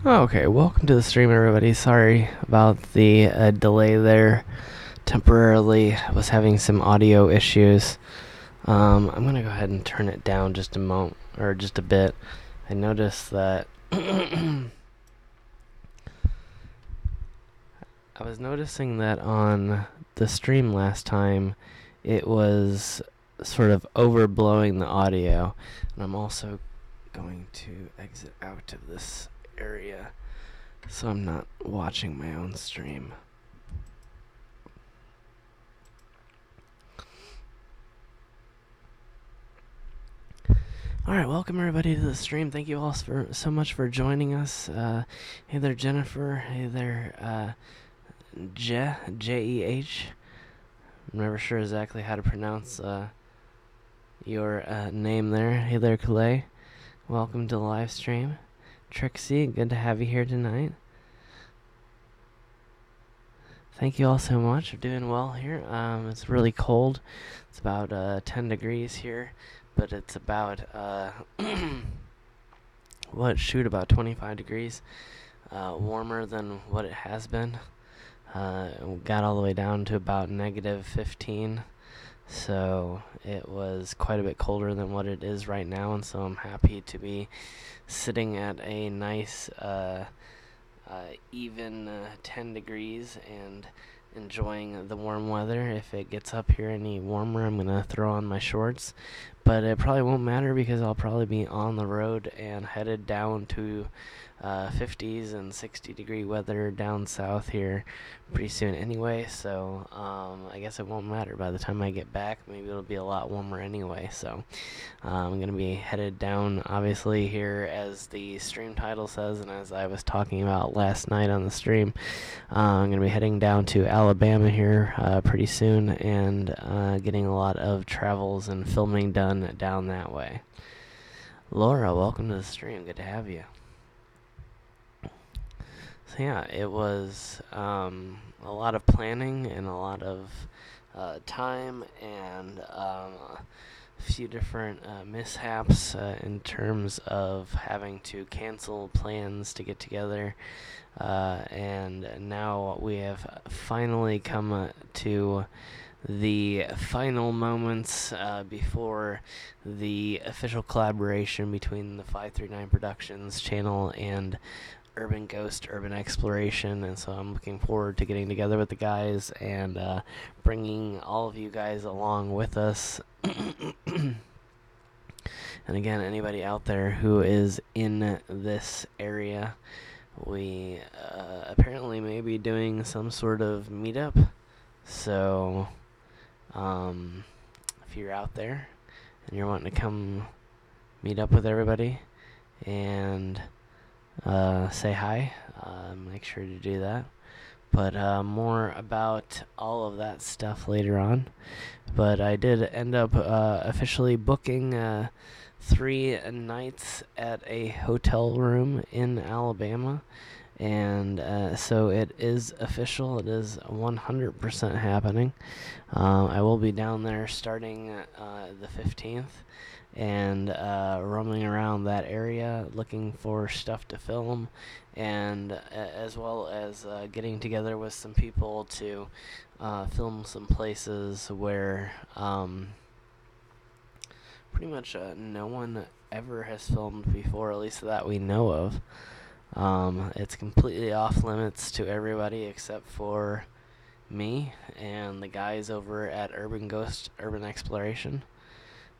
Okay, welcome to the stream, everybody. Sorry about the delay there. Temporarily was having some audio issues. I'm gonna go ahead and turn it down just a moment, or just a bit. I noticed that I was noticing that on the stream last time, it was sort of overblowing the audio, and I'm also going to exit out of this area so I'm not watching my own stream. Alright, welcome everybody to the stream. Thank you all so much for joining us. Hey there, Jennifer. Hey there, J-E-H. I'm never sure exactly how to pronounce your name there. Hey there, Calais. Welcome to the live stream. Trixie, good to have you here tonight. Thank you all so much. I'm doing well here. It's really cold. It's about 10 degrees here, but it's about about 25 degrees warmer than what it has been. Got all the way down to about negative 15. So it was quite a bit colder than what it is right now, and so I'm happy to be sitting at a nice even 10 degrees and enjoying the warm weather. If it gets up here any warmer, I'm gonna throw on my shorts, but it probably won't matter because I'll probably be on the road and headed down to 50s and 60 degree weather down south here pretty soon anyway, so I guess it won't matter by the time I get back. Maybe it'll be a lot warmer anyway, so I'm gonna be headed down obviously here, as the stream title says, and as I was talking about last night on the stream. I'm gonna be heading down to Alabama here pretty soon, and getting a lot of travels and filming done down that way. Laura, welcome to the stream. Good to have you. So yeah, it was a lot of planning and a lot of time, and a few different mishaps in terms of having to cancel plans to get together, and now we have finally come to the final moments before the official collaboration between the 539 Productions channel and Urban Ghost Urban Exploration, and so I'm looking forward to getting together with the guys and bringing all of you guys along with us. And again, anybody out there who is in this area, we apparently may be doing some sort of meetup, so if you're out there and you're wanting to come meet up with everybody and say hi, make sure to do that. But more about all of that stuff later on. But I did end up officially booking 3 nights at a hotel room in Alabama, and so it is official. It is 100% happening. I will be down there starting the 15th, and roaming around that area looking for stuff to film, and as well as getting together with some people to film some places where pretty much no one ever has filmed before, at least that we know of. It's completely off limits to everybody except for me and the guys over at Urban Ghost Urban Exploration.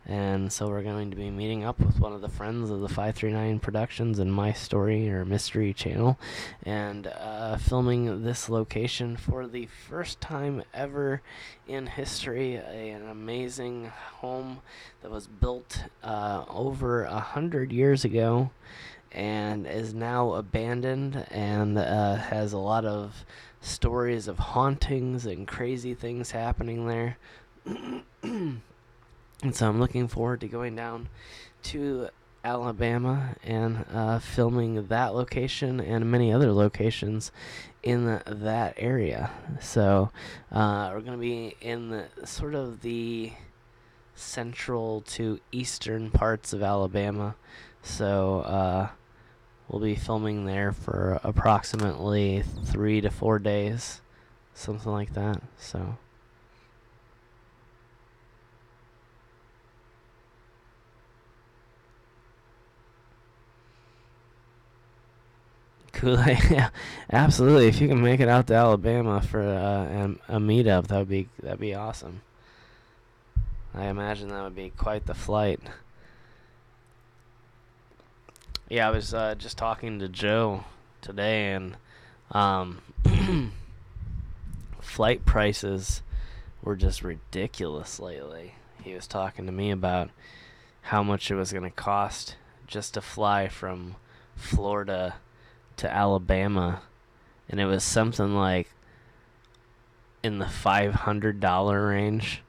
And so we're going to be meeting up with one of the friends of the 539 Productions and My Story or Mystery channel, and filming this location for the first time ever in history. An amazing home that was built over 100 years ago and is now abandoned, and has a lot of stories of hauntings and crazy things happening there. And so I'm looking forward to going down to Alabama and filming that location and many other locations in that area. So we're going to be in the sort of the central to eastern parts of Alabama. So we'll be filming there for approximately 3 to 4 days, something like that. So. Kool-Aid, yeah, absolutely. If you can make it out to Alabama for a meetup, that'd be awesome. I imagine that would be quite the flight. Yeah, I was just talking to Joe today, and um, flight prices were just ridiculous lately. He was talking to me about how much it was going to cost just to fly from Florida to Alabama, and it was something like in the $500 range.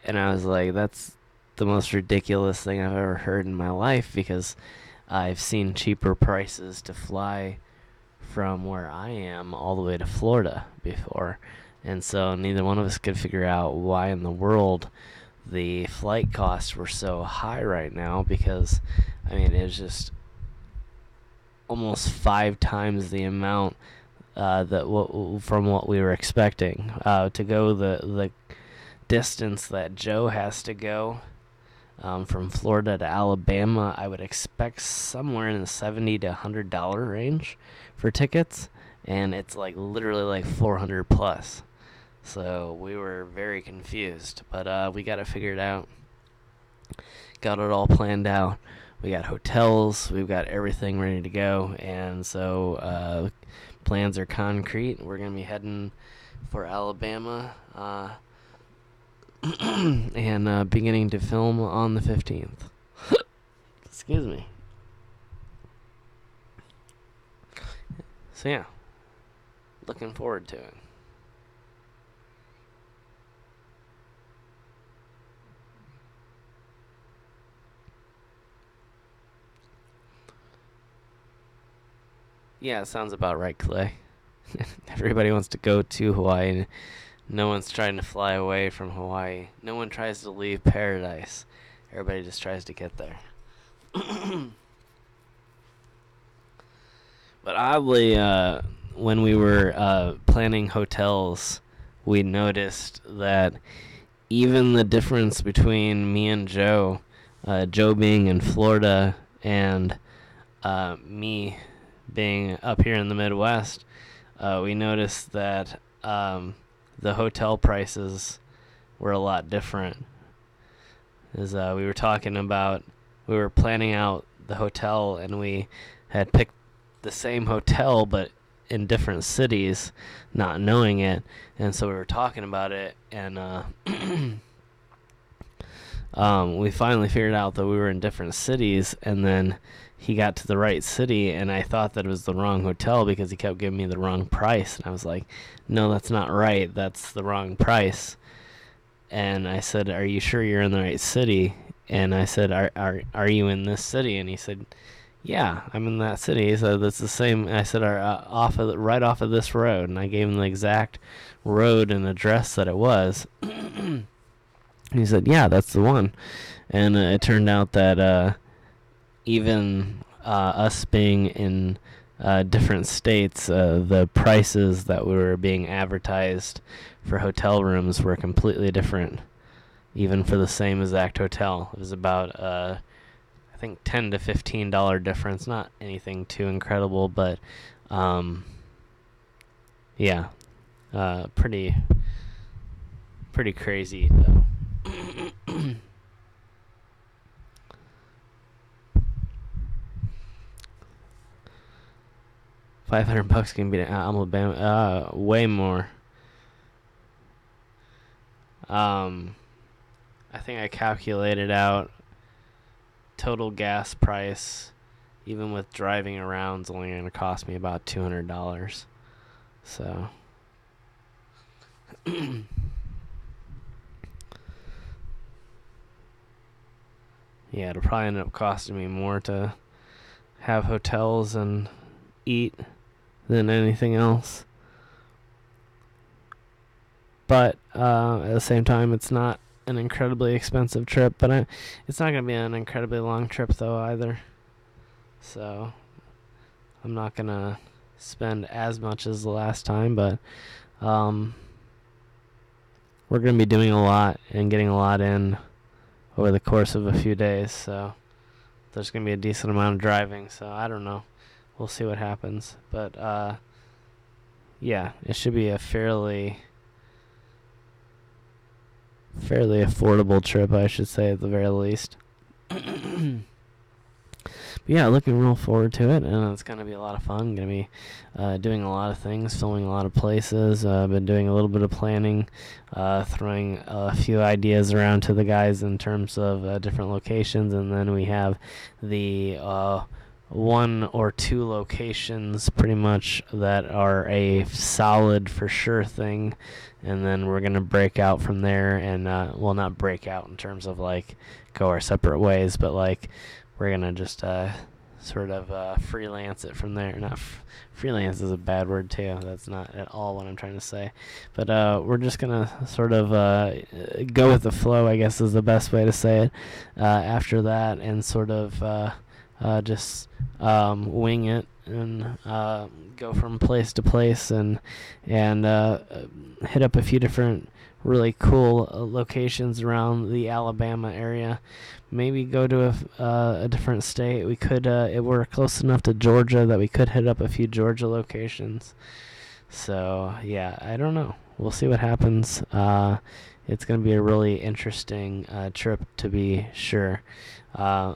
And I was like, that's the most ridiculous thing I've ever heard in my life, because I've seen cheaper prices to fly from where I am all the way to Florida before. And so neither one of us could figure out why in the world the flight costs were so high right now, because, I mean, it was just almost 5 times the amount from what we were expecting to go the distance that Joe has to go from Florida to Alabama. I would expect somewhere in the $70 to $100 range for tickets, and it's like literally like 400 plus. So we were very confused, but we got it figured out. Got it all planned out. We got hotels, we've got everything ready to go, and so plans are concrete. We're going to be heading for Alabama and beginning to film on the 15th. Excuse me. So yeah, looking forward to it. Yeah, it sounds about right, Clay. Everybody wants to go to Hawaii. No one's trying to fly away from Hawaii. No one tries to leave paradise. Everybody just tries to get there. But oddly, when we were planning hotels, we noticed that even the difference between me and Joe, Joe being in Florida and me being up here in the Midwest, we noticed that the hotel prices were a lot different. As we were talking about, we were planning out the hotel, and we had picked the same hotel but in different cities, not knowing it. And so we were talking about it, and we finally figured out that we were in different cities, and then he got to the right city, and I thought that it was the wrong hotel because he kept giving me the wrong price. And I was like, no, that's not right. That's the wrong price. And I said, are you sure you're in the right city? And I said, are you in this city? And he said, yeah, I'm in that city. He said, that's the same. I said, right off of this road. And I gave him the exact road and address that it was. He said, yeah, that's the one. And it turned out that even us being in different states, the prices that were being advertised for hotel rooms were completely different, even for the same exact hotel. It was about, I think, $10 to $15 difference. Not anything too incredible, but yeah, pretty crazy though. $500 can be to Alabama. Way more. I think I calculated out total gas price, even with driving around, is only going to cost me about $200. So. Yeah, it'll probably end up costing me more to have hotels and eat than anything else. But at the same time, it's not an incredibly expensive trip. But it's not going to be an incredibly long trip, though, either. So I'm not gonna spend as much as the last time, but um, we're gonna be doing a lot and getting a lot in over the course of a few days. So there's gonna be a decent amount of driving. So I don't know. We'll see what happens. But yeah, it should be a fairly affordable trip, I should say, at the very least. But yeah, looking real forward to it, and it's going to be a lot of fun. Going to be doing a lot of things, filming a lot of places. Been doing a little bit of planning, throwing a few ideas around to the guys in terms of different locations, and then we have the one or two locations pretty much that are a solid for sure thing, and then we're going to break out from there, and well, not break out in terms of like go our separate ways, but like we're going to just sort of freelance it from there. Not freelance is a bad word too. That's not at all what I'm trying to say. But we're just going to sort of go with the flow, I guess is the best way to say it, after that, and sort of just wing it and go from place to place and hit up a few different really cool locations around the Alabama area. Maybe go to a different state. We could we're close enough to Georgia that we could hit up a few Georgia locations. So yeah, I don't know. We'll see what happens. It's going to be a really interesting trip, to be sure. Yeah.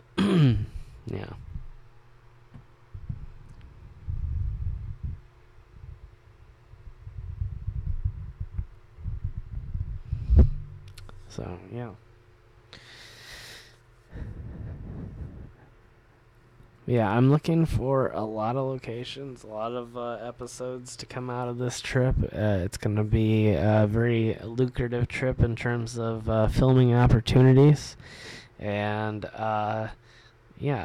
So yeah. Yeah, I'm looking for a lot of locations, a lot of episodes to come out of this trip. It's going to be a very lucrative trip in terms of filming opportunities. And yeah,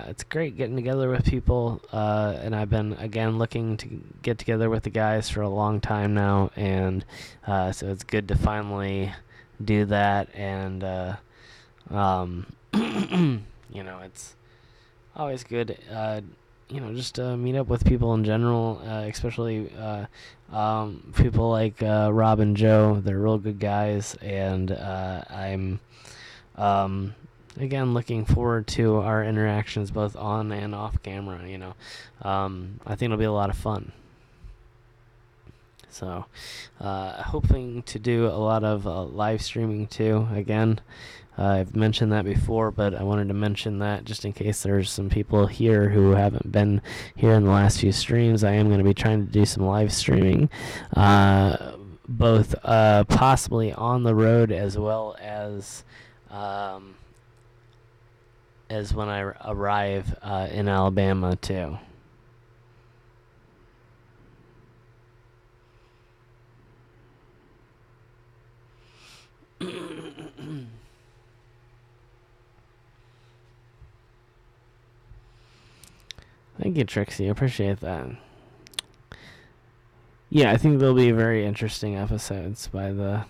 it's great getting together with people. And I've been, again, looking to get together with the guys for a long time now. And so it's good to finally do that. And, you know, it's always good, just to meet up with people in general, especially people like Rob and Joe. They're real good guys, and I'm, again, looking forward to our interactions both on and off camera. I think it'll be a lot of fun. So, hoping to do a lot of live streaming too. Again, I've mentioned that before, but I wanted to mention that just in case there's some people here who haven't been here in the last few streams. I am going to be trying to do some live streaming, both possibly on the road as well as when I arrive in Alabama too. Thank you, Trixie. I appreciate that. Yeah, I think they'll be very interesting episodes. By the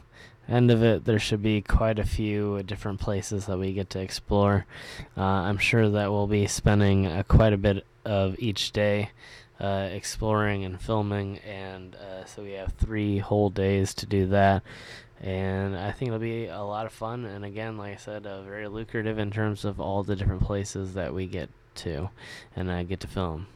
end of it, there should be quite a few different places that we get to explore. I'm sure that we'll be spending quite a bit of each day exploring and filming, and so we have 3 whole days to do that. And I think it'll be a lot of fun, and again, like I said, very lucrative in terms of all the different places that we get to, and I get to film.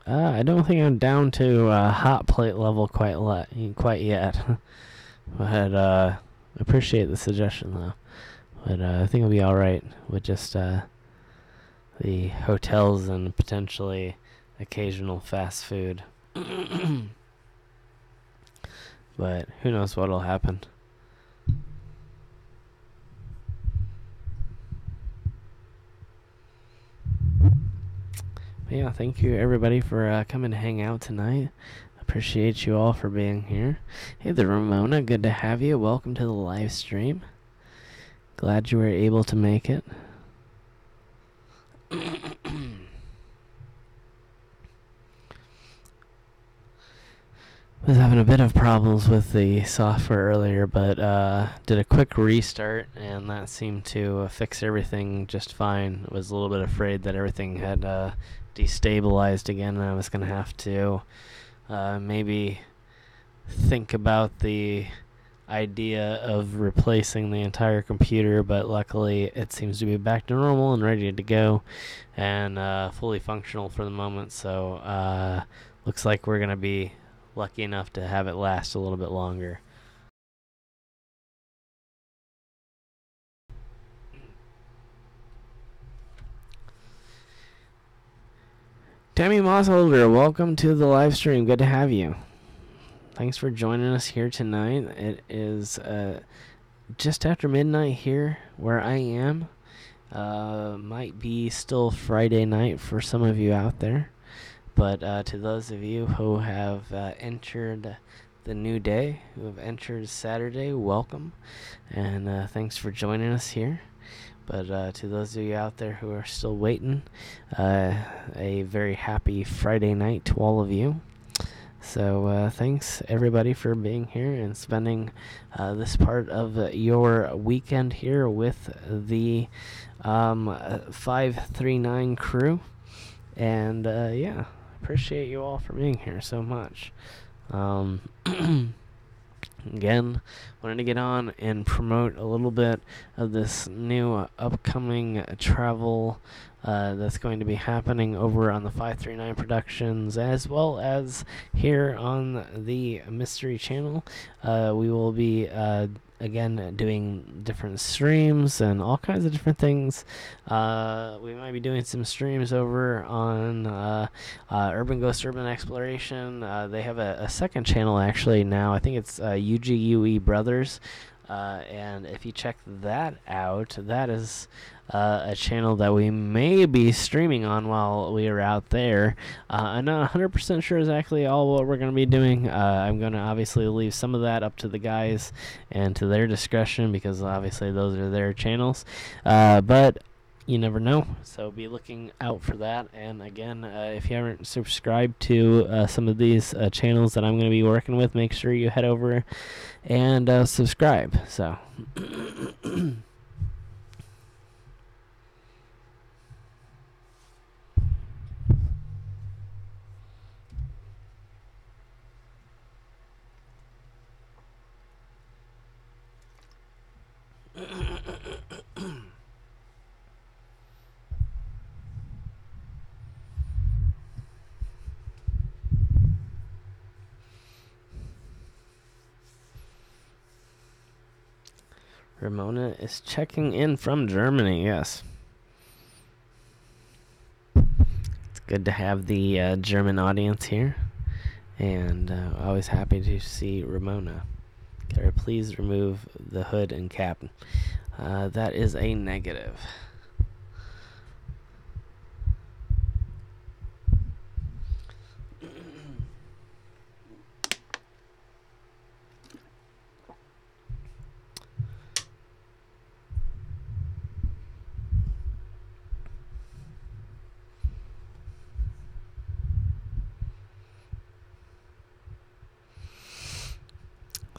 I don't think I'm down to hot plate level quite yet, but appreciate the suggestion though. But I think it'll be all right with just the hotels and potentially occasional fast food. But who knows what'll happen. But yeah, thank you everybody for coming to hang out tonight. Appreciate you all for being here. Hey there, Ramona. Good to have you. Welcome to the live stream. Glad you were able to make it. Was having a bit of problems with the software earlier, but did a quick restart, and that seemed to fix everything just fine. I was a little bit afraid that everything had destabilized again, and I was going to have to maybe think about the idea of replacing the entire computer, but luckily it seems to be back to normal and ready to go, and fully functional for the moment. So looks like we're going to be lucky enough to have it last a little bit longer. Tammy Mossholder, welcome to the live stream. Good to have you. Thanks for joining us here tonight. It is just after midnight here where I am. Might be still Friday night for some of you out there. But to those of you who have entered the new day, who have entered Saturday, welcome. And thanks for joining us here. But to those of you out there who are still waiting, a very happy Friday night to all of you. So thanks everybody for being here and spending this part of your weekend here with the 539 crew. And yeah, appreciate you all for being here so much. Again, wanted to get on and promote a little bit of this new upcoming travel that's going to be happening over on the 539 Productions, as well as here on the Mystery Channel. We will be again doing different streams and all kinds of different things. We might be doing some streams over on Urban Ghost Urban Exploration. They have a second channel actually now. I think it's UGUE Brothers. And if you check that out, that is a channel that we may be streaming on while we are out there. I'm not 100% sure exactly all what we're going to be doing. I'm going to obviously leave some of that up to the guys and to their discretion, because obviously those are their channels. But you never know, so be looking out for that. And again, if you haven't subscribed to some of these channels that I'm going to be working with, make sure you head over and subscribe. So Ramona is checking in from Germany, yes. It's good to have the German audience here, and always happy to see Ramona. Can I please remove the hood and cap? That is a negative.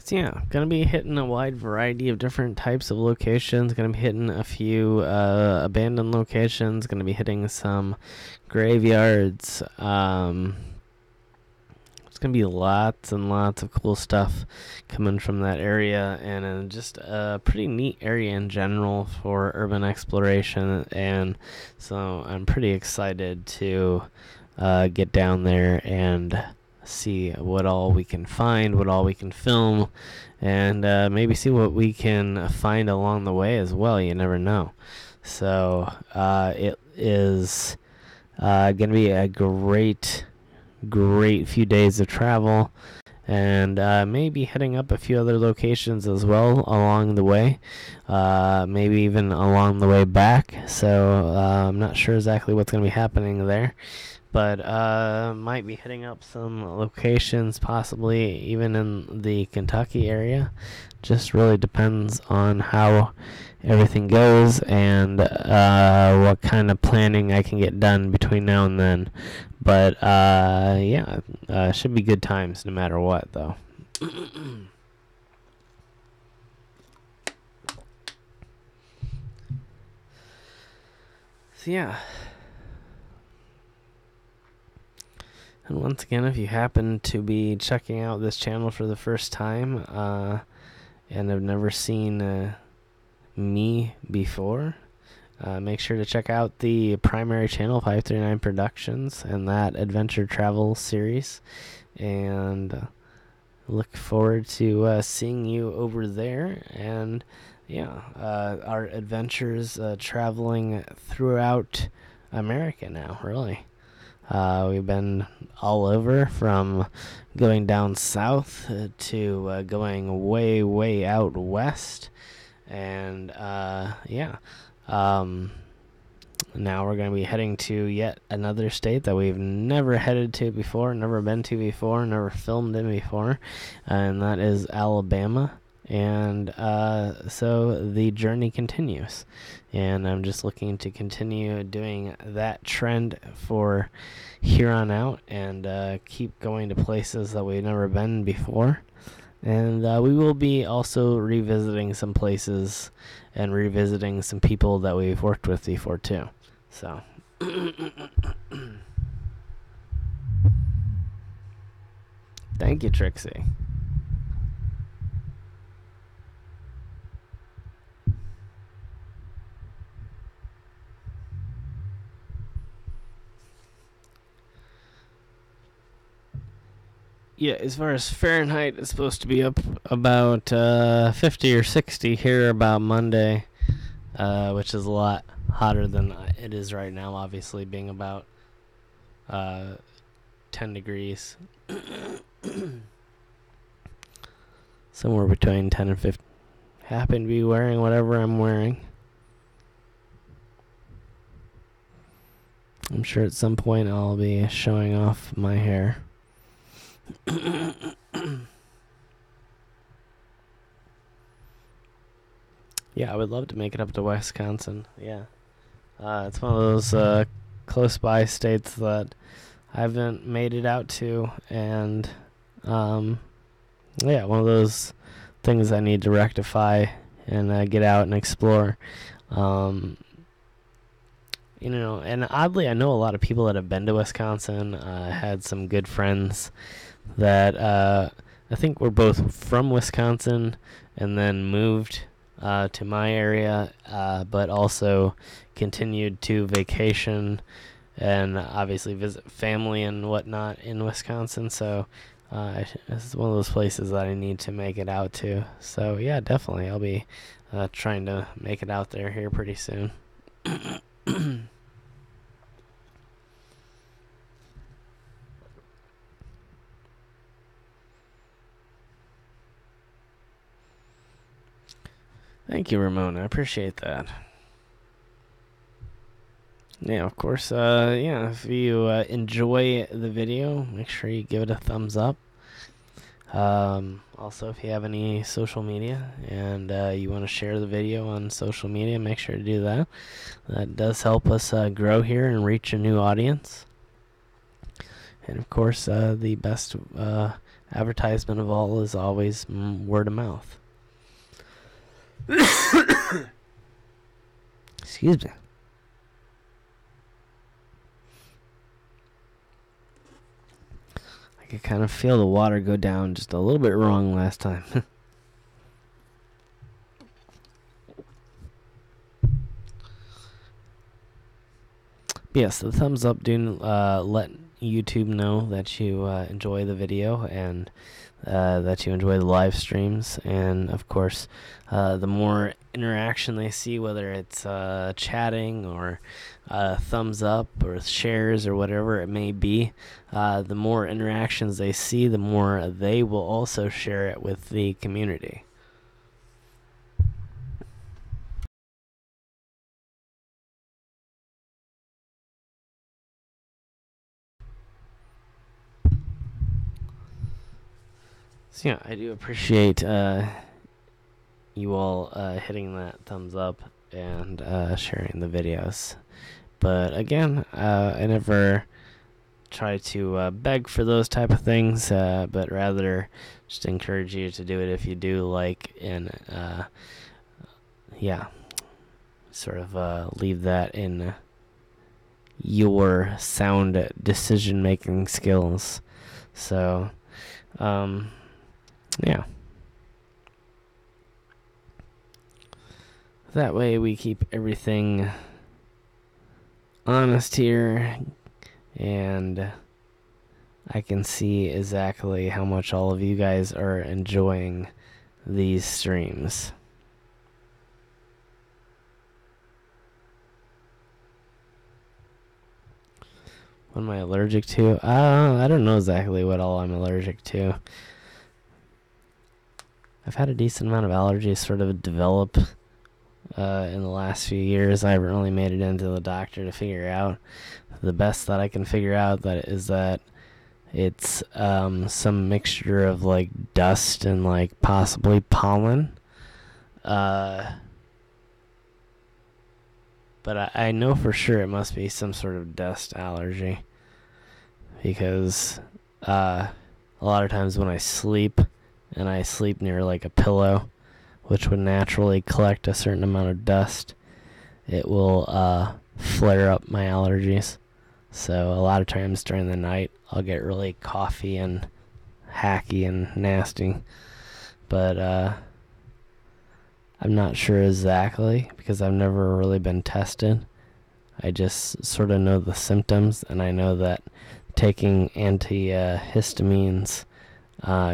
So yeah, gonna be hitting a wide variety of different types of locations. Gonna be hitting a few abandoned locations. Gonna be hitting some graveyards. It's gonna be lots and lots of cool stuff coming from that area, and just a pretty neat area in general for urban exploration. And so I'm pretty excited to get down there and see what all we can find, what all we can film, and maybe see what we can find along the way as well. You never know. So it is going to be a great few days of travel, and maybe heading up a few other locations as well along the way, maybe even along the way back. So I'm not sure exactly what's going to be happening there. but might be hitting up some locations, possibly even in the Kentucky area. Just really depends on how everything goes and what kind of planning I can get done between now and then. But yeah, should be good times no matter what, though. So yeah. And once again, if you happen to be checking out this channel for the first time and have never seen me before, make sure to check out the primary channel, 539 Productions, and that adventure travel series. And look forward to seeing you over there. And yeah, our adventures traveling throughout America now, really. We've been all over, from going down south to going way, way out west. And yeah, now we're going to be heading to yet another state that we've never headed to before, never been to before, never filmed in before, and that is Alabama. And so the journey continues, and I'm just looking to continue doing that trend for here on out, and keep going to places that we've never been before. And we will be also revisiting some places and revisiting some people that we've worked with before too. So thank you, Trixie. Yeah, as far as Fahrenheit, it's supposed to be up about 50 or 60 here about Monday, which is a lot hotter than it is right now, obviously, being about 10 degrees. Somewhere between 10 and 15. Happen to be wearing whatever I'm wearing. I'm sure at some point I'll be showing off my hair. Yeah, I would love to make it up to Wisconsin. Yeah. It's one of those close by states that I haven't made it out to, and yeah, one of those things I need to rectify and get out and explore. You know, and oddly, I know a lot of people that have been to Wisconsin. I had some good friends that I think were both from Wisconsin and then moved to my area, but also continued to vacation and obviously visit family and whatnot in Wisconsin. So it's one of those places that I need to make it out to. So yeah, definitely, I'll be trying to make it out there here pretty soon. Thank you, Ramona. I appreciate that. Yeah, of course. Yeah, if you enjoy the video, make sure you give it a thumbs up. Also, if you have any social media and you want to share the video on social media, make sure to do that. That does help us grow here and reach a new audience. And of course, the best advertisement of all is always word of mouth. Excuse me. I could kind of feel the water go down just a little bit wrong last time. Yes, the thumbs up do let YouTube know that you enjoy the video and that you enjoy the live streams. And of course, the more interaction they see, whether it's chatting or thumbs up or shares or whatever it may be, the more interactions they see, the more they will also share it with the community. So yeah, I do appreciate you all hitting that thumbs up and sharing the videos. But again, I never try to beg for those type of things, but rather just encourage you to do it if you do like, and yeah, sort of leave that in your sound decision making skills. So yeah, that way we keep everything honest here, and I can see exactly how much all of you guys are enjoying these streams. What am I allergic to? I don't know exactly what all I'm allergic to. I've had a decent amount of allergies sort of develop in the last few years. I haven't really made it into the doctor to figure out. The best that I can figure out that is that it's some mixture of like dust and like possibly pollen. But I know for sure it must be some sort of dust allergy, because a lot of times when I sleep, and I sleep near like a pillow, which would naturally collect a certain amount of dust, it will flare up my allergies. So a lot of times during the night, I'll get really coughy and hacky and nasty. But I'm not sure exactly, because I've never really been tested. I just sort of know the symptoms, and I know that taking antihistamines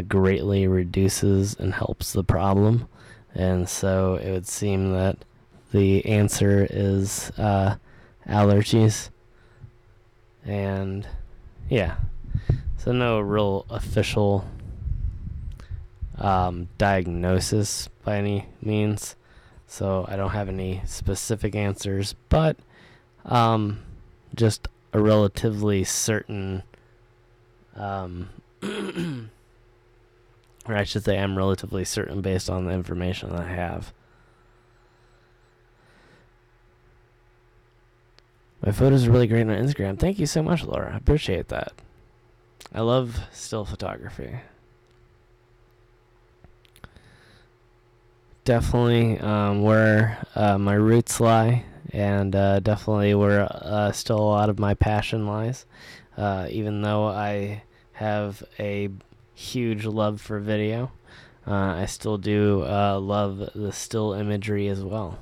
greatly reduces and helps the problem. And so it would seem that the answer is allergies. And yeah, so no real official diagnosis by any means, so I don't have any specific answers, but just a relatively certain or I should say I'm relatively certain based on the information that I have. My photos are really great on Instagram. Thank you so much, Laura. I appreciate that. I love still photography. Definitely where my roots lie, and definitely where still a lot of my passion lies. Even though I have a huge love for video, I still do love the still imagery as well.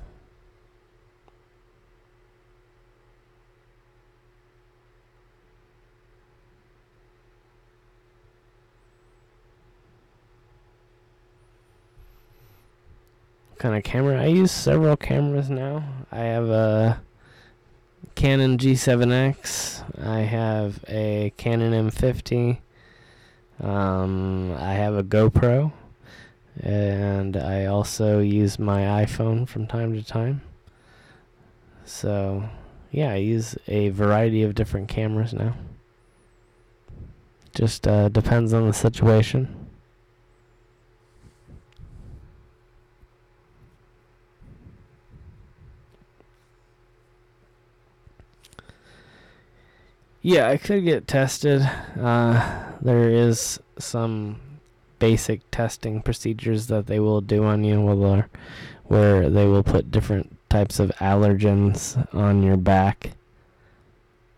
Kind of camera? I use several cameras now. I have a Canon G7X. I have a Canon M50. I have a GoPro, and I also use my iPhone from time to time. So yeah, I use a variety of different cameras now. Just depends on the situation. Yeah, I could get tested. There is some basic testing procedures that they will do on you, where they will put different types of allergens on your back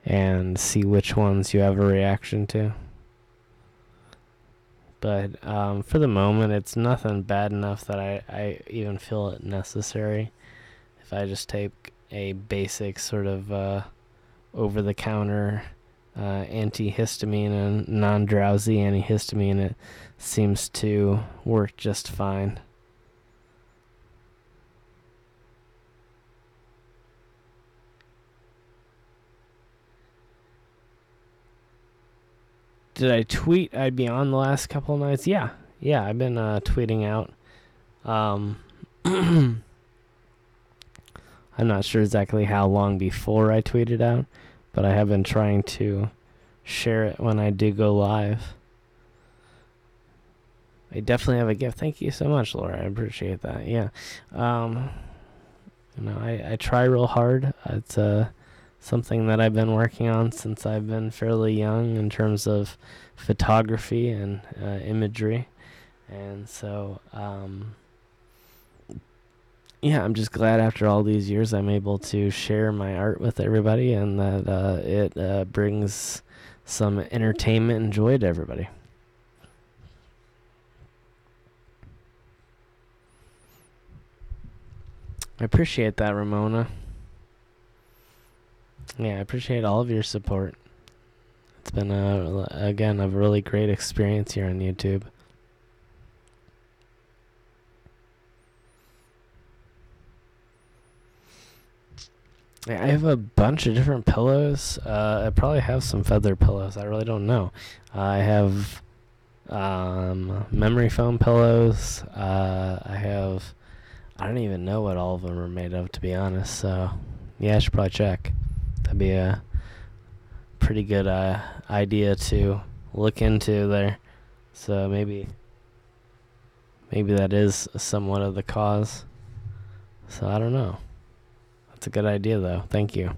and see which ones you have a reaction to. But for the moment, it's nothing bad enough that I even feel it necessary. If I just take a basic sort of over-the-counter antihistamine and non-drowsy antihistamine, it seems to work just fine. Did I tweet I'd be on the last couple of nights? Yeah, I've been tweeting out. I'm not sure exactly how long before I tweeted out, but I have been trying to share it when I do go live. I definitely have a gift. Thank you so much, Laura. I appreciate that. Yeah. Um, I try real hard. It's something that I've been working on since I've been fairly young in terms of photography and imagery. And so, yeah, I'm just glad after all these years I'm able to share my art with everybody, and that it brings some entertainment and joy to everybody. I appreciate that, Ramona. Yeah, I appreciate all of your support. It's been, again, a really great experience here on YouTube. Yeah, I have a bunch of different pillows. I probably have some feather pillows. I really don't know. I have memory foam pillows. I don't even know what all of them are made of, to be honest. So, yeah, I should probably check. That'd be a pretty good idea to look into there. So maybe that is somewhat of the cause. So I don't know. That's a good idea, though. Thank you.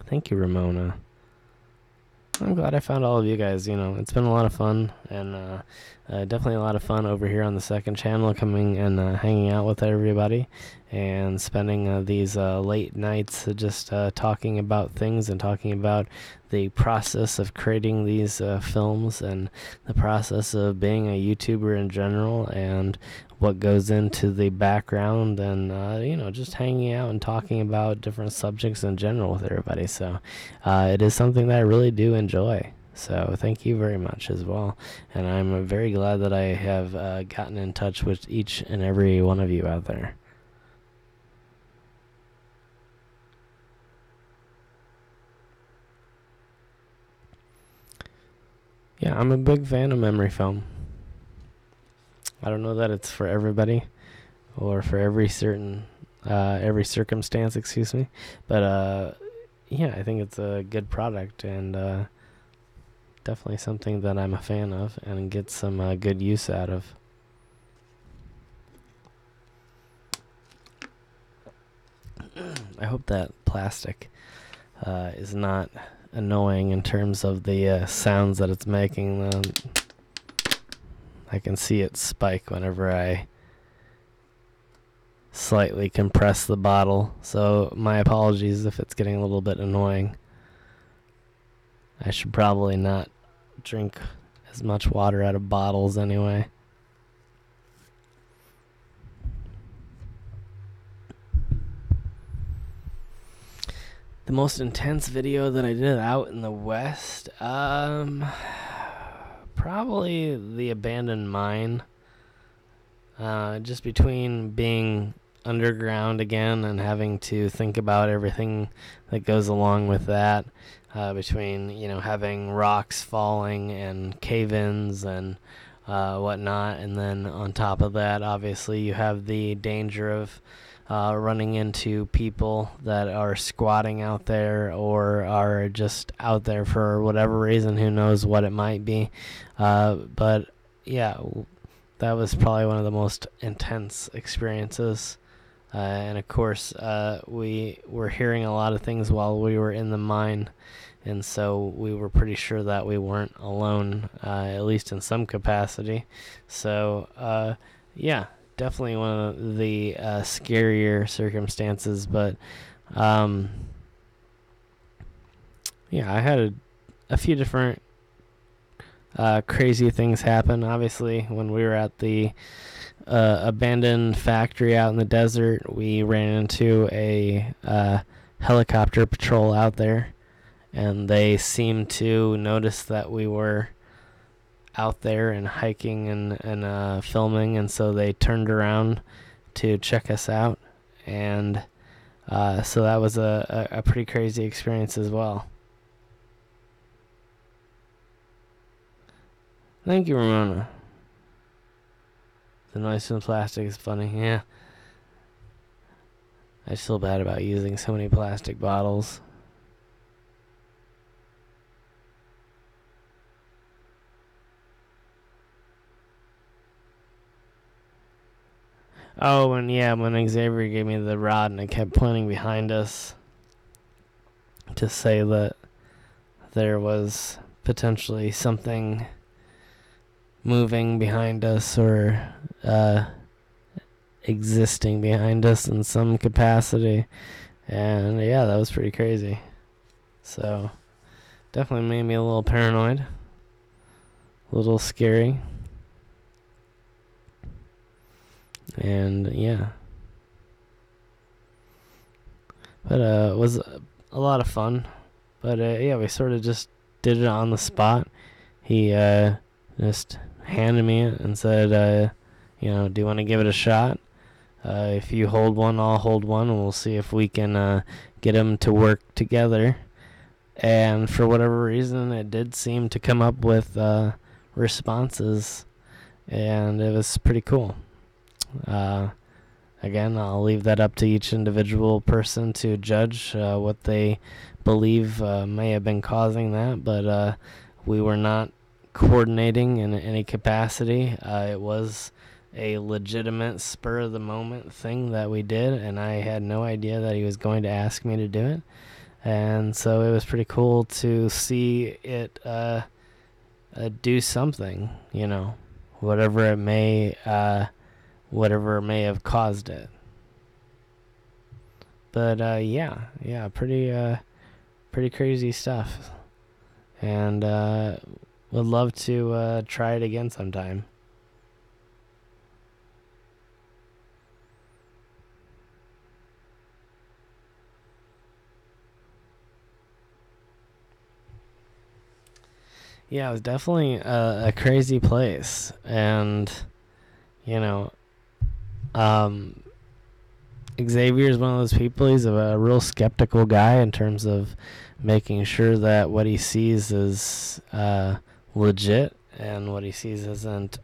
Thank you, Ramona. I'm glad I found all of you guys. It's been a lot of fun, and definitely a lot of fun over here on the second channel, coming and hanging out with everybody, and spending these late nights just talking about things and talking about the process of creating these films, and the process of being a YouTuber in general, and what goes into the background, and just hanging out and talking about different subjects in general with everybody. So it is something that I really do enjoy. So thank you very much as well, and I'm very glad that I have gotten in touch with each and every one of you out there. Yeah, I'm a big fan of memory foam. I don't know that it's for everybody or for every circumstance, excuse me, but yeah, I think it's a good product, and definitely something that I'm a fan of and get some good use out of. I hope that plastic is not annoying in terms of the sounds that it's making. I can see it spike whenever I slightly compress the bottle, so my apologies if it's getting a little bit annoying. I should probably not drink as much water out of bottles anyway. The most intense video that I did out in the West, probably the abandoned mine. Just between being underground again and having to think about everything that goes along with that, between having rocks falling and cave-ins and whatnot, and then on top of that, obviously you have the danger of running into people that are squatting out there or are just out there for whatever reason. Who knows what it might be, but yeah, that was probably one of the most intense experiences. And of course, we were hearing a lot of things while we were in the mine, and so we were pretty sure that we weren't alone, at least in some capacity. So yeah, definitely one of the scarier circumstances. But yeah, I had a few different crazy things happen. Obviously, when we were at the abandoned factory out in the desert, we ran into a helicopter patrol out there, and they seemed to notice that we were out there and hiking and filming, and so they turned around to check us out, and so that was a pretty crazy experience as well. Thank you, Ramona. The noise from the plastic is funny. Yeah. I feel bad about using so many plastic bottles. Oh, and yeah, when Xavier gave me the rod and it kept pointing behind us to say that there was potentially something moving behind us or existing behind us in some capacity. And yeah, that was pretty crazy. So definitely made me a little paranoid, a little scary. And yeah. But it was a lot of fun. But yeah, we sort of just did it on the spot. He just handed me it and said, do you want to give it a shot? If you hold one, I'll hold one, and we'll see if we can get them to work together. And for whatever reason, it did seem to come up with responses, and it was pretty cool. Again, I'll leave that up to each individual person to judge what they believe may have been causing that, but we were not coordinating in any capacity. It was a legitimate spur-of-the-moment thing that we did, and I had no idea that he was going to ask me to do it. And so it was pretty cool to see it do something, whatever may have caused it. But yeah, pretty crazy stuff, and would love to try it again sometime. Yeah, it was definitely a crazy place, and Xavier is one of those people. He's a real skeptical guy in terms of making sure that what he sees is legit, and what he sees isn't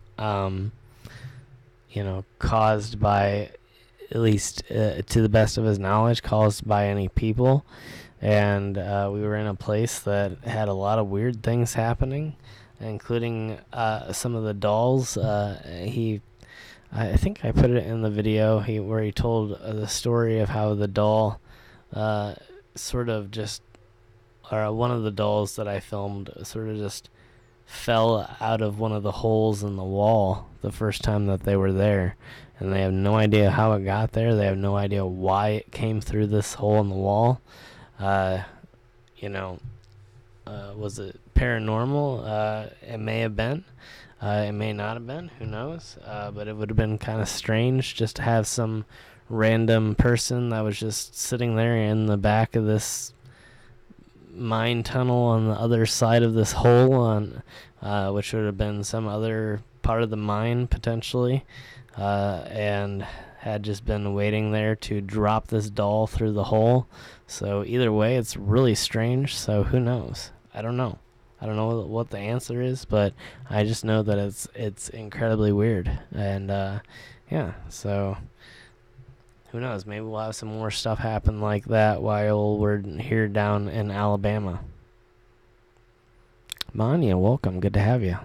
caused by, at least to the best of his knowledge, caused by any people. And we were in a place that had a lot of weird things happening, including some of the dolls. I think I put it in the video where he told the story of how the doll sort of just, or one of the dolls that I filmed sort of just fell out of one of the holes in the wall the first time that they were there. And they have no idea how it got there. They have no idea why it came through this hole in the wall. Was it paranormal? It may have been. It may not have been. Who knows? But it would have been kind of strange just to have some random person that was just sitting there in the back of this mine tunnel on the other side of this hole, which would have been some other part of the mine potentially, and had just been waiting there to drop this doll through the hole. So either way, it's really strange. So who knows? I don't know what the answer is, but I just know that it's incredibly weird. And yeah, so who knows? Maybe we'll have some more stuff happen like that while we're here down in Alabama. Manya, welcome. Good to have you.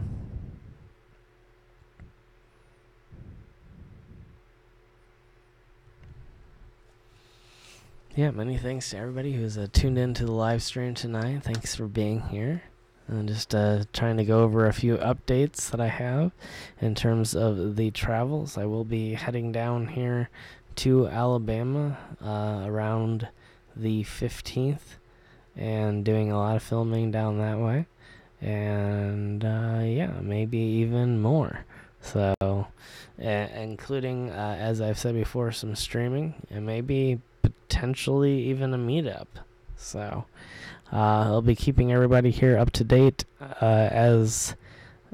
Yeah, many thanks to everybody who's tuned in to the live stream tonight. Thanks for being here. And just trying to go over a few updates that I have in terms of the travels. I will be heading down here to Alabama around the 15th and doing a lot of filming down that way. And yeah, maybe even more. So, including, as I've said before, some streaming and maybe potentially even a meetup. So I'll be keeping everybody here up to date as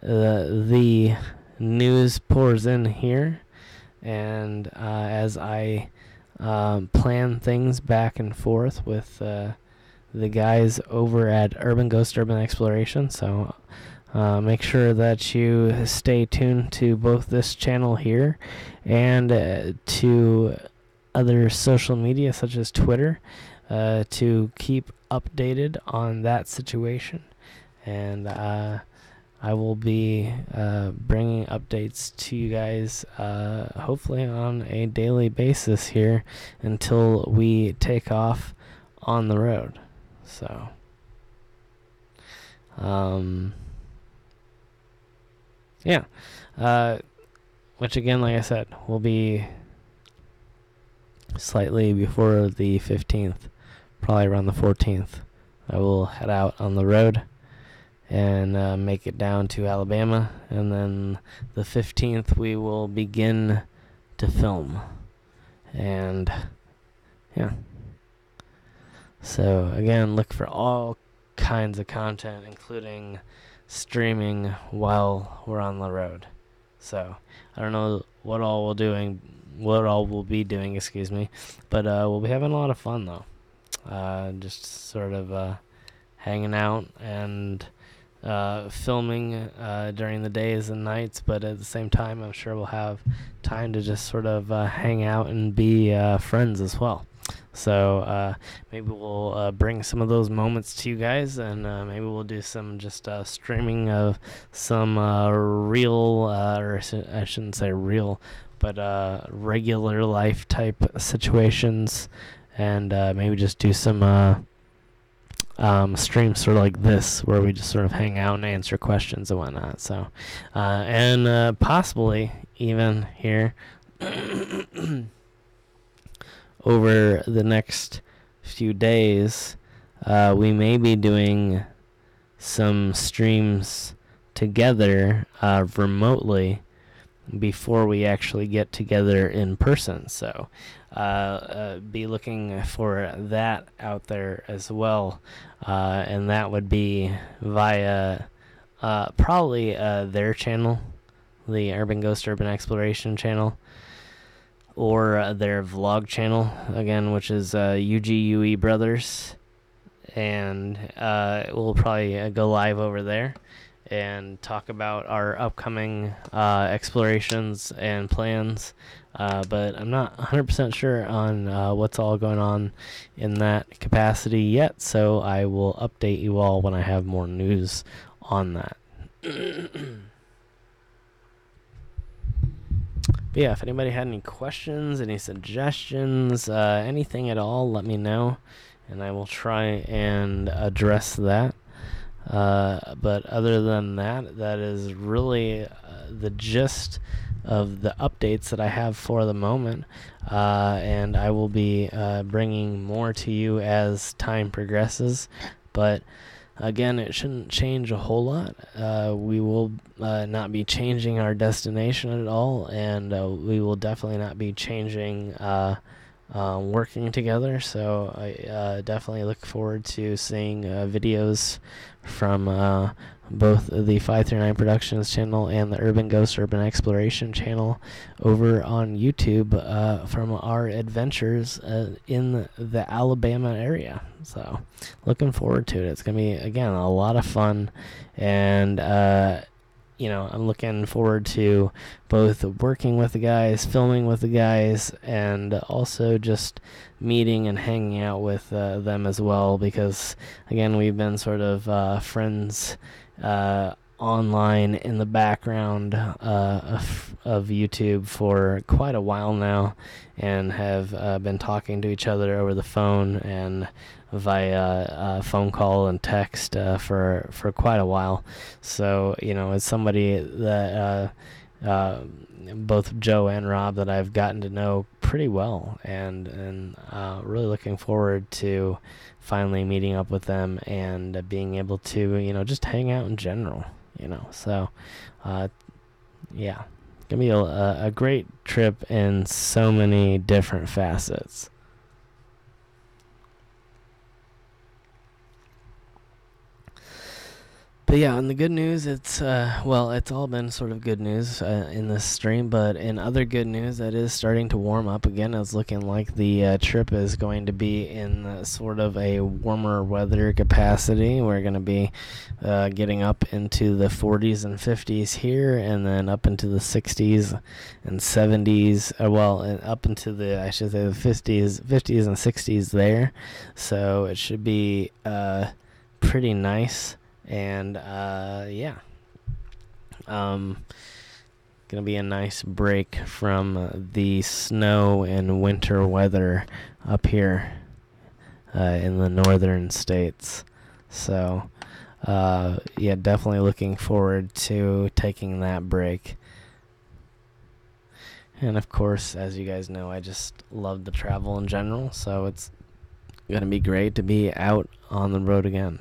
the news pours in here, and as I plan things back and forth with the guys over at Urban Ghost Urban Exploration. So make sure that you stay tuned to both this channel here and to other social media such as Twitter to keep updated on that situation. And I will be bringing updates to you guys, hopefully on a daily basis here until we take off on the road. So, yeah. Which again, like I said, will be slightly before the 15th, probably around the 14th. I will head out on the road and make it down to Alabama, and then the 15th we will begin to film. And yeah, so again, look for all kinds of content, including streaming while we're on the road. So I don't know what all we'll be doing, but we'll be having a lot of fun though. Just sort of hanging out and filming during the days and nights, but at the same time I'm sure we'll have time to just sort of hang out and be friends as well. So maybe we'll bring some of those moments to you guys, and maybe we'll do some just streaming of some real, or I shouldn't say real, but regular life type situations, and maybe just do some streams sort of like this, where we just sort of hang out and answer questions and whatnot. So, and possibly even here over the next few days, we may be doing some streams together remotely before we actually get together in person. So be looking for that out there as well, and that would be via probably their channel, the Urban Ghost Urban Exploration channel, or their vlog channel, again, which is UGUE Brothers, and we'll probably go live over there and talk about our upcoming explorations and plans, but I'm not 100% sure on what's all going on in that capacity yet, so I will update you all when I have more news on that. But yeah, if anybody had any questions, any suggestions, anything at all, let me know, and I will try and address that. But other than that, that is really the gist of the updates that I have for the moment, and I will be bringing more to you as time progresses, but again, it shouldn't change a whole lot. We will not be changing our destination at all, and we will definitely not be changing working together. So I definitely look forward to seeing videos from both the 539 Productions channel and the Urban Ghost Urban Exploration channel over on YouTube from our adventures in the Alabama area. So looking forward to it. It's going to be, again, a lot of fun, and I'm looking forward to both working with the guys, filming with the guys, and also just meeting and hanging out with them as well, because again, we've been sort of friends online in the background of YouTube for quite a while now, and have been talking to each other over the phone and via phone call and text for quite a while. So it's somebody that both Joe and Rob that I've gotten to know pretty well, and really looking forward to finally meeting up with them and being able to just hang out in general. So yeah, gonna be a great trip in so many different facets. But yeah, and the good news, it's all been sort of good news in this stream, but in other good news, that is starting to warm up again. It's looking like the trip is going to be in sort of a warmer weather capacity. We're going to be getting up into the 40s and 50s here, and then up into the 60s and 70s, and up into the 50s and 60s there. So it should be pretty nice. And yeah, Gonna be a nice break from the snow and winter weather up here in the northern states. So, yeah, definitely looking forward to taking that break. And of course, as you guys know, I just love the travel in general, so it's gonna be great to be out on the road again.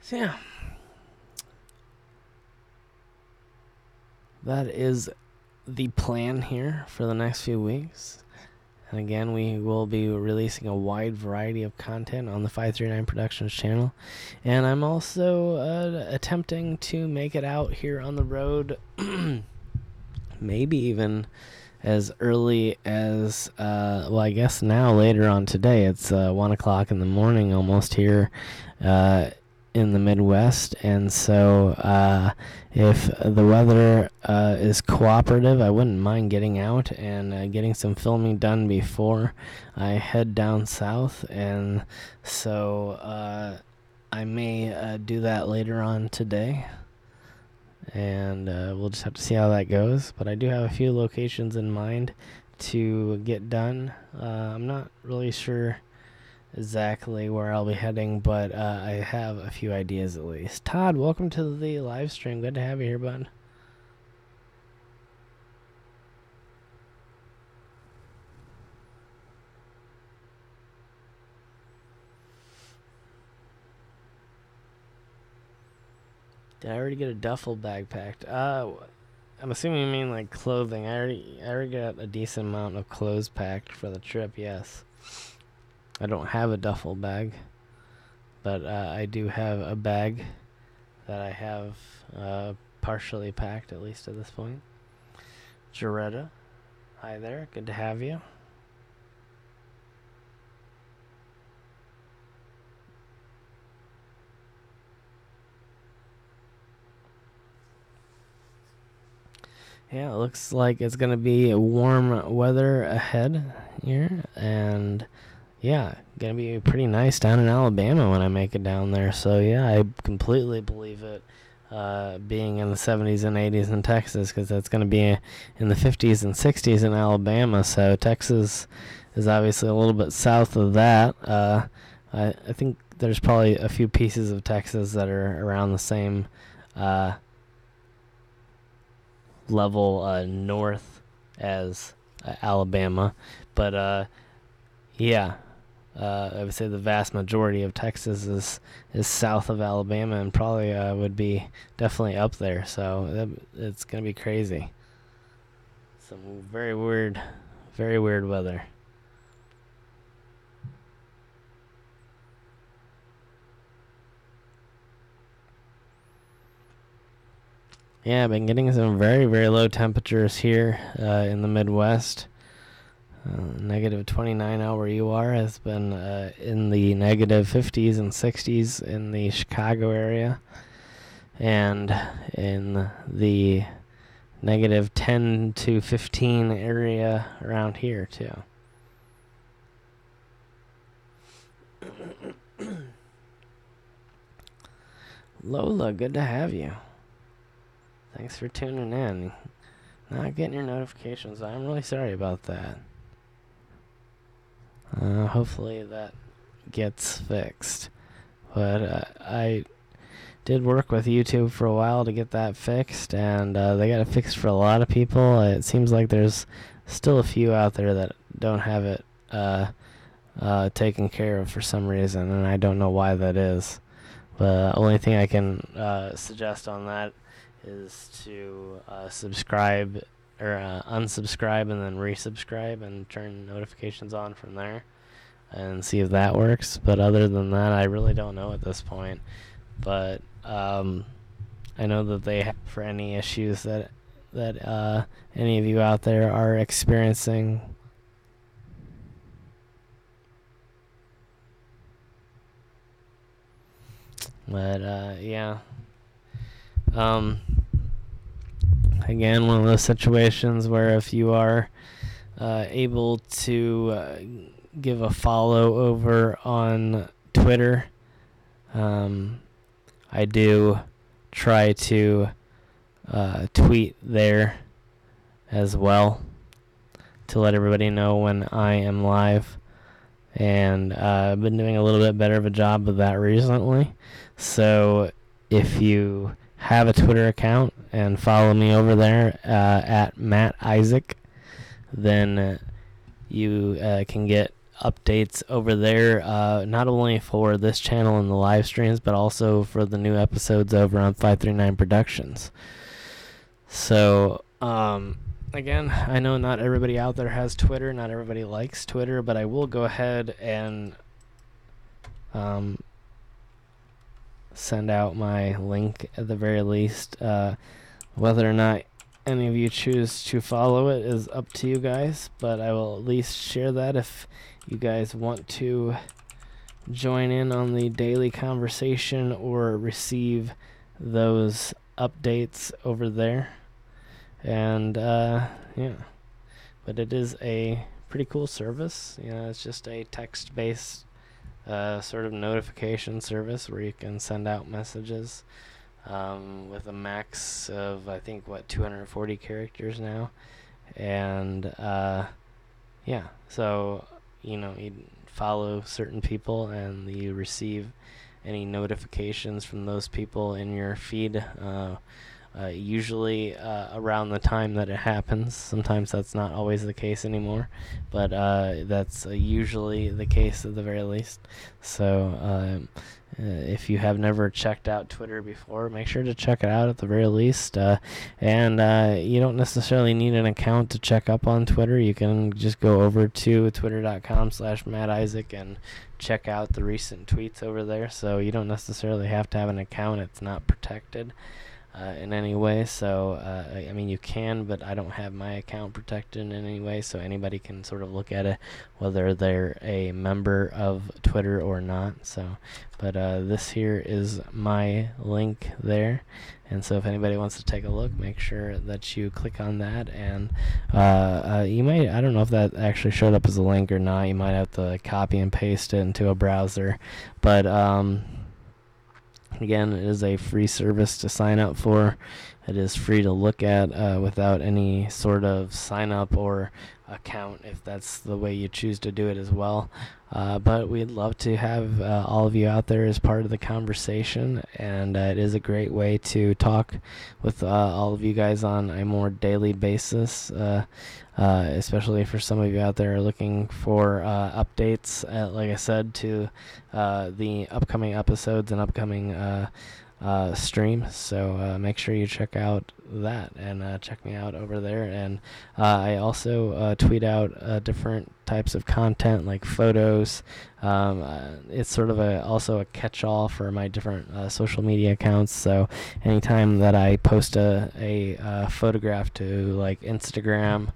So yeah, that is the plan here for the next few weeks. And again, we will be releasing a wide variety of content on the 539 Productions channel. And I'm also attempting to make it out here on the road, maybe even as early as, well, I guess now later on today. It's 1 o'clock in the morning almost here in the Midwest, and so if the weather is cooperative, I wouldn't mind getting out and getting some filming done before I head down south, and so I may do that later on today, and we'll just have to see how that goes. But I do have a few locations in mind to get done. I'm not really sure exactly where I'll be heading, but I have a few ideas at least. Todd, welcome to the live stream. Good to have you here, bud. Did I already get a duffel bag packed? I'm assuming you mean like clothing. I already got a decent amount of clothes packed for the trip, yes. I don't have a duffel bag, but I do have a bag that I have partially packed, at least at this point. Jaretta, hi there, good to have you. Yeah, it looks like it's going to be warm weather ahead here, and yeah, going to be pretty nice down in Alabama when I make it down there. So yeah, I completely believe it being in the 70s and 80s in Texas, because that's going to be in the 50s and 60s in Alabama. So Texas is obviously a little bit south of that. I think there's probably a few pieces of Texas that are around the same level north as Alabama, but yeah, I would say the vast majority of Texas is south of Alabama, and probably would be definitely up there. So it's gonna be crazy. Some very weird weather. Yeah, I've been getting some very low temperatures here in the Midwest. Negative 29 out where you are has been in the negative 50s and 60s in the Chicago area, and in the negative 10 to 15 area around here too. Lola, good to have you. Thanks for tuning in. Not getting your notifications. I'm really sorry about that. Hopefully that gets fixed. But I did work with YouTube for a while to get that fixed, and they got it fixed for a lot of people. It seems like there's still a few out there that don't have it taken care of for some reason, and I don't know why that is. But the only thing I can suggest on that is to subscribe or unsubscribe and then resubscribe and turn notifications on from there and see if that works. But other than that, I really don't know at this point. But I know that they have for any issues that any of you out there are experiencing. But yeah. Again, one of those situations where if you are able to give a follow over on Twitter, I do try to tweet there as well to let everybody know when I am live. And I've been doing a little bit better of a job of that recently. So if you have a Twitter account and follow me over there at Matt Isaac, then you can get updates over there, not only for this channel and the live streams, but also for the new episodes over on 539 Productions. So, again, I know not everybody out there has Twitter, not everybody likes Twitter, but I will go ahead and send out my link at the very least. Whether or not any of you choose to follow it is up to you guys, but I will at least share that if you guys want to join in on the daily conversation or receive those updates over there. And yeah, but it is a pretty cool service. It's just a text-based sort of notification service where you can send out messages with a max of, I think, 240 characters now. And yeah, so you follow certain people and you receive any notifications from those people in your feed, usually around the time that it happens. Sometimes that's not always the case anymore, but that's usually the case at the very least. So if you have never checked out Twitter before, make sure to check it out at the very least. And you don't necessarily need an account to check up on Twitter. You can just go over to twitter.com/MattIsaac and check out the recent tweets over there. So you don't necessarily have to have an account. It's not protected in any way. So I mean, you can, but I don't have my account protected in any way, so anybody can sort of look at it whether they're a member of Twitter or not. So but this here is my link there, and so if anybody wants to take a look, make sure that you click on that. And you might, I don't know if that actually showed up as a link or not. You might have to copy and paste it into a browser, but again, it is a free service to sign up for. It is free to look at without any sort of sign up or account, if that's the way you choose to do it as well. But we'd love to have all of you out there as part of the conversation, and it is a great way to talk with all of you guys on a more daily basis, especially for some of you out there looking for updates, like I said, to the upcoming episodes and upcoming stream. So make sure you check out that and check me out over there. And I also tweet out different types of content like photos. It's sort of also a catch-all for my different social media accounts. So anytime that I post a photograph to like Instagram,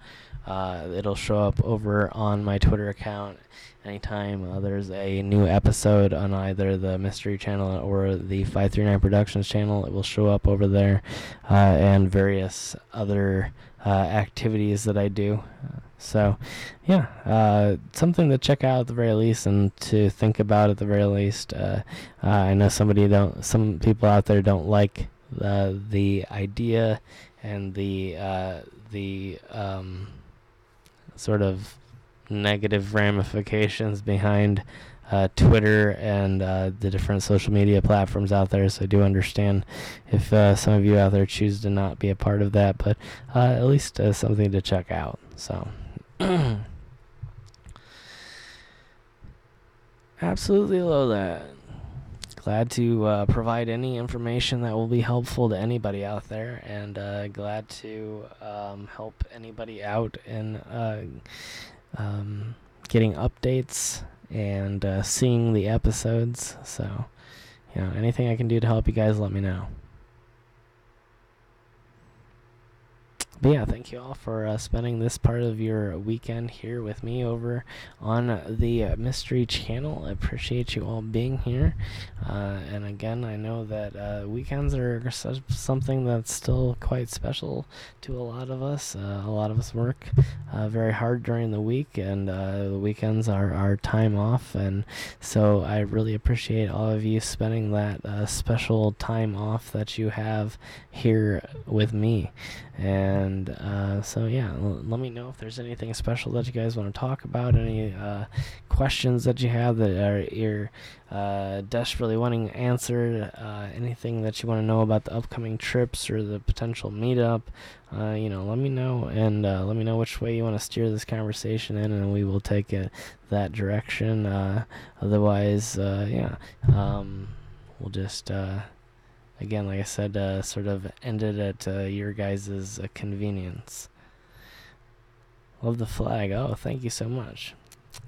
it'll show up over on my Twitter account. Anytime there's a new episode on either the Mystery Channel or the 539 Productions channel, it will show up over there, and various other activities that I do. So, yeah, something to check out at the very least and to think about at the very least. I know some people out there don't like the idea and the sort of negative ramifications behind Twitter and the different social media platforms out there. So I do understand if some of you out there choose to not be a part of that, but at least something to check out. So absolutely love that. Glad to provide any information that will be helpful to anybody out there, and glad to help anybody out in getting updates and seeing the episodes. So, anything I can do to help you guys, let me know. But yeah, thank you all for spending this part of your weekend here with me over on the Mystery Channel. I appreciate you all being here. And again, I know that weekends are something that's still quite special to a lot of us. A lot of us work very hard during the week, and the weekends are our time off. And so I really appreciate all of you spending that special time off that you have here with me. And so yeah, let me know if there's anything special that you guys want to talk about, any questions that you have that you're desperately wanting answered, anything that you want to know about the upcoming trips or the potential meetup. Let me know, and let me know which way you want to steer this conversation in, and we will take it that direction. Otherwise, we'll just again, like I said, sort of ended at your guys' convenience. Love the flag. Oh, thank you so much.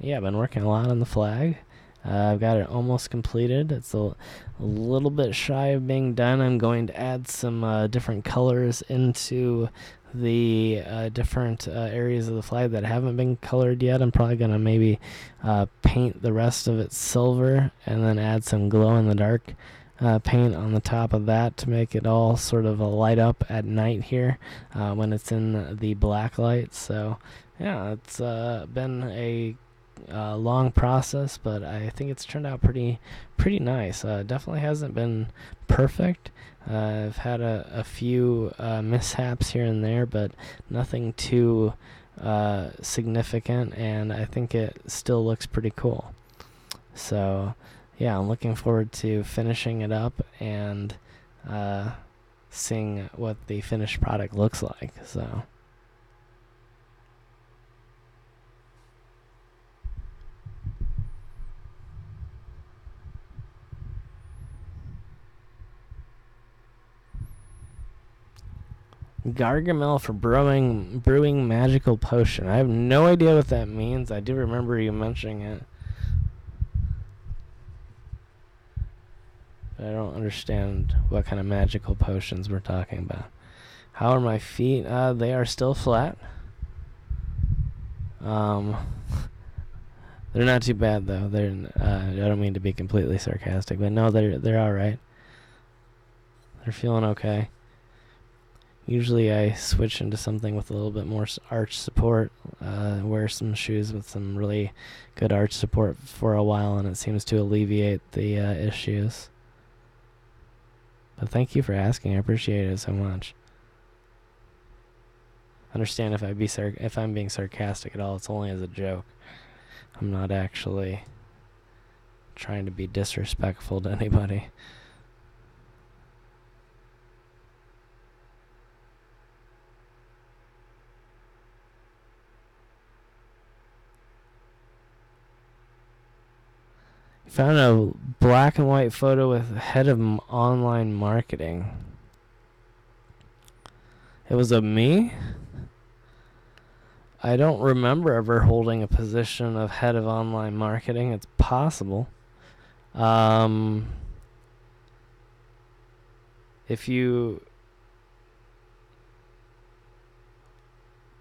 Yeah, I've been working a lot on the flag. I've got it almost completed. It's a little bit shy of being done. I'm going to add some different colors into the different areas of the flag that haven't been colored yet. I'm probably going to maybe paint the rest of it silver and then add some glow-in-the-dark paint on the top of that to make it all sort of light up at night here when it's in the black light. So yeah, it's been a long process, but I think it's turned out pretty nice. Definitely hasn't been perfect. I've had a few mishaps here and there, but nothing too significant, and I think it still looks pretty cool. So yeah, I'm looking forward to finishing it up and seeing what the finished product looks like. So Gargamel for brewing magical potion. I have no idea what that means. I do remember you mentioning it. I don't understand what kind of magical potions we're talking about. How are my feet? They are still flat. They're not too bad though. I don't mean to be completely sarcastic, but no, they're all right. They're feeling okay. Usually I switch into something with a little bit more arch support, wear some shoes with some really good arch support for a while, and it seems to alleviate the issues. But thank you for asking. I appreciate it so much. Understand if I'm being sarcastic at all, it's only as a joke. I'm not actually trying to be disrespectful to anybody. Found a black and white photo with head of online marketing. It was of me? I don't remember ever holding a position of head of online marketing. It's possible. If you...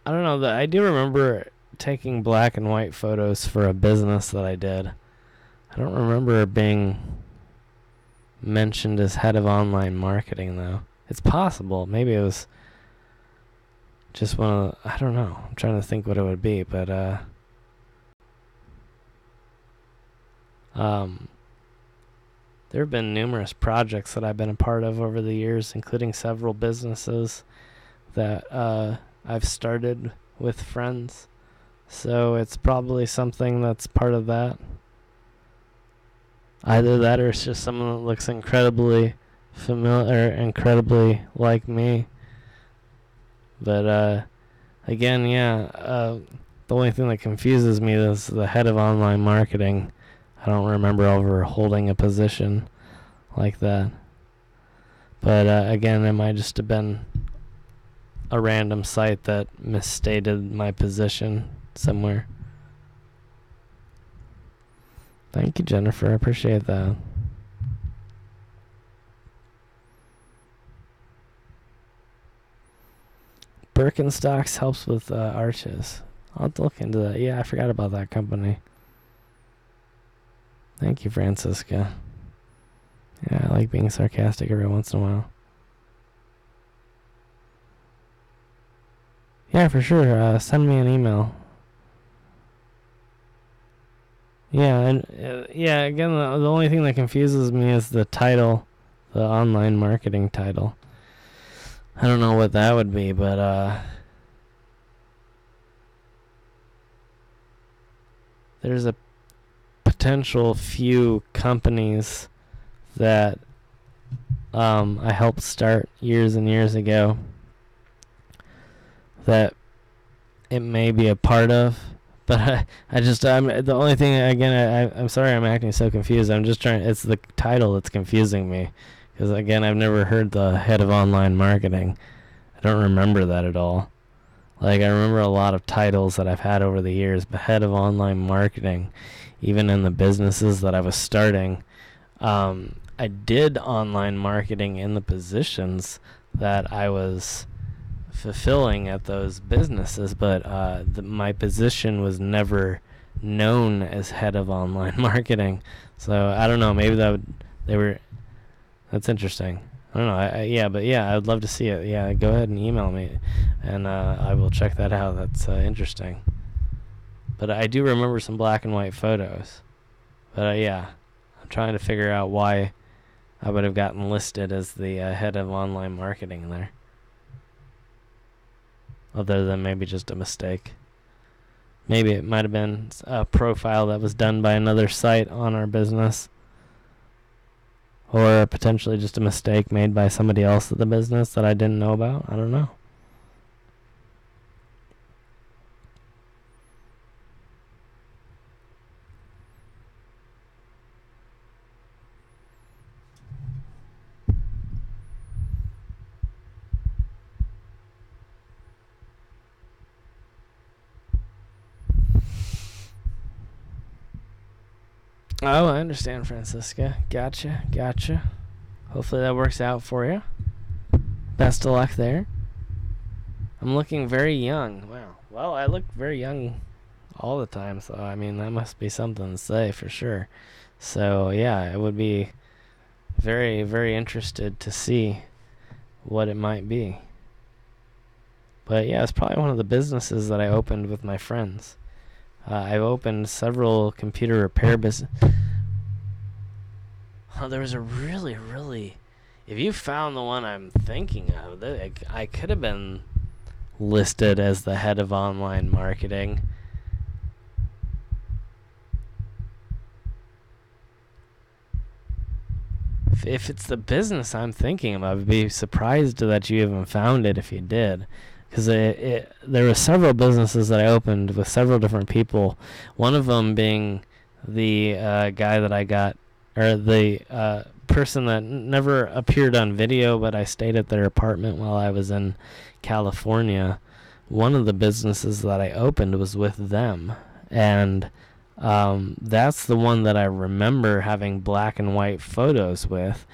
I don't know. I do remember taking black and white photos for a business that I did. I don't remember being mentioned as head of online marketing, though. It's possible. Maybe it was just one of the... I don't know. I'm trying to think what it would be, but... there have been numerous projects that I've been a part of over the years, including several businesses that I've started with friends. So it's probably something that's part of that. Either that or it's just someone that looks incredibly familiar, incredibly like me. But again, yeah, the only thing that confuses me is the head of online marketing. I don't remember ever holding a position like that. But again, it might just have been a random site that misstated my position somewhere. Thank you, Jennifer. I appreciate that. Birkenstocks helps with arches. I'll have to look into that. Yeah, I forgot about that company. Thank you, Francisca. Yeah, I like being sarcastic every once in a while. Yeah, for sure. Send me an email. Yeah, and again, the only thing that confuses me is the title, the online marketing title. I don't know what that would be, but there's a potential few companies that I helped start years and years ago that it may be a part of, but I'm the only thing, again, I'm sorry I'm acting so confused. I'm just it's the title that's confusing me, because again, I've never heard the head of online marketing. I don't remember that at all. Like, I remember a lot of titles that I've had over the years, but head of online marketing, even in the businesses that I was starting, I did online marketing in the positions that I was fulfilling at those businesses, but my position was never known as head of online marketing. So I don't know, maybe that's interesting. I don't know. I'd love to see it. Yeah, go ahead and email me, and I will check that out. That's interesting. But I do remember some black and white photos. But I'm trying to figure out why I would have gotten listed as the head of online marketing there. Other than maybe just a mistake. Maybe it might have been a profile that was done by another site on our business. Or potentially just a mistake made by somebody else at the business that I didn't know about. I don't know. Oh, I understand, Francisca. Gotcha. Hopefully that works out for you. Best of luck there. I'm looking very young. Wow. Well, I look very young all the time, so I mean, that must be something to say for sure. So, yeah, I would be very, very interested to see what it might be. But yeah, it's probably one of the businesses that I opened with my friends. I've opened several computer repair business. There was a really, if you found the one I'm thinking of, I could have been listed as the head of online marketing. If it's the business I'm thinking of, I'd be surprised that you even found it if you did. Because there were several businesses that I opened with several different people. One of them being the guy that I got, or the person that never appeared on video, but I stayed at their apartment while I was in California. One of the businesses that I opened was with them. And that's the one that I remember having black and white photos with.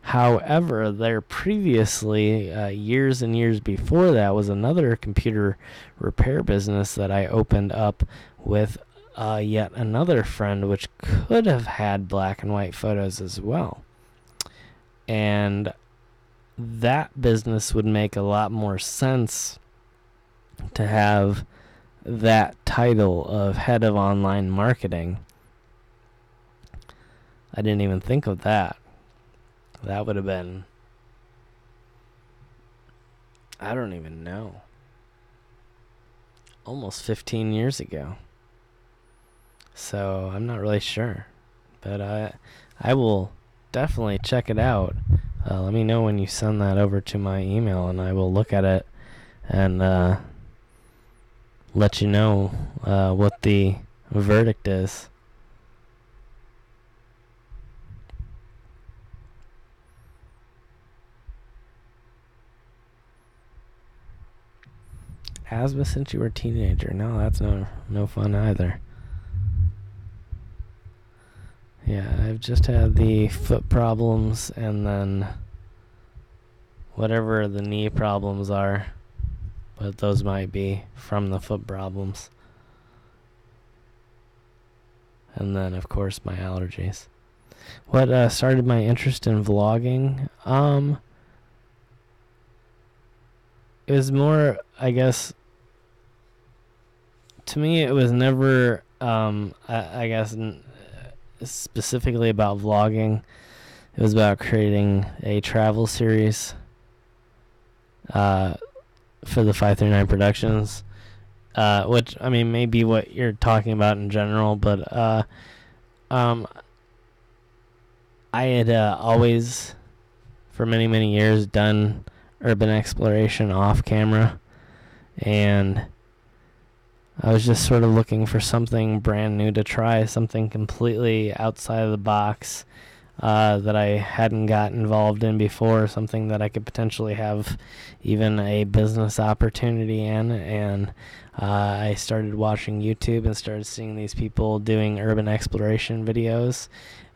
However, there previously, years and years before that, was another computer repair business that I opened up with yet another friend, which could have had black and white photos as well. And that business would make a lot more sense to have that title of head of online marketing. I didn't even think of that. That would have been, I don't even know, almost 15 years ago. So I'm not really sure. But I will definitely check it out. Let me know when you send that over to my email, and I will look at it and let you know what the verdict is. Asthma since you were a teenager. No, that's no fun either. Yeah, I've just had the foot problems and then whatever the knee problems are. but those might be from the foot problems. And then, of course, my allergies. What started my interest in vlogging? It was more, I guess, to me, it was never, I guess, specifically about vlogging. It was about creating a travel series for the 539 Productions, which, I mean, may be what you're talking about in general, but I had always, for many, many years, done urban exploration off camera, and I was just sort of looking for something brand new to try, something completely outside of the box that I hadn't got involved in before, something that I could potentially have even a business opportunity in. And I started watching YouTube and started seeing these people doing urban exploration videos,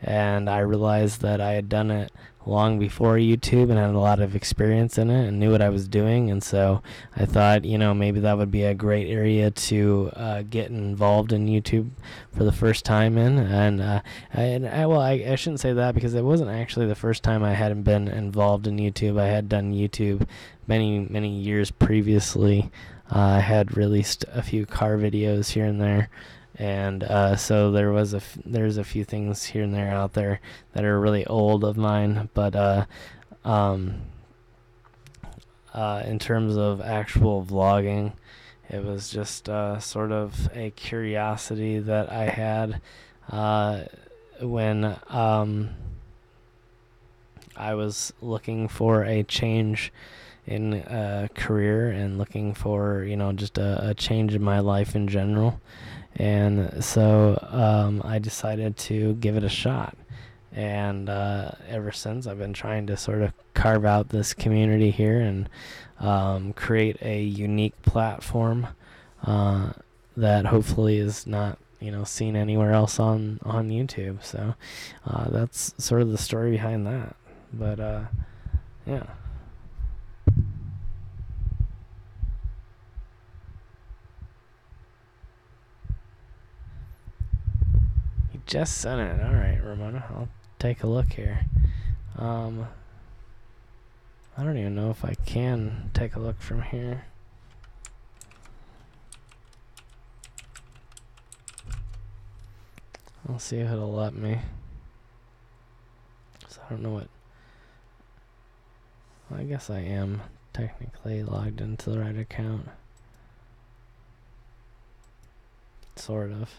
and I realized that I had done it long before YouTube and had a lot of experience in it and knew what I was doing. And so I thought, maybe that would be a great area to get involved in YouTube for the first time in. And I shouldn't say that, because it wasn't actually the first time I hadn't been involved in YouTube. I had done YouTube many, many years previously. I had released a few car videos here and there. And so there's a few things here and there out there that are really old of mine, but in terms of actual vlogging, it was just sort of a curiosity that I had when I was looking for a change in career and looking for just a change in my life in general. And so I decided to give it a shot. And ever since, I've been trying to sort of carve out this community here and create a unique platform that hopefully is not seen anywhere else on YouTube. So that's sort of the story behind that. But yeah. Just sent it. All right, Ramona. I'll take a look here. I don't even know if I can take a look from here. I'll see if it'll let me. So I don't know what. Well, I guess I am technically logged into the right account. Sort of.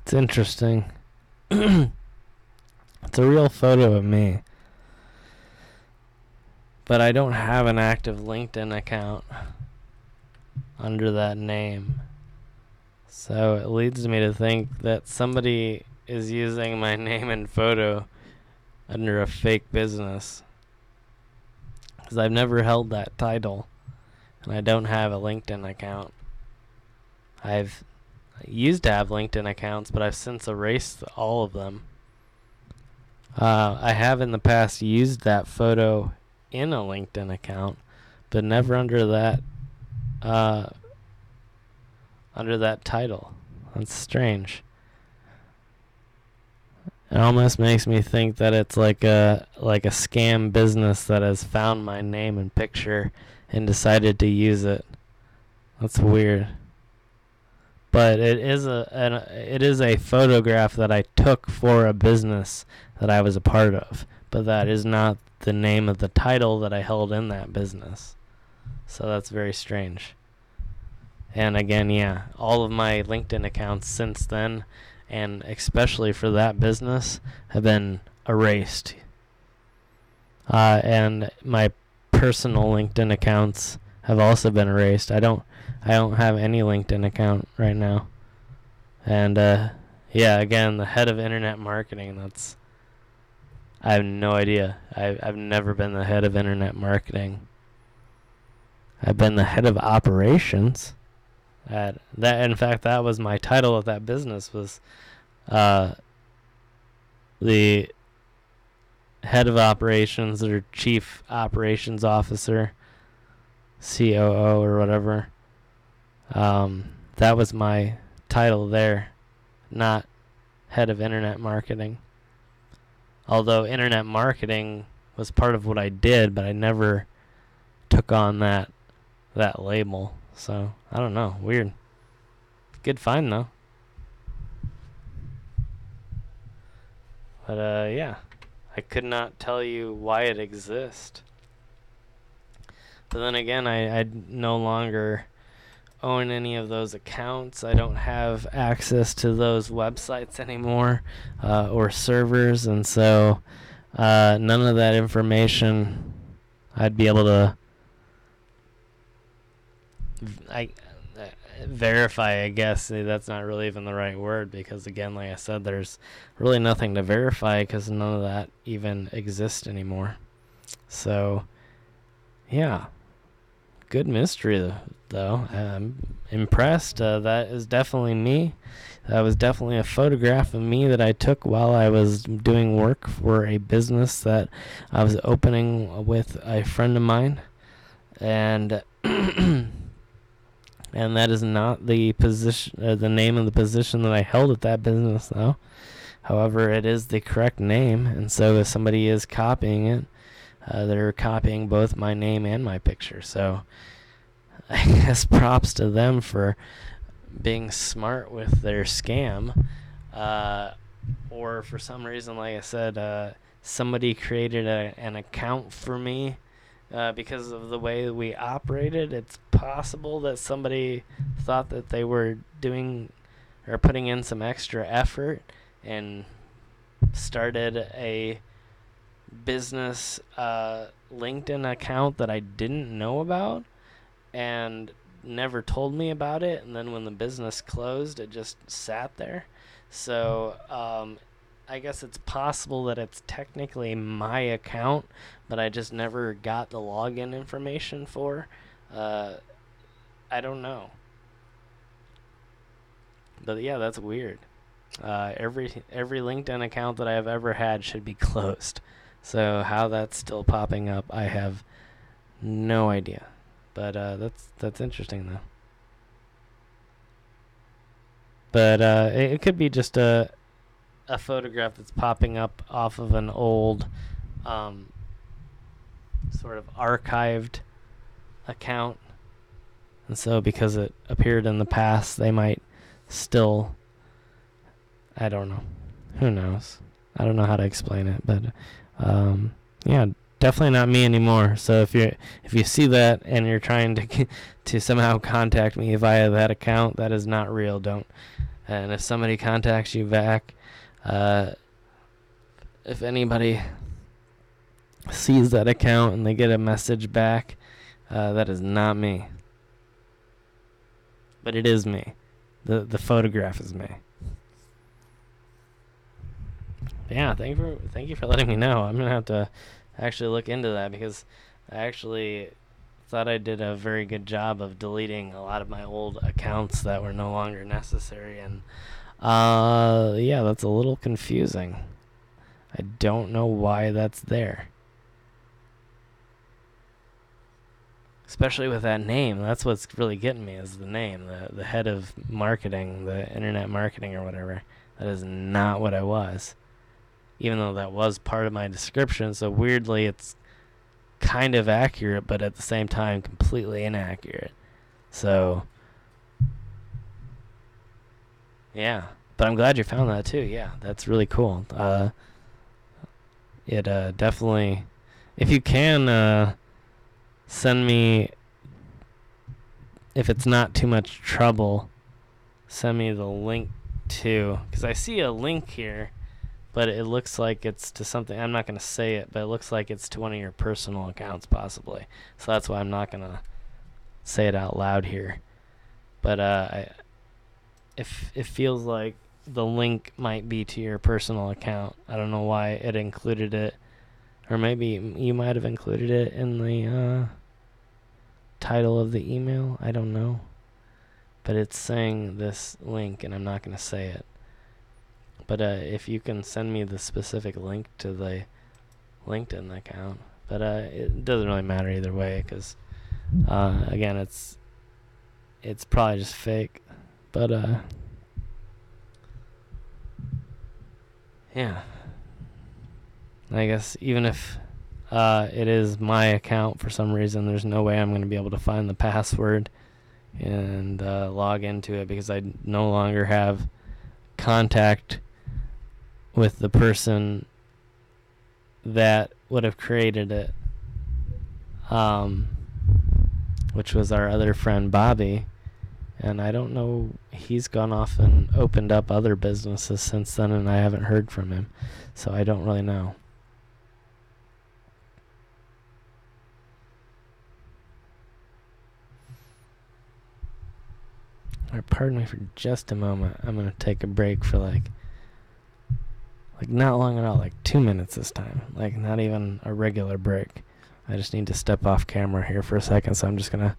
It's interesting. It's a real photo of me, but I don't have an active LinkedIn account under that name. So it leads me to think that somebody is using my name and photo under a fake business, because I've never held that title, and I don't have a LinkedIn account. I've used to have LinkedIn accounts, but I've since erased all of them. I have in the past used that photo in a LinkedIn account, but never under that title. That's strange. It almost makes me think that it's like a scam business that has found my name and picture and decided to use it. That's weird. But it is a photograph that I took for a business that I was a part of. But that is not the name of the title that I held in that business. So that's very strange. And again, yeah, all of my LinkedIn accounts since then, and especially for that business, have been erased. And my personal LinkedIn accounts have also been erased. I don't have any LinkedIn account right now. And yeah, again, the head of internet marketing. I have no idea. I've never been the head of internet marketing. I've been the head of operations. In fact, that was my title of that business, was the head of operations or chief operations officer, COO or whatever. That was my title there, not head of internet marketing. Although internet marketing was part of what I did, but I never took on that label. So, I don't know. Weird. Good find, though. But, yeah. I could not tell you why it exists. But then again, I no longer own any of those accounts. I don't have access to those websites anymore, or servers. And so, none of that information I'd be able to verify, I guess. That's not really even the right word, because again, like I said, there's really nothing to verify because none of that even exists anymore. So, yeah, good mystery though. I'm impressed. That is definitely me. That was definitely a photograph of me that I took while I was doing work for a business that I was opening with a friend of mine. And and that is not the position, the name of the position that I held at that business, though. However, it is the correct name, and so if somebody is copying it, they're copying both my name and my picture. So I guess props to them for being smart with their scam. Or for some reason, like I said, somebody created an account for me. Because of the way we operated, it's possible that somebody thought that they were doing or putting in some extra effort and started a business LinkedIn account that I didn't know about and never told me about it. And then when the business closed, it just sat there. So I guess it's possible that it's technically my account, but I just never got the login information for. I don't know. But yeah, that's weird. Every LinkedIn account that I've ever had should be closed. So how that's still popping up, I have no idea. But that's interesting though. But it could be just a photograph that's popping up off of an old sort of archived account. And so because it appeared in the past, they might still, I don't know. Who knows? I don't know how to explain it, but yeah, definitely not me anymore. So if you see that and you're trying to somehow contact me via that account, that is not real. Don't. And if somebody contacts you back, if anybody sees that account and they get a message back, that is not me. But it is me. The photograph is me. But yeah, thank you for letting me know. I'm gonna have to actually look into that, because I actually thought I did a very good job of deleting a lot of my old accounts that were no longer necessary, and yeah, that's a little confusing. I don't know why that's there. Especially with that name. That's what's really getting me, is the name. The head of marketing, the internet marketing or whatever. That is not what I was. even though that was part of my description. So weirdly, it's kind of accurate, but at the same time, completely inaccurate. So, yeah. But I'm glad you found that too. Yeah, that's really cool. It definitely, if you can, send me, if it's not too much trouble, send me the link too, because I see a link here, but it looks like it's to something. I'm not going to say it, but it looks like it's to one of your personal accounts possibly. So that's why I'm not going to say it out loud here. But if it feels like the link might be to your personal account, I don't know why it included it, or maybe you might have included it in the title of the email. I don't know, but it's saying this link, and I'm not going to say it. But if you can send me the specific link to the LinkedIn account, but it doesn't really matter either way, because again, it's probably just fake. But yeah, I guess even if it is my account for some reason, there's no way I'm going to be able to find the password and log into it, because I no longer have contact with the person that would have created it, which was our other friend Bobby. And I don't know, he's gone off and opened up other businesses since then, and I haven't heard from him, so I don't really know. All right, pardon me for just a moment. I'm going to take a break for like not long at all, like 2 minutes this time. Like not even a regular break. I just need to step off camera here for a second, so I'm just going to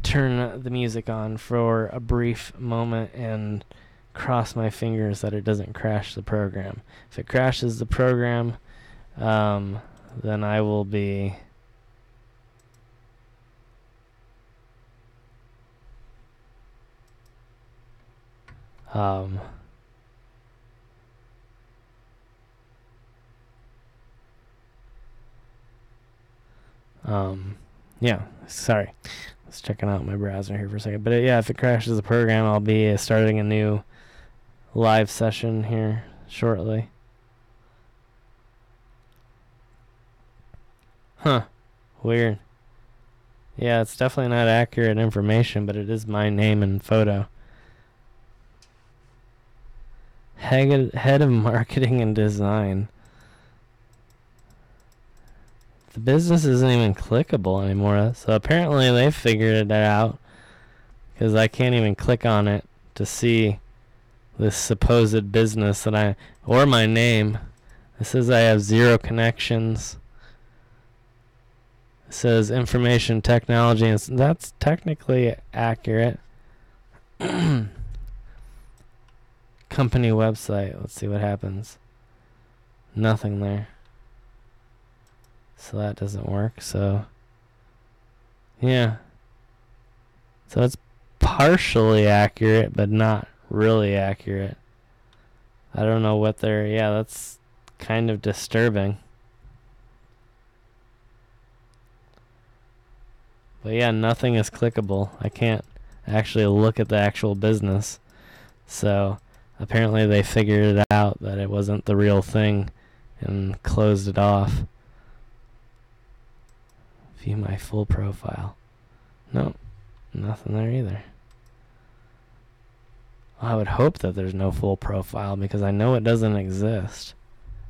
turn the music on for a brief moment and cross my fingers that it doesn't crash the program. If it crashes the program, then I will be yeah, sorry. I was checking out my browser here for a second. But yeah, if it crashes the program, I'll be starting a new live session here shortly. Huh. Weird. Yeah, it's definitely not accurate information, but it is my name and photo. Head of marketing and design. The business isn't even clickable anymore, so apparently they figured it out, because I can't even click on it to see this supposed business or my name. It says I have 0 connections. It says information technology, and that's technically accurate. Company website. Let's see what happens. Nothing there. So that doesn't work. So yeah. So it's partially accurate, but not really accurate. I don't know what that's kind of disturbing. But yeah, nothing is clickable. I can't actually look at the actual business. So apparently they figured it out that it wasn't the real thing and closed it off. View my full profile. Nope, nothing there either. I would hope that there's no full profile, because I know it doesn't exist.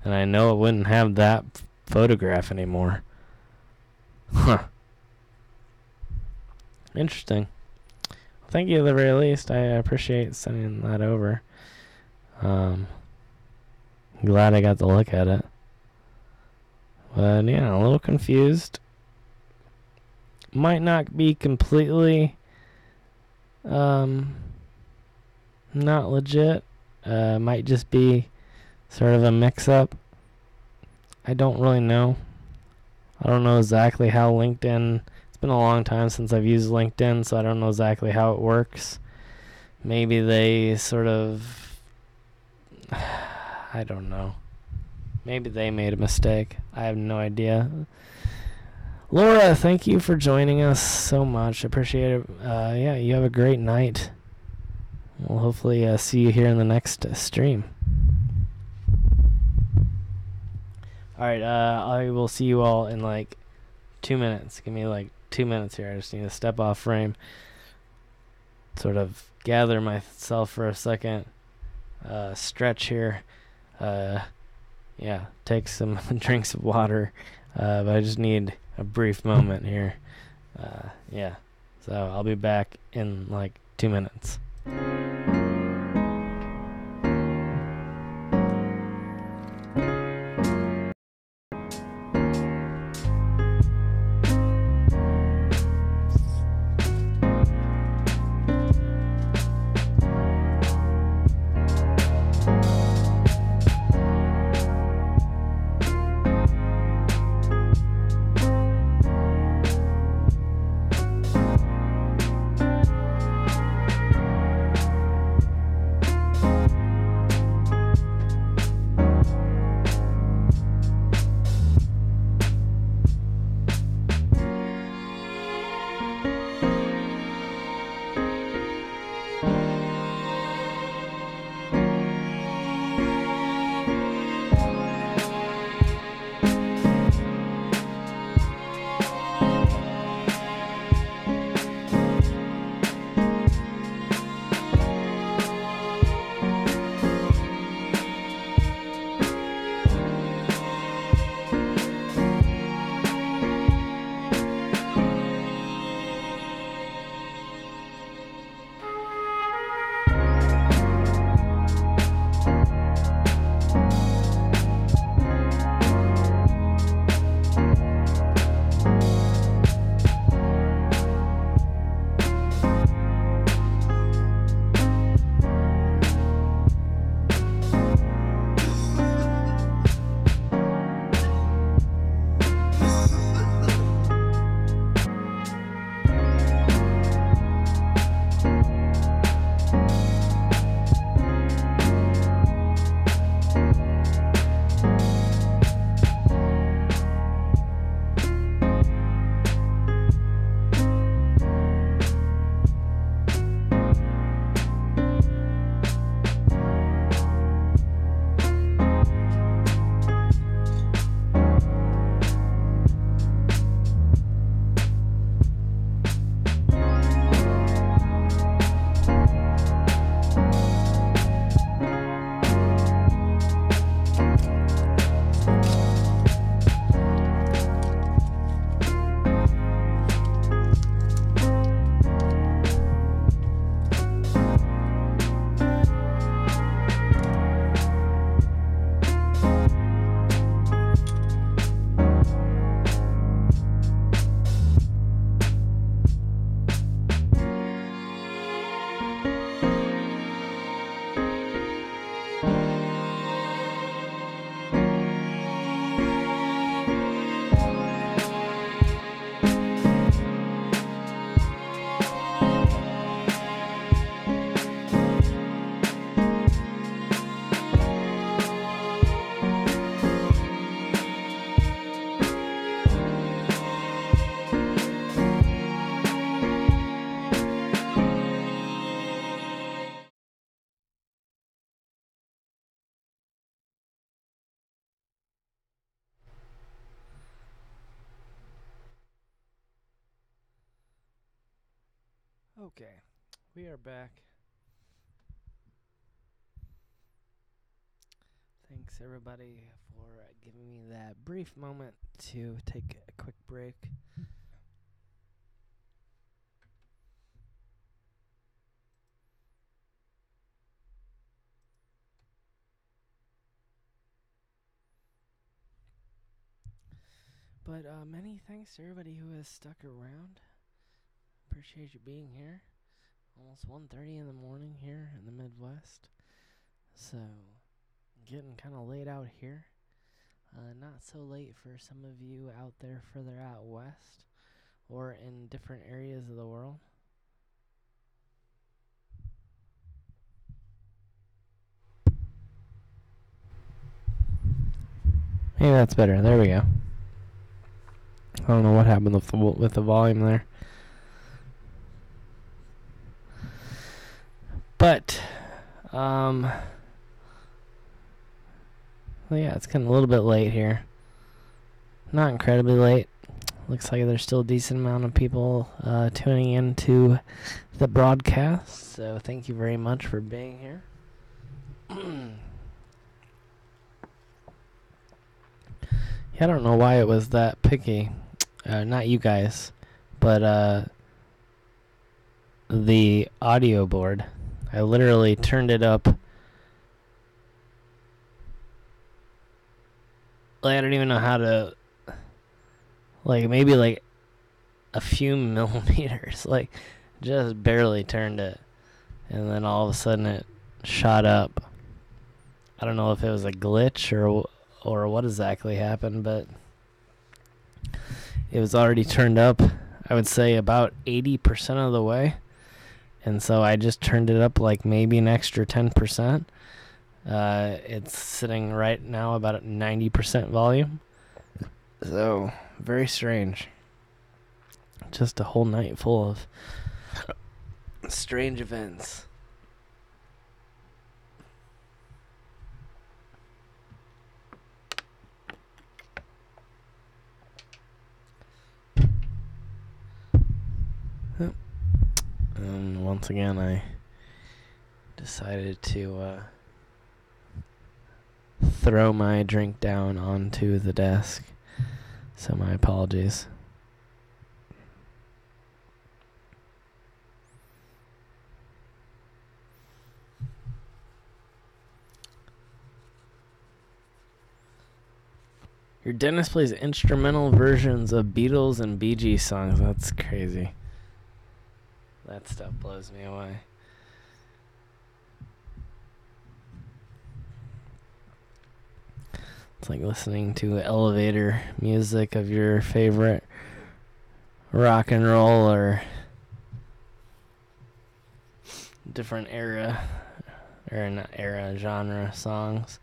And I know it wouldn't have that photograph anymore. Huh. Interesting. Thank you at the very least. I appreciate sending that over. Glad I got to look at it. But yeah, a little confused. Might not be completely not legit. Might just be sort of a mix-up. I don't really know. I don't know exactly how LinkedIn... It's been a long time since I've used LinkedIn, so I don't know exactly how it works. Maybe they sort of... I don't know. Maybe they made a mistake. I have no idea. Laura, thank you for joining us so much. Appreciate it. Yeah, you have a great night. We'll hopefully see you here in the next stream. Alright, I will see you all in like 2 minutes. Give me like 2 minutes here. I just need to step off frame. Sort of gather myself for a second. Stretch here. Yeah, take some drinks of water. But I just need a brief moment here. Yeah. So I'll be back in like 2 minutes. Okay, we are back. Thanks everybody for giving me that brief moment to take a quick break. But many thanks to everybody who has stuck around. Appreciate you being here. Almost 1:30 in the morning here in the Midwest. So, getting kind of late out here. Not so late for some of you out there further out west or in different areas of the world. Maybe that's better. There we go. I don't know what happened with the volume there. But, well, yeah, it's getting a little bit late here. Not incredibly late. Looks like there's still a decent amount of people tuning into the broadcast. So thank you very much for being here. Yeah, I don't know why it was that picky. Not you guys, but the audio board. I literally turned it up. Like, I don't even know how to, like, maybe like a few millimeters, like just barely turned it, and then all of a sudden it shot up. I don't know if it was a glitch or what exactly happened, but it was already turned up, I would say about 80% of the way. And so I just turned it up like maybe an extra 10%. It's sitting right now about at 90% volume. So, very strange. Just a whole night full of strange events. And once again, I decided to throw my drink down onto the desk. So my apologies. Your dentist plays instrumental versions of Beatles and Bee Gees songs. That's crazy. That stuff blows me away. It's like listening to elevator music of your favorite rock and roll or different era, or not era, genre songs.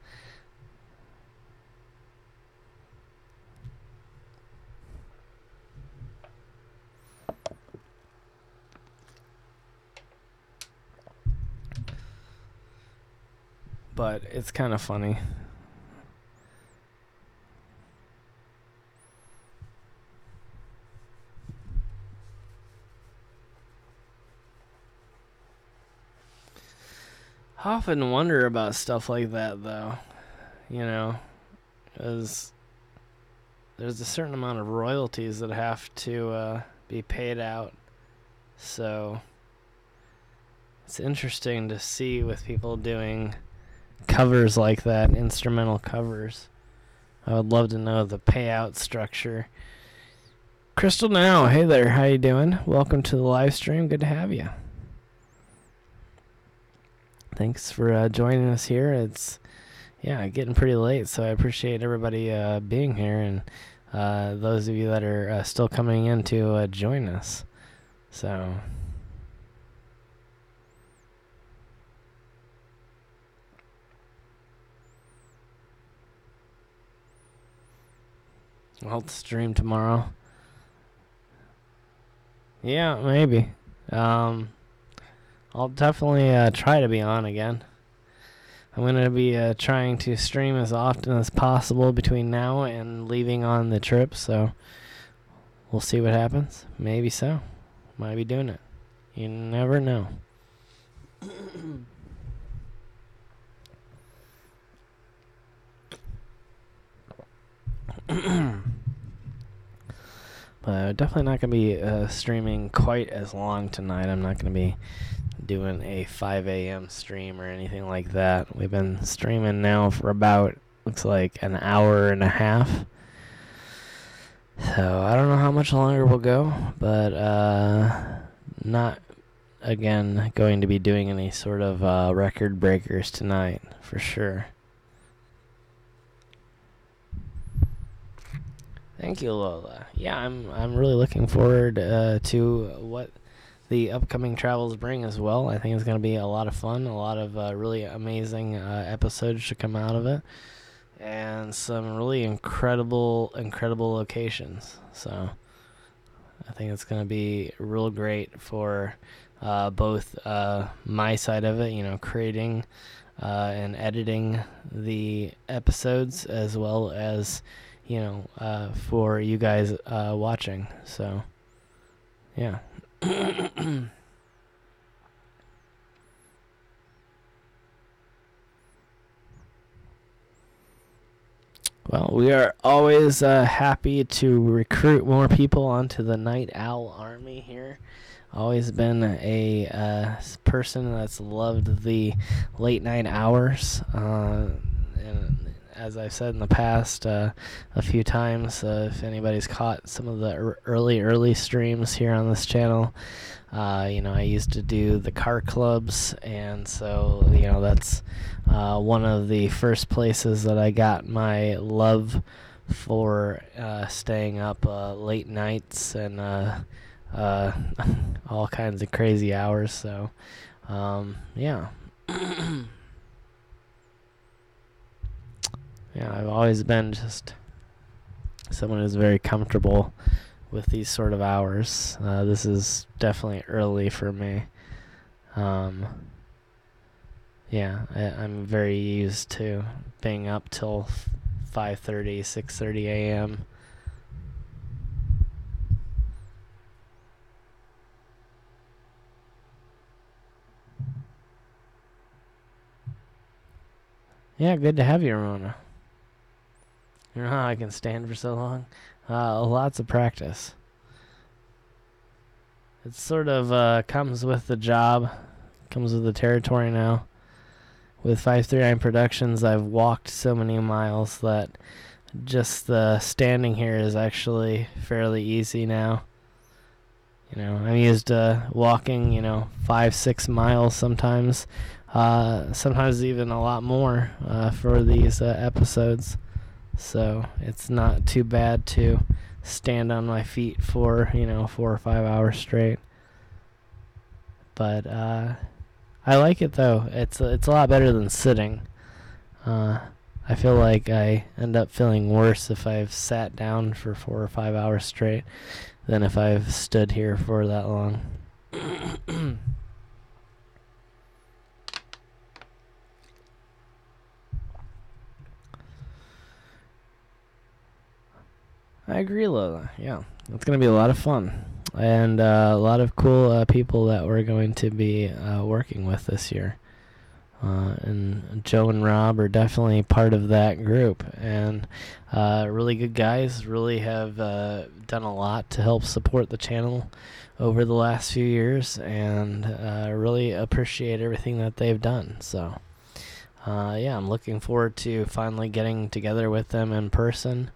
But it's kind of funny. I often wonder about stuff like that, though. You know, because there's a certain amount of royalties that have to be paid out. So it's interesting to see with people doing covers like that, instrumental covers. I would love to know the payout structure. Crystal Now, hey there, how you doing? Welcome to the live stream. Good to have you. Thanks for joining us here. It's getting pretty late, so I appreciate everybody being here, and those of you that are still coming in to join us. So I'll stream tomorrow. Yeah, maybe. I'll definitely try to be on again. I'm going to be trying to stream as often as possible between now and leaving on the trip, so we'll see what happens. Maybe so. Might be doing it. You never know. But I'm definitely not going to be streaming quite as long tonight. I'm not going to be doing a 5 a.m. stream or anything like that. We've been streaming now for about, looks like, an hour and a half. So I don't know how much longer we'll go, but not, again, going to be doing any sort of record breakers tonight, for sure. Thank you, Lola. Yeah, I'm really looking forward to what the upcoming travels bring as well. I think it's going to be a lot of fun. A lot of really amazing episodes should come out of it. and some really incredible locations. So I think it's going to be real great for both my side of it, creating and editing the episodes, as well as, for you guys watching. So, yeah. Well, we are always happy to recruit more people onto the Night Owl Army here. Always been a person that's loved the late night hours. And as I've said in the past a few times, if anybody's caught some of the early streams here on this channel, I used to do the car clubs, and so that's one of the first places that I got my love for staying up late nights and all kinds of crazy hours. So yeah. Yeah, I've always been just someone who's very comfortable with these sort of hours. This is definitely early for me. Yeah, I'm very used to being up till 5:30, 6:30 a.m. Yeah, good to have you, Ramona. You know how I can stand for so long? Lots of practice. It sort of comes with the job, comes with the territory now. With 539 Productions, I've walked so many miles that just the standing here is actually fairly easy now. I'm used to walking, 5-6 miles sometimes. Sometimes even a lot more for these episodes. So it's not too bad to stand on my feet for 4 or 5 hours straight. But I like it though. It's a lot better than sitting. I feel like I end up feeling worse if I've sat down for 4 or 5 hours straight than if I've stood here for that long. I agree, Lola. Yeah, it's going to be a lot of fun. And a lot of cool people that we're going to be working with this year. And Joe and Rob are definitely part of that group. And really good guys, really have done a lot to help support the channel over the last few years. And really appreciate everything that they've done. So, yeah, I'm looking forward to finally getting together with them in person.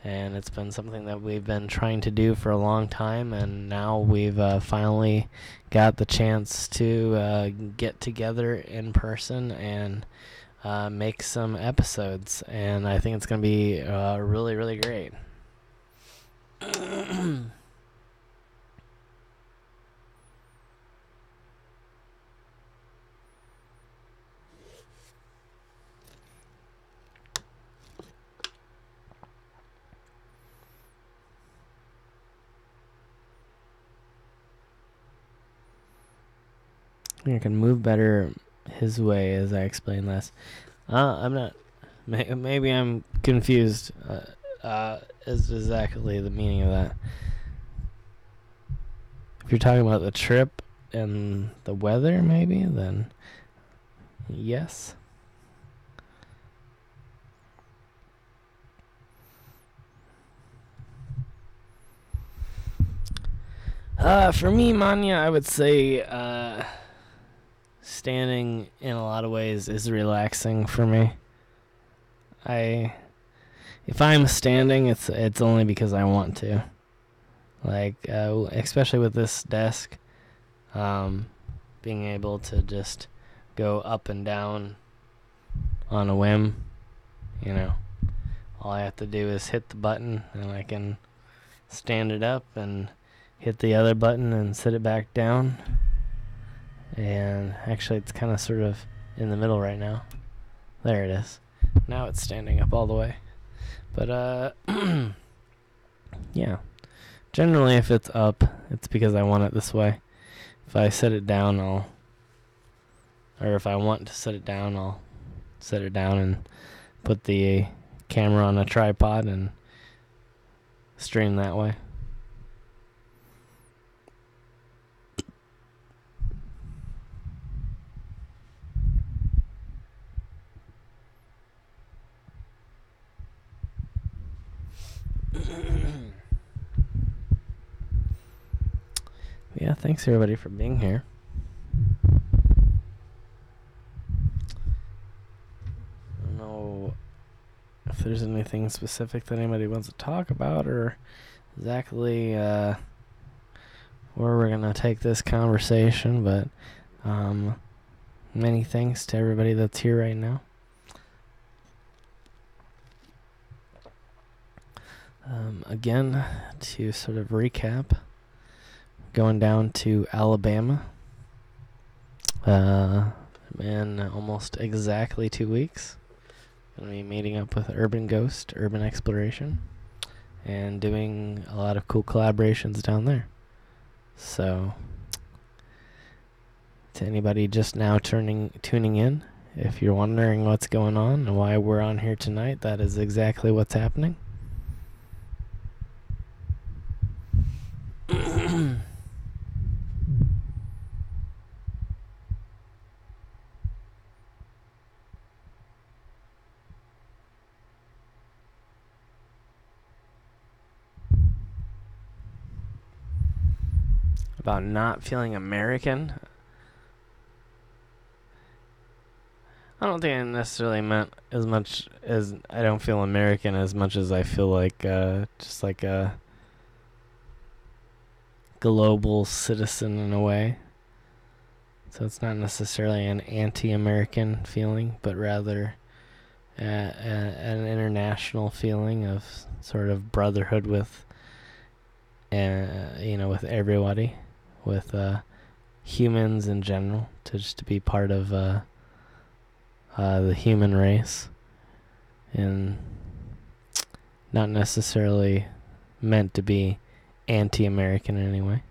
And it's been something that we've been trying to do for a long time, and now we've finally got the chance to get together in person and make some episodes, and I think it's going to be really, really great. I can move better his way, as I explained last. I'm not. Maybe I'm confused. Is exactly the meaning of that. If you're talking about the trip and the weather, maybe, then yes. For me, Manya, I would say standing in a lot of ways is relaxing for me. If I'm standing, it's only because I want to. Like, especially with this desk, being able to just go up and down on a whim, all I have to do is hit the button and I can stand it up and hit the other button and sit it back down. And actually it's kind of sort of in the middle right now. There it is. Now it's standing up all the way. But, yeah. Generally, if it's up, it's because I want it this way. If I set it down, or if I want to set it down, I'll set it down and put the camera on a tripod and stream that way. Yeah, thanks everybody for being here. I don't know if there's anything specific that anybody wants to talk about, or exactly where we're gonna take this conversation, but many thanks to everybody that's here right now. Again, to sort of recap, going down to Alabama in almost exactly 2 weeks. Going to be meeting up with Urban Ghost, Urban Exploration, and doing a lot of cool collaborations down there. So, to anybody just now tuning in, if you're wondering what's going on and why we're on here tonight, that is exactly what's happening. About not feeling American. I don't think I necessarily meant as much as I don't feel American as much as I feel like just like a global citizen in a way. So it's not necessarily an anti-American feeling, but rather an international feeling of sort of brotherhood with, with everybody, with humans in general, to be part of the human race, and not necessarily meant to be anti-American in any way.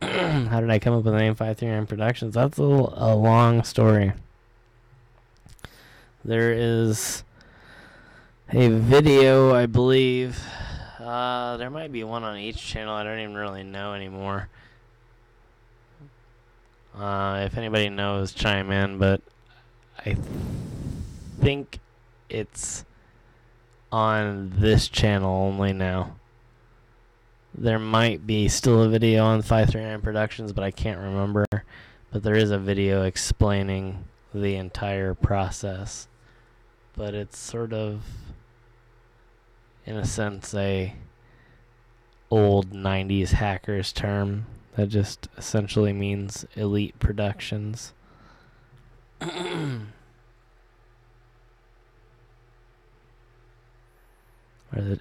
How did I come up with the name 539 Productions? That's a long story. There is a video, I believe. There might be one on each channel. I don't even really know anymore. If anybody knows, chime in. But I think it's on this channel only now. There might be still a video on 539 Productions, but I can't remember. But there is a video explaining the entire process. But it's sort of, in a sense, a old 90s hackers term that just essentially means elite productions.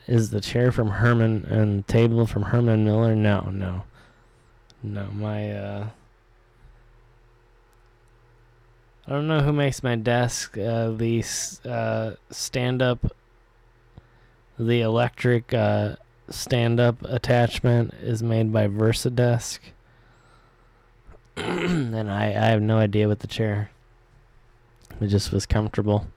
Is the chair from Herman and table from Herman Miller? No. My I don't know who makes my desk. The stand-up, the electric stand-up attachment is made by VersaDesk, and I have no idea what the chair. It just was comfortable.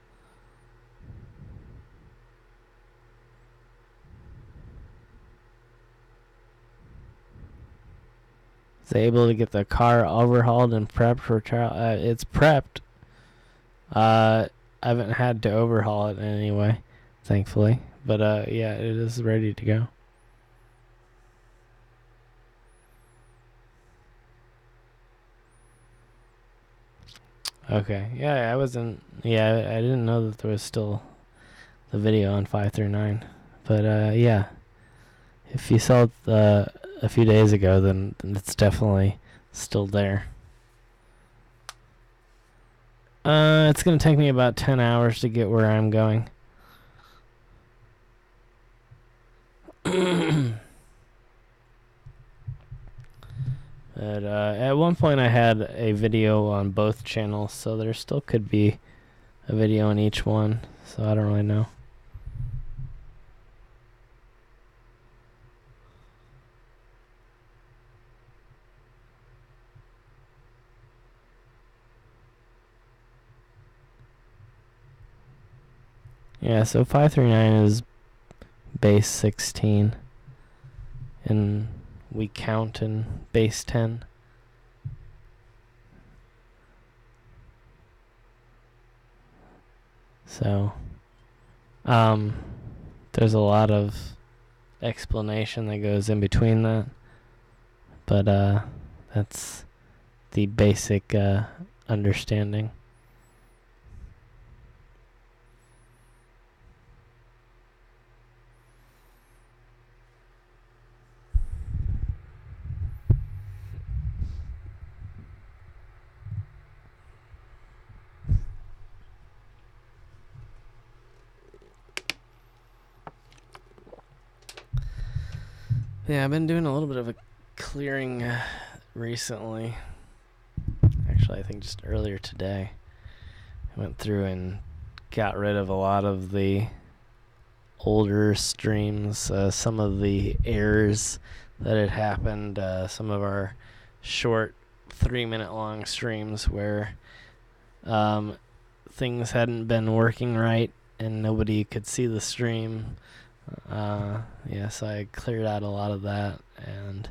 Is able to get the car overhauled and prepped for trial. It's prepped. I haven't had to overhaul it in any way, thankfully. But yeah, it is ready to go. Okay. Yeah, I wasn't. Yeah, I didn't know that there was still the video on 539. But yeah, if you saw it a few days ago, then it's definitely still there. It's gonna take me about 10 hours to get where I'm going. But at one point I had a video on both channels, so there still could be a video on each one, so I don't really know. Yeah, so 539 is base 16, and we count in base 10. So, there's a lot of explanation that goes in between that, but that's the basic understanding. Yeah, I've been doing a little bit of a clearing recently. Actually, I think just earlier today. I went through and got rid of a lot of the older streams, some of the errors that had happened, some of our short 3-minute long streams where things hadn't been working right and nobody could see the stream. So I cleared out a lot of that and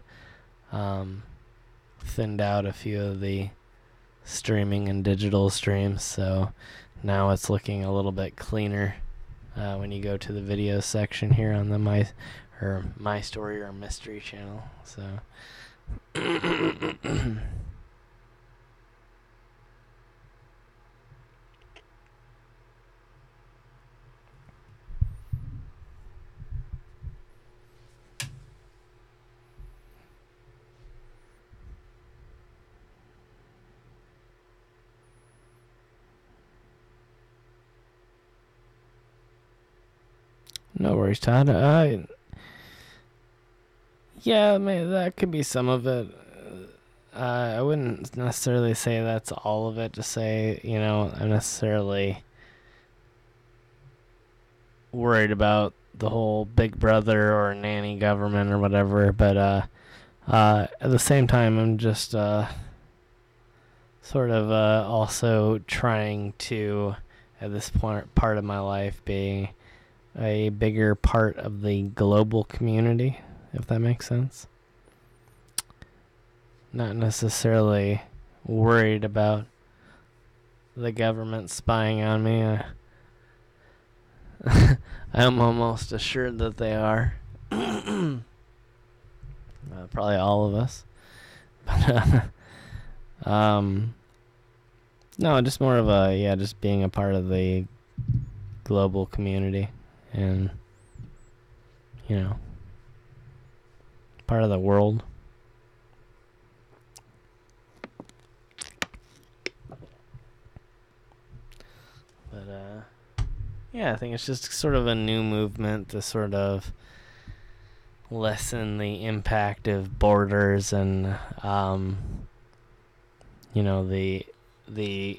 thinned out a few of the streaming and digital streams, so now it's looking a little bit cleaner when you go to the video section here on the My Story or Mystery channel. So no worries, Todd. Yeah, maybe that could be some of it. I wouldn't necessarily say that's all of it, to say, I'm necessarily worried about the whole Big Brother or nanny government or whatever, but at the same time, I'm just sort of also trying to, at this part of my life, be a bigger part of the global community, if that makes sense. Not necessarily worried about the government spying on me. I'm almost assured that they are. Probably all of us. But no, just more of a, just being a part of the global community and, part of the world. But, I think it's just sort of a new movement to sort of lessen the impact of borders and, the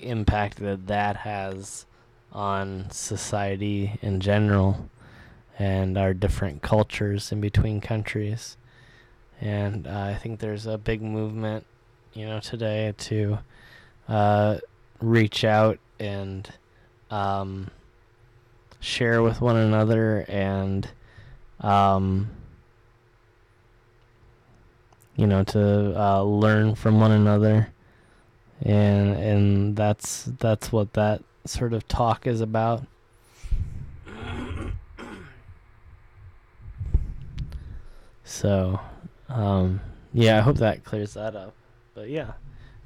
impact that has on society in general and our different cultures in between countries. And I think there's a big movement, today to reach out and share with one another and to learn from one another, and that's what that sort of talk is about. So I hope that clears that up. But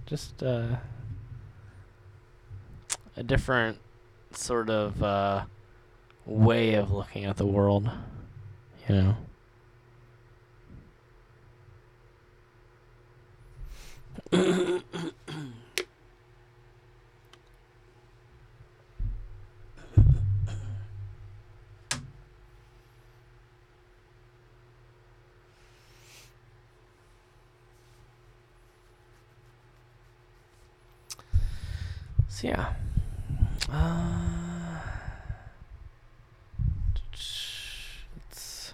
just a different sort of way of looking at the world, So yeah. It's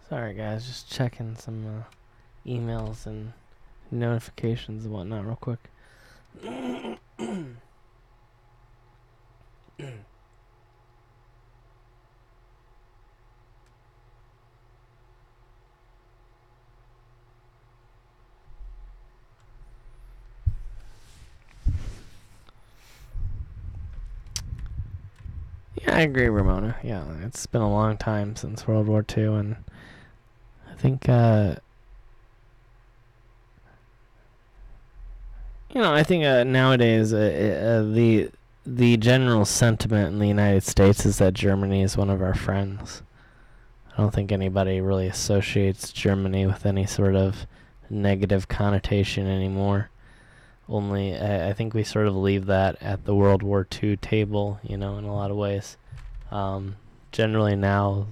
Sorry, guys. Just checking some emails and notifications and whatnot real quick. Yeah, I agree, Ramona. Yeah, it's been a long time since World War II, and I think, nowadays the general sentiment in the United States is that Germany is one of our friends. I don't think anybody really associates Germany with any sort of negative connotation anymore. Only, I think we sort of leave that at the World War II table, in a lot of ways. Generally now,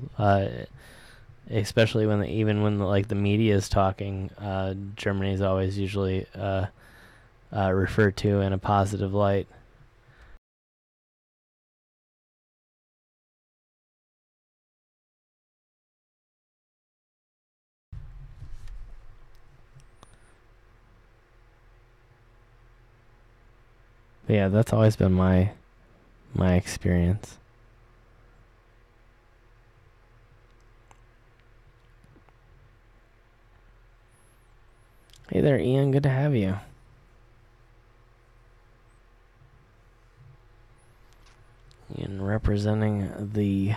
especially when the media is talking, Germany is always usually referred to in a positive light. But yeah, that's always been my experience. Hey there, Ian. Good to have you. Ian representing the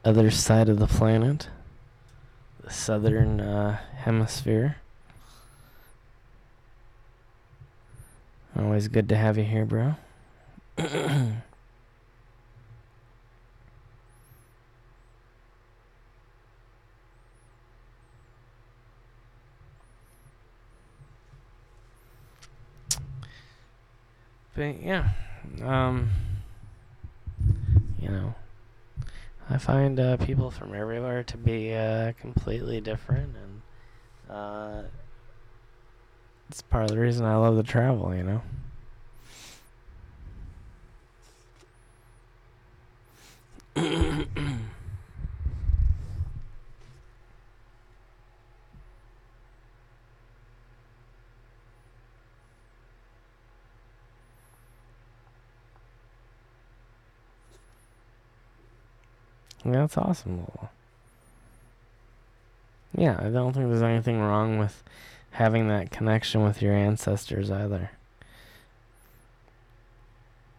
other side of the planet, the southern hemisphere. Always good to have you here, bro. But yeah, I find people from everywhere to be completely different, and it's part of the reason I love to travel, Yeah, that's awesome. Yeah, I don't think there's anything wrong with having that connection with your ancestors either.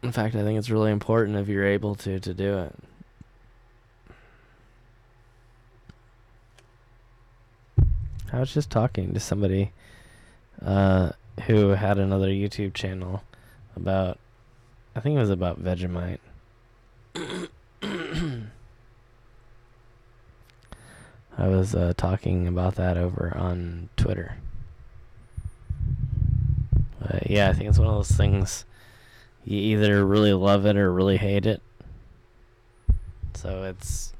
In fact, I think it's really important if you're able to do it. I was just talking to somebody who had another YouTube channel about, I think it was about Vegemite. I was talking about that over on Twitter. Yeah, I think it's one of those things, you either really love it or really hate it. So it's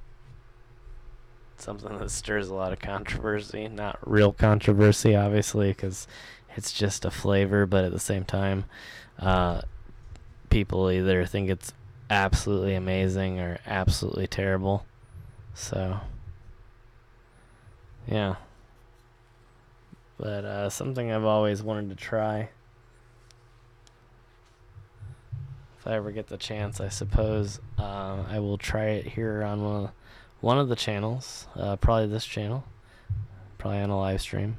something that stirs a lot of controversy. Not real controversy, obviously, because it's just a flavor, but at the same time, people either think it's absolutely amazing or absolutely terrible. So, yeah. But something I've always wanted to try. If I ever get the chance, I suppose I will try it here on one of the channels. Probably this channel. Probably on a live stream.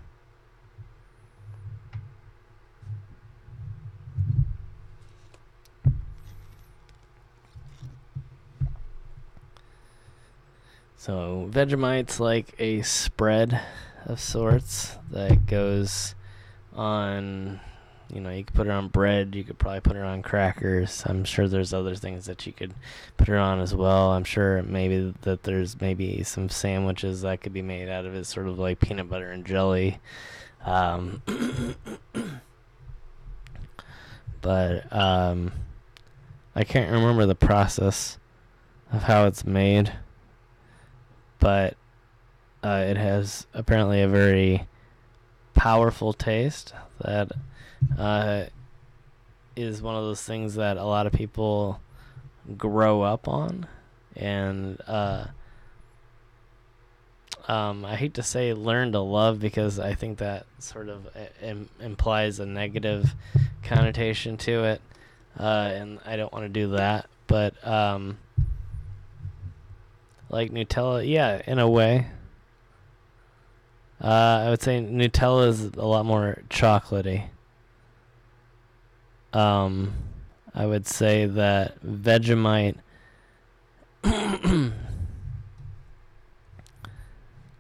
So Vegemite's like a spread of sorts that goes on, you could put it on bread, you could probably put it on crackers. I'm sure there's other things that you could put it on as well. I'm sure maybe that there's maybe some sandwiches that could be made out of it, sort of like peanut butter and jelly. But I can't remember the process of how it's made, but it has apparently a very powerful taste that is one of those things that a lot of people grow up on, and I hate to say learn to love, because I think that sort of implies a negative connotation to it, and I don't want to do that. But like Nutella, yeah, in a way. I would say Nutella is a lot more chocolatey. I would say that Vegemite, I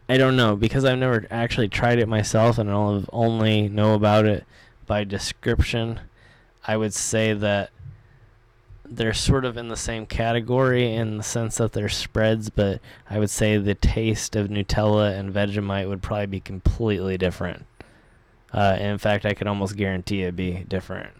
don't know, because I've never actually tried it myself and I'll only know about it by description. I would say that they're sort of in the same category in the sense that they're spreads, but I would say the taste of Nutella and Vegemite would probably be completely different. In fact, I could almost guarantee it'd be different.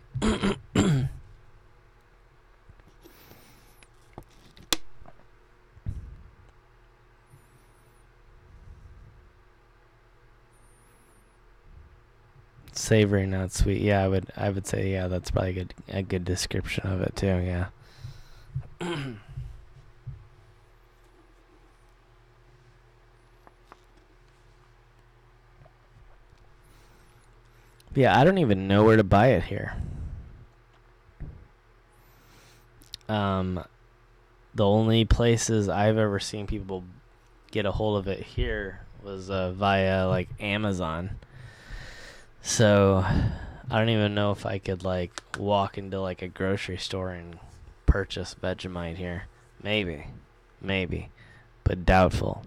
Savory, not sweet. Yeah, I would say, yeah, that's probably a good description of it too. Yeah. Yeah, I don't even know where to buy it here. The only places I've ever seen people get a hold of it here was via like Amazon. So I don't even know if I could like walk into like a grocery store and purchase Vegemite here. Maybe, but doubtful.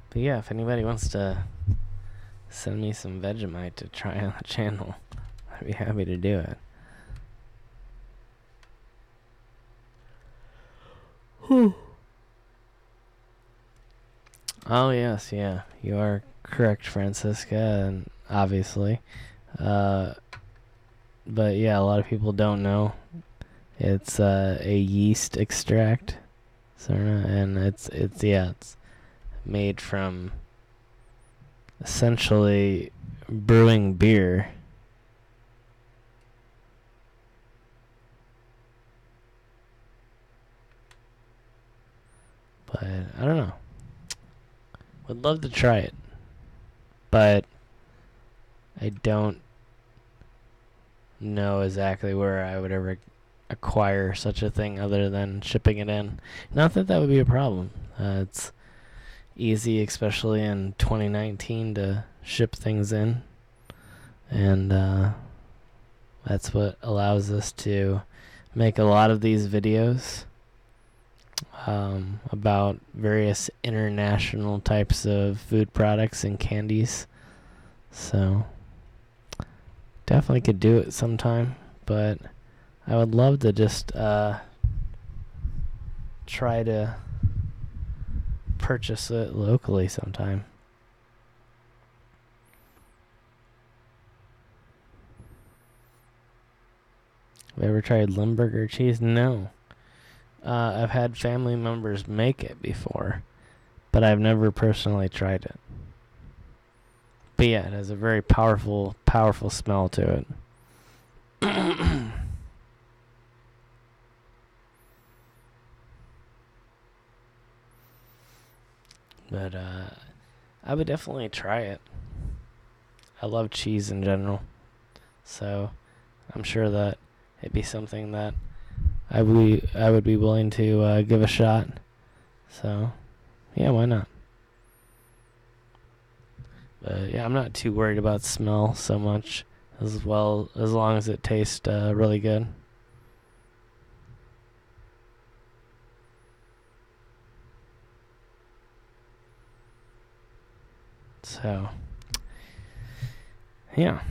But yeah, if anybody wants to send me some Vegemite to try on the channel, I'd be happy to do it. Oh yes, yeah, you are correct, Francisca, and obviously, but yeah, a lot of people don't know it's a yeast extract, and it's made from essentially brewing beer. But I don't know. Would love to try it, but I don't know exactly where I would ever acquire such a thing other than shipping it in. Not that that would be a problem. It's easy, especially in 2019, to ship things in, and that's what allows us to make a lot of these videos about various international types of food products and candies. So definitely could do it sometime, but I would love to just try to purchase it locally sometime. Have you ever tried Limburger cheese? No. I've had family members make it before, but I've never personally tried it. But yeah, it has a very powerful smell to it. But I would definitely try it. I love cheese in general, so I'm sure that it'd be something that I would be willing to give a shot. So, yeah, why not? But yeah, I'm not too worried about smell so much, as well as long as it tastes really good. So, yeah.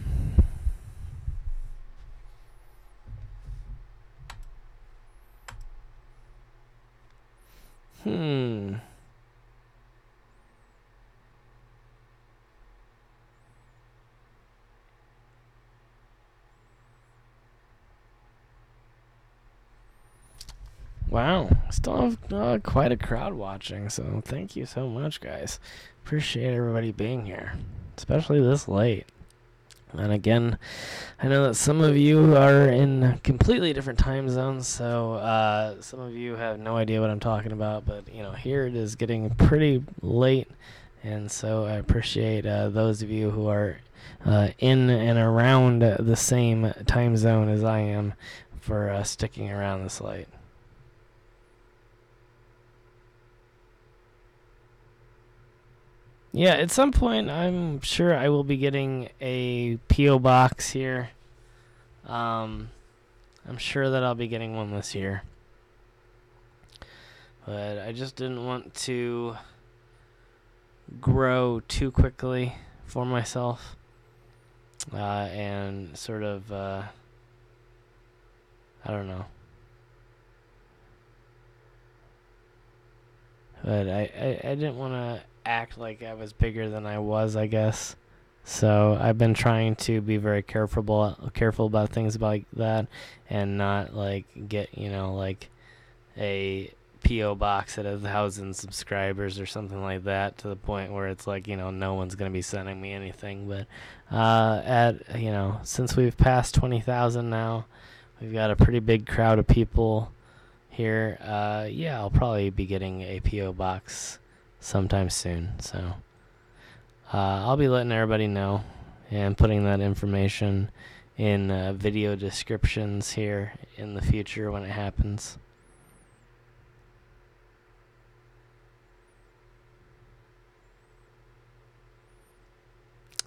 Wow, still have quite a crowd watching, so thank you so much, guys. Appreciate everybody being here, especially this late. And again, I know that some of you are in completely different time zones, so some of you have no idea what I'm talking about, but here it is getting pretty late, and so I appreciate those of you who are in and around the same time zone as I am for sticking around this late. Yeah, at some point, I'm sure I will be getting a P.O. box here. I'm sure that I'll be getting one this year. But I just didn't want to grow too quickly for myself. And sort of, I don't know. But I didn't want to act like I was bigger than I was, I guess. So I've been trying to be very careful about things like that, and not get a P.O. box at 1,000 subscribers or something like that, to the point where it's no one's gonna be sending me anything. But since we've passed 20,000 now, we've got a pretty big crowd of people here. Yeah, I'll probably be getting a P.O. box sometime soon. So I'll be letting everybody know and putting that information in video descriptions here in the future when it happens.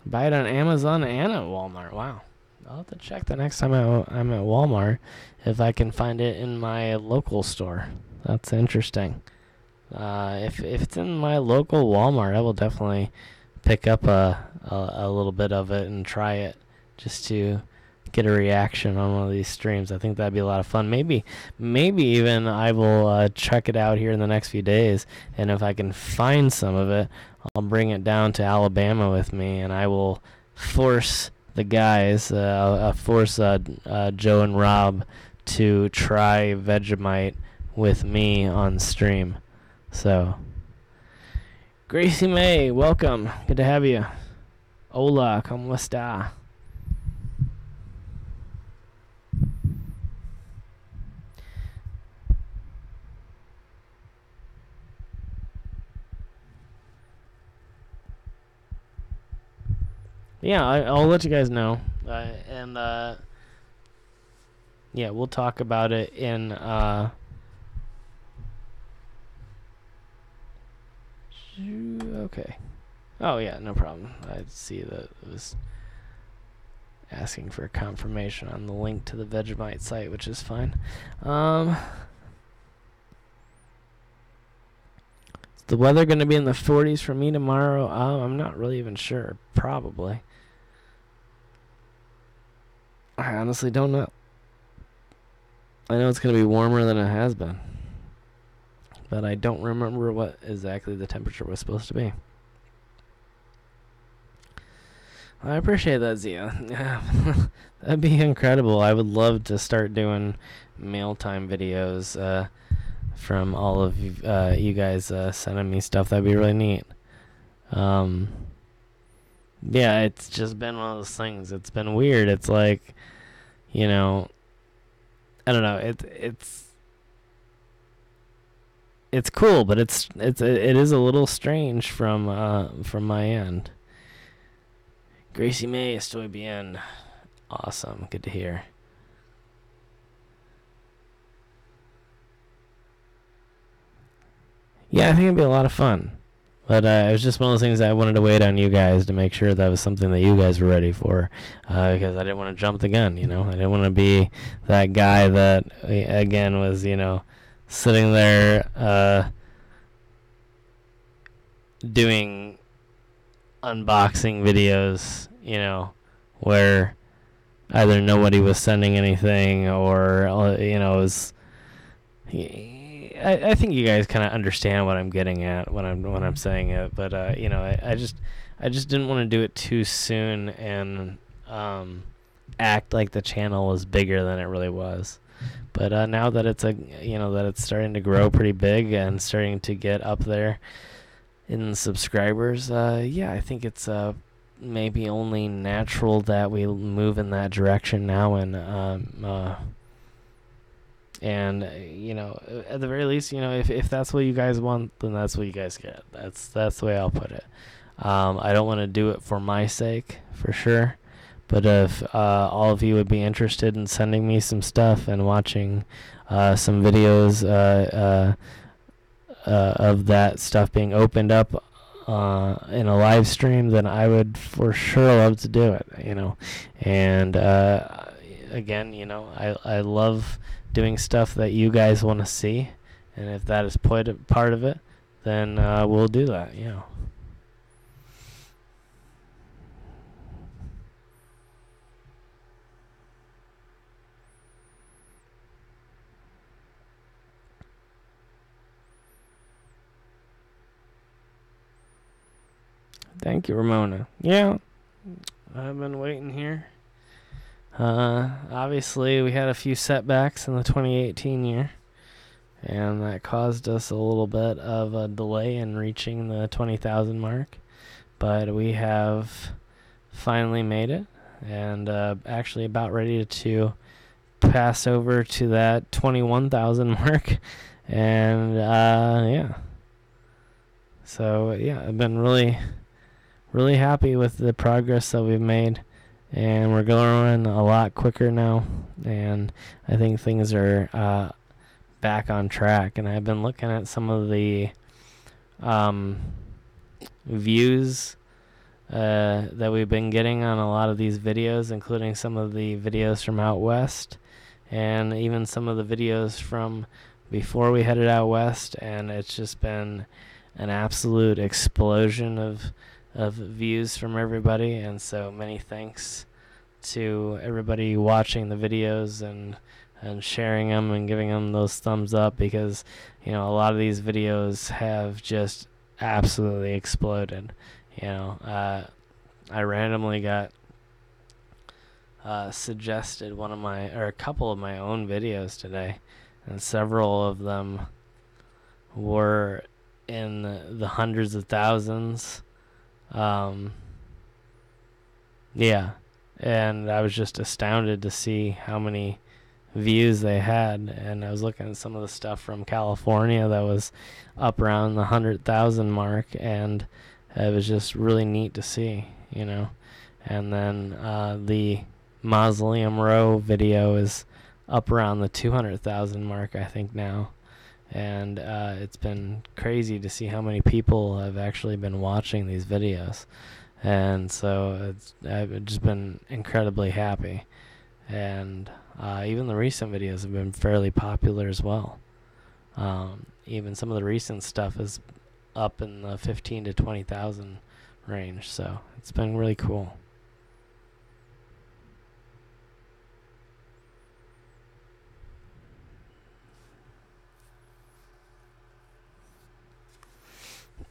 Buy it on Amazon and at Walmart. Wow. I'll have to check the next time I'm at Walmart if I can find it in my local store. That's interesting. If it's in my local Walmart, I will definitely pick up a little bit of it and try it, just to get a reaction on one of these streams. I think that'd be a lot of fun. Maybe even I will check it out here in the next few days, and if I can find some of it, I'll bring it down to Alabama with me, and I will force the guys, force Joe and Rob to try Vegemite with me on stream. So, Gracie May, welcome. Good to have you. Hola, ¿cómo está? Yeah, I'll let you guys know. And yeah, we'll talk about it in okay. Oh yeah, no problem. I see that it was asking for confirmation on the link to the Vegemite site, which is fine. Is the weather going to be in the 40s for me tomorrow? I'm not really even sure. Probably. I honestly don't know. I know it's going to be warmer than it has been, but I don't remember what exactly the temperature was supposed to be. I appreciate that, Zia. That'd be incredible. I would love to start doing mealtime videos from all of you guys sending me stuff. That'd be really neat. Yeah, it's just been one of those things. It's been weird. It's like, I don't know. It's cool, but it is a little strange from my end. Gracie May, estoy bien. Awesome. Good to hear. Yeah, I think it'd be a lot of fun. But it was just one of those things I wanted to wait on you guys to make sure that was something that you guys were ready for, because I didn't want to jump the gun, you know. I didn't want to be that guy that, again, was, sitting there doing unboxing videos, where either nobody was sending anything or, it was... I think you guys kind of understand what I'm getting at when I'm saying it, but I just didn't want to do it too soon and act like the channel was bigger than it really was. But now that it's that it's starting to grow pretty big and starting to get up there in subscribers, I think it's maybe only natural that we move in that direction now, and at the very least, if that's what you guys want, then that's what you guys get. That's the way I'll put it. I don't want to do it for my sake, for sure. But if all of you would be interested in sending me some stuff and watching some videos of that stuff being opened up in a live stream, then I would for sure love to do it. And again, I love doing stuff that you guys want to see, and if that is part of it, then we'll do that. Thank you, Ramona. Yeah, I've been waiting here. Obviously, we had a few setbacks in the 2018 year, and that caused us a little bit of a delay in reaching the 20,000 mark. But we have finally made it, and actually about ready to pass over to that 21,000 mark. And so I've been really happy with the progress that we've made. And we're going a lot quicker now, and I think things are back on track. And I've been looking at some of the views that we've been getting on a lot of these videos, including some of the videos from out west, and even some of the videos from before we headed out west. And it's just been an absolute explosion of views from everybody, and so many thanks to everybody watching the videos and sharing them and giving them those thumbs up, because a lot of these videos have just absolutely exploded. I randomly got suggested a couple of my own videos today, and several of them were in the hundreds of thousands. And I was just astounded to see how many views they had. And I was looking at some of the stuff from California that was up around the 100,000 mark, and it was just really neat to see, And then the Mausoleum Row video is up around the 200,000 mark, I think, now. And it's been crazy to see how many people have actually been watching these videos. And so I've just been incredibly happy. And even the recent videos have been fairly popular as well. Even some of the recent stuff is up in the 15 to 20,000 range. So it's been really cool.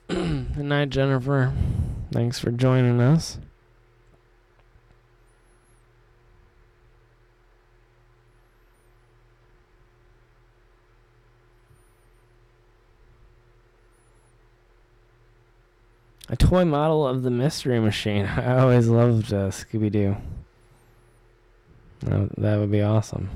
Good night, Jennifer. Thanks for joining us. A toy model of the Mystery Machine. I always loved Scooby-Doo. That would be awesome.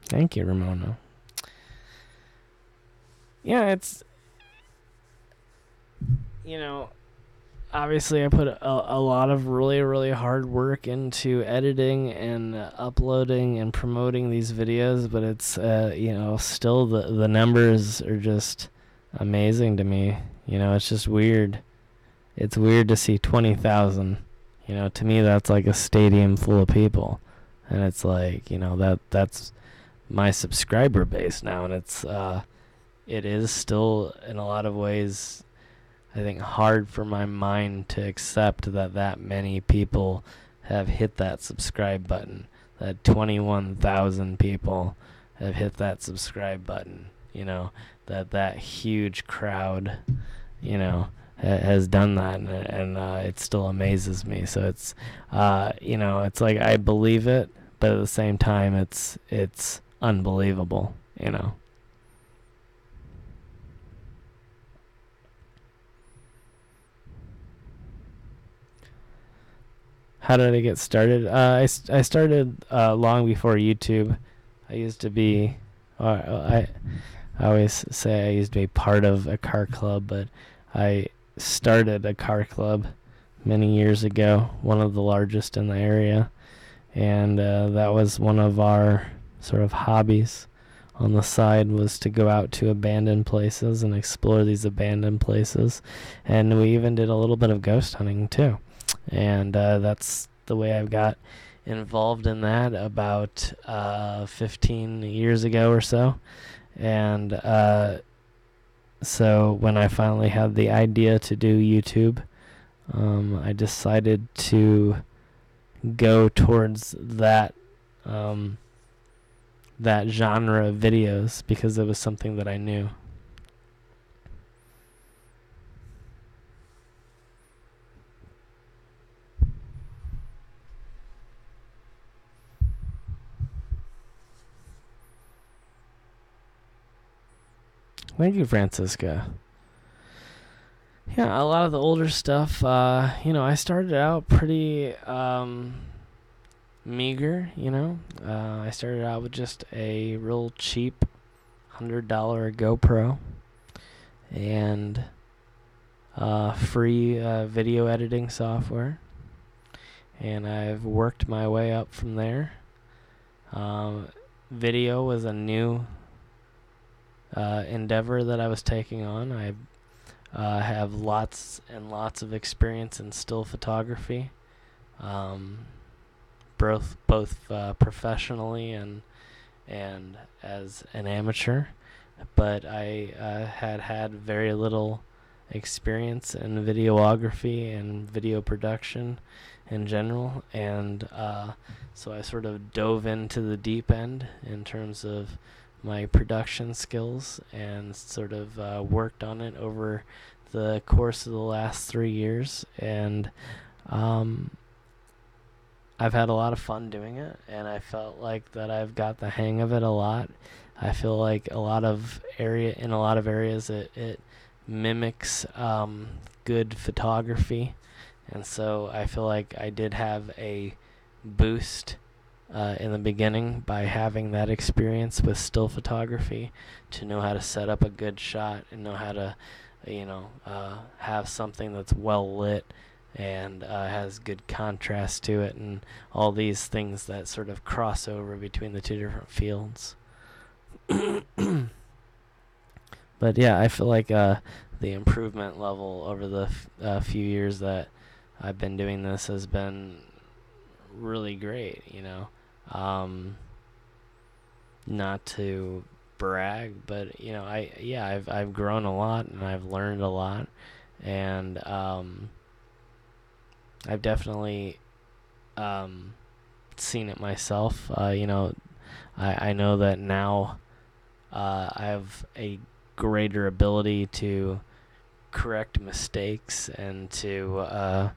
Thank you, Ramona. Yeah, it's, obviously I put a lot of really, really hard work into editing and uploading and promoting these videos, but it's, still the numbers are just amazing to me. It's just weird. It's weird to see 20,000. To me, that's like a stadium full of people. And it's like, that's my subscriber base now. And it is still, in a lot of ways, I think, hard for my mind to accept that many people have hit that subscribe button. That 21,000 people have hit that subscribe button. That huge crowd, has done that, and it still amazes me. So it's, it's like I believe it, but at the same time, it's unbelievable. How did I get started? I started long before YouTube. I used to be, I always say I used to be part of a car club, but I started a car club many years ago, one of the largest in the area, and that was one of our sort of hobbies on the side, was to go out to abandoned places and explore these abandoned places, and we even did a little bit of ghost hunting too, and that's the way I got involved in that about 15 years ago or so. And so when I finally had the idea to do YouTube, I decided to go towards that that genre of videos because it was something that I knew. Thank you, Francisca. Yeah, a lot of the older stuff, I started out pretty meager, I started out with just a real cheap $100 GoPro and free video editing software. And I've worked my way up from there. Video was a new endeavor that I was taking on. I have lots and lots of experience in still photography, both professionally and as an amateur. But I had very little experience in videography and video production in general, and so I sort of dove into the deep end in terms of my production skills and sort of worked on it over the course of the last 3 years, and I've had a lot of fun doing it, and I felt like that I've got the hang of it a lot. I feel like in a lot of areas it mimics good photography, and so I feel like I did have a boost in the beginning by having that experience with still photography, to know how to set up a good shot and know how to have something that's well lit and has good contrast to it, and all these things that sort of cross over between the two different fields. But yeah, I feel like the improvement level over the few years that I've been doing this has been really great, not to brag, but I've grown a lot and I've learned a lot, and I've definitely seen it myself. I know that now I have a greater ability to correct mistakes and to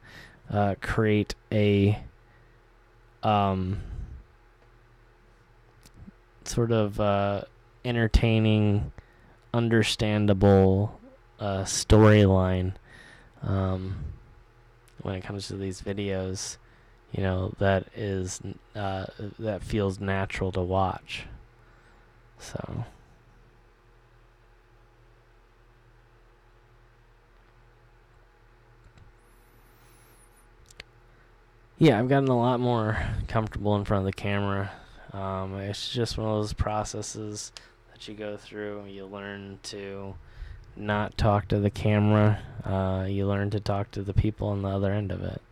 create a sort of entertaining, understandable storyline when it comes to these videos, that feels natural to watch. So yeah, I've gotten a lot more comfortable in front of the camera. It's just one of those processes that you go through. You learn to not talk to the camera. You learn to talk to the people on the other end of it,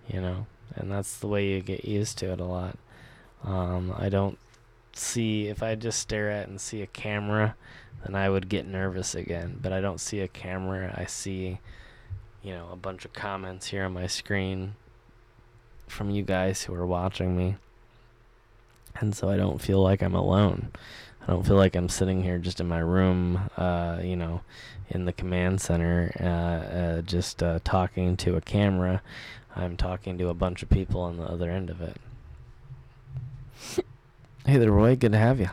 and that's the way you get used to it a lot. I don't see, if I just stare at and see a camera, then I would get nervous again. But I don't see a camera. I see, a bunch of comments here on my screen from you guys who are watching me. And so I don't feel like I'm alone. I don't feel like I'm sitting here just in my room, in the command center, just talking to a camera. I'm talking to a bunch of people on the other end of it. Hey there, Roy. Good to have you.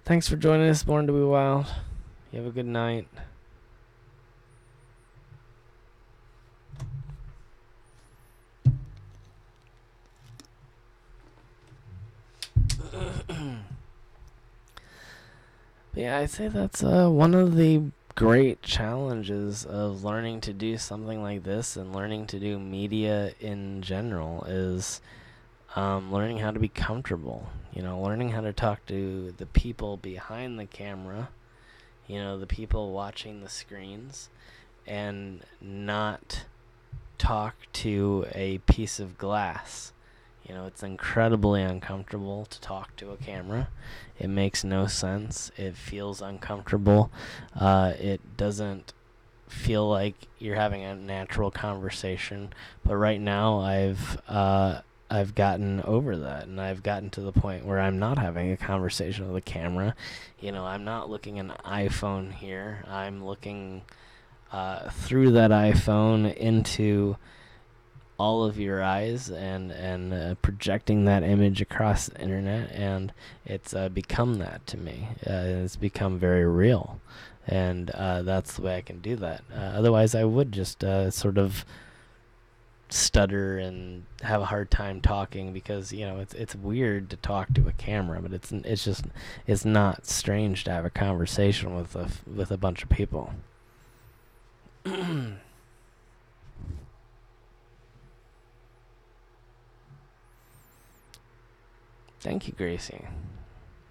Thanks for joining us, Born to be Wild. You have a good night. Yeah, I'd say that's one of the great challenges of learning to do something like this and learning to do media in general is learning how to be comfortable, learning how to talk to the people behind the camera, the people watching the screens, and not talk to a piece of glass. It's incredibly uncomfortable to talk to a camera. It makes no sense. It feels uncomfortable. It doesn't feel like you're having a natural conversation. But right now, I've gotten over that, and I've gotten to the point where I'm not having a conversation with a camera. I'm not looking at an iPhone here. I'm looking through that iPhone into all of your eyes and projecting that image across the internet, and it's become that to me. It's become very real, and that's the way I can do that. Otherwise, I would just sort of stutter and have a hard time talking because it's weird to talk to a camera, but it's not strange to have a conversation with a bunch of people. Thank you, Gracie.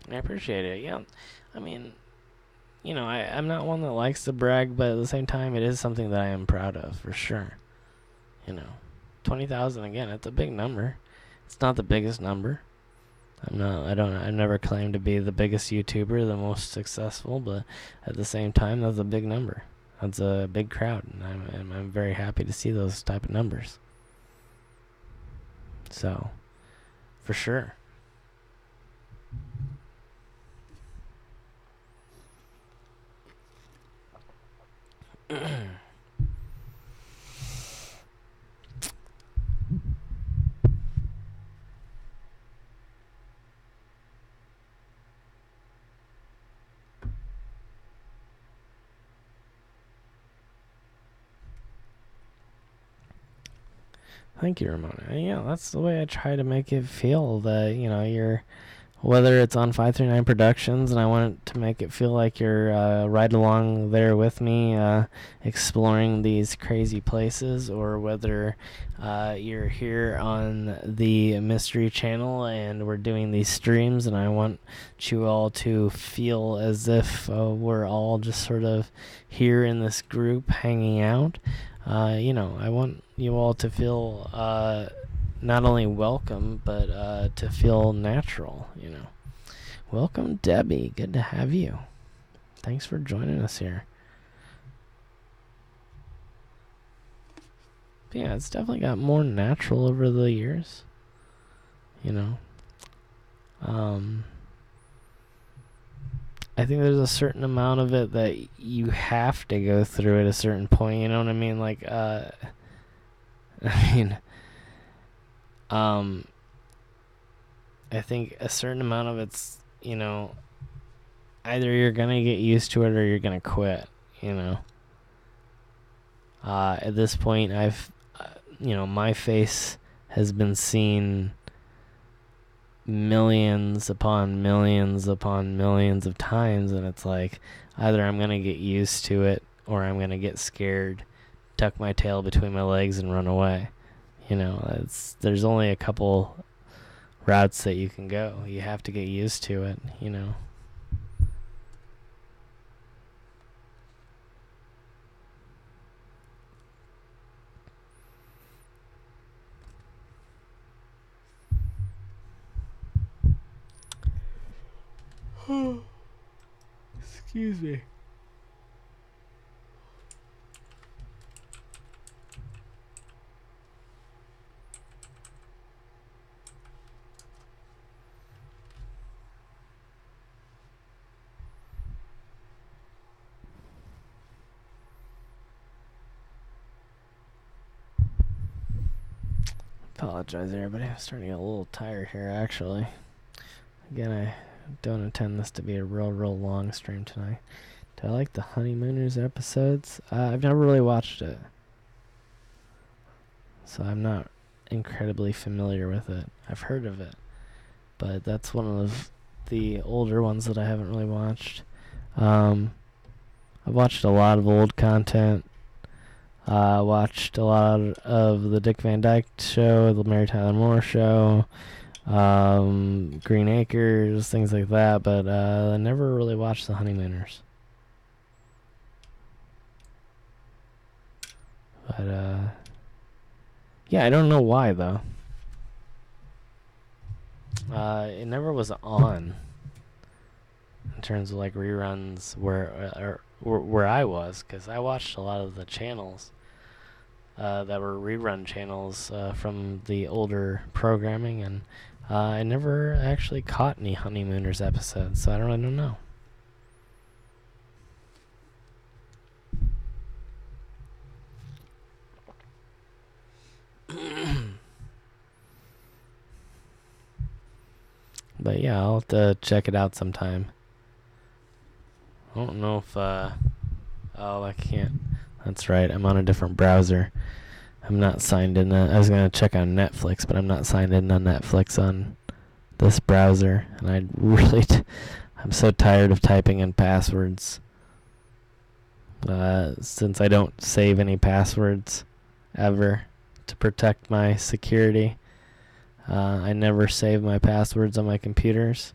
I appreciate it. Yeah, I mean, I'm not one that likes to brag, but at the same time, it is something that I am proud of, for sure. 20,000 again. It's a big number. It's not the biggest number. I never claim to be the biggest YouTuber, the most successful, but at the same time, that's a big number. That's a big crowd, and I'm very happy to see those type of numbers. So, for sure. Thank you, Ramona. Yeah, that's the way I try to make it feel that, you're, whether it's on 539 Productions and I want to make it feel like you're right along there with me, exploring these crazy places, or whether you're here on the Mystery Channel and we're doing these streams and I want you all to feel as if we're all just sort of here in this group hanging out. I want you all to feel not only welcome, but to feel natural, Welcome, Debbie. Good to have you. Thanks for joining us here. But yeah, it's definitely got more natural over the years, I think there's a certain amount of it that you have to go through at a certain point, you know what I mean? Like, I think a certain amount of it's, either you're going to get used to it or you're going to quit, At this point, my face has been seen millions upon millions upon millions of times, and it's like either I'm gonna get used to it or I'm gonna get scared, tuck my tail between my legs and run away. There's only a couple routes that you can go. You have to get used to it. Excuse me. Apologize, everybody. I'm starting to get a little tired here, actually. Again, I don't intend this to be a real long stream tonight. Do I like the Honeymooners episodes? I've never really watched it, so I'm not incredibly familiar with it. I've heard of it, but that's one of the older ones that I haven't really watched. I've watched a lot of old content. Watched a lot of the Dick Van Dyke Show, the Mary Tyler Moore Show, Green Acres, things like that, but I never really watched the Honeymooners. But yeah, I don't know why though. It never was on in terms of like reruns where I was, because I watched a lot of the channels that were rerun channels from the older programming, and I never actually caught any Honeymooners episodes, so I don't know. But yeah, I'll have to check it out sometime. I don't know if oh, I can't. That's right, I'm on a different browser. I'm not signed in. I was going to check on Netflix, but I'm not signed in on Netflix on this browser. And I really, I'm so tired of typing in passwords. Since I don't save any passwords ever to protect my security. I never save my passwords on my computers.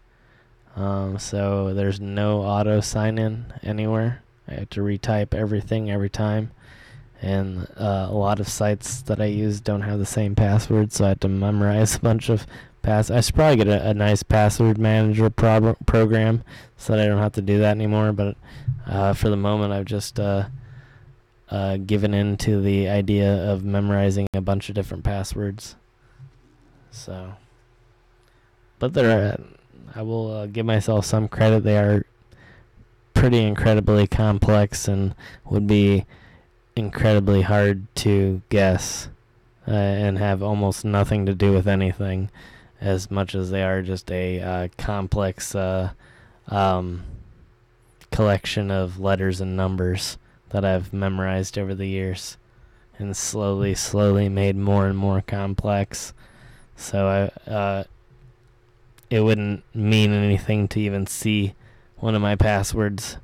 So there's no auto sign-in anywhere. I have to retype everything every time. And a lot of sites that I use don't have the same password, so I have to memorize a bunch of I should probably get a nice password manager program so that I don't have to do that anymore. But for the moment, I've just given in to the idea of memorizing a bunch of different passwords. So, but I will give myself some credit. They are pretty incredibly complex and would be incredibly hard to guess and have almost nothing to do with anything, as much as they are just a complex collection of letters and numbers that I've memorized over the years and slowly made more and more complex. So it wouldn't mean anything to even see one of my passwords.